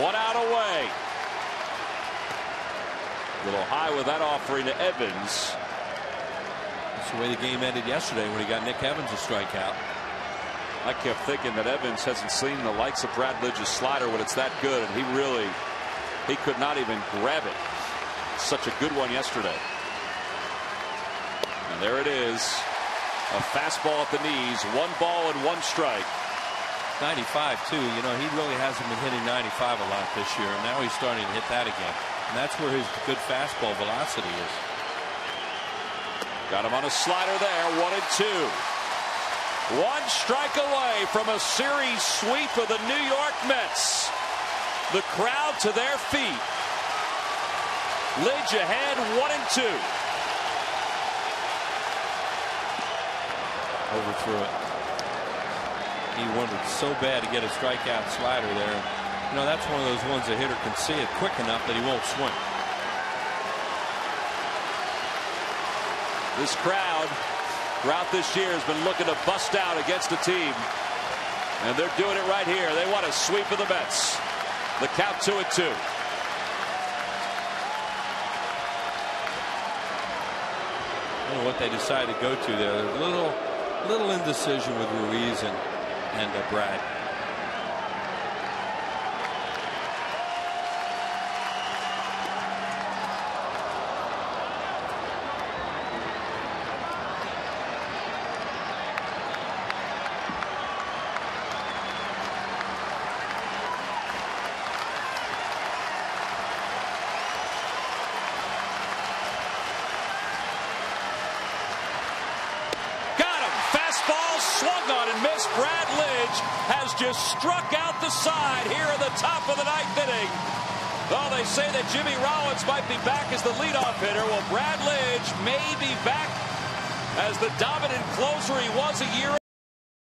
1 out away. A little high with that offering to Evans. That's the way the game ended yesterday when he got Nick Evans a strikeout. I kept thinking that Evans hasn't seen the likes of Brad Lidge's slider when it's that good, and he could not even grab it. Such a good one yesterday. And there it is. A fastball at the knees. 1 ball and 1 strike. 95 too. You know, he really hasn't been hitting 95 a lot this year, and now he's starting to hit that again. And that's where his good fastball velocity is. Got him on a slider there. 1-2. 1 strike away from a series sweep of the New York Mets. The crowd to their feet. Lidge ahead, 1-2. Overthrew it. He wanted so bad to get a strikeout slider there. You know, that's one of those ones a hitter can see it quick enough that he won't swing. This crowd throughout this year has been looking to bust out against a team, and they're doing it right here. They want a sweep of the Mets. The count 2-2. I don't know what they decided to go to there. A little indecision with Ruiz and Brad. Swung on and missed. Brad Lidge has just struck out the side here in the top of the 9th inning. Oh, they say that Jimmy Rollins might be back as the leadoff hitter. Well, Brad Lidge may be back as the dominant closer he was a year ago.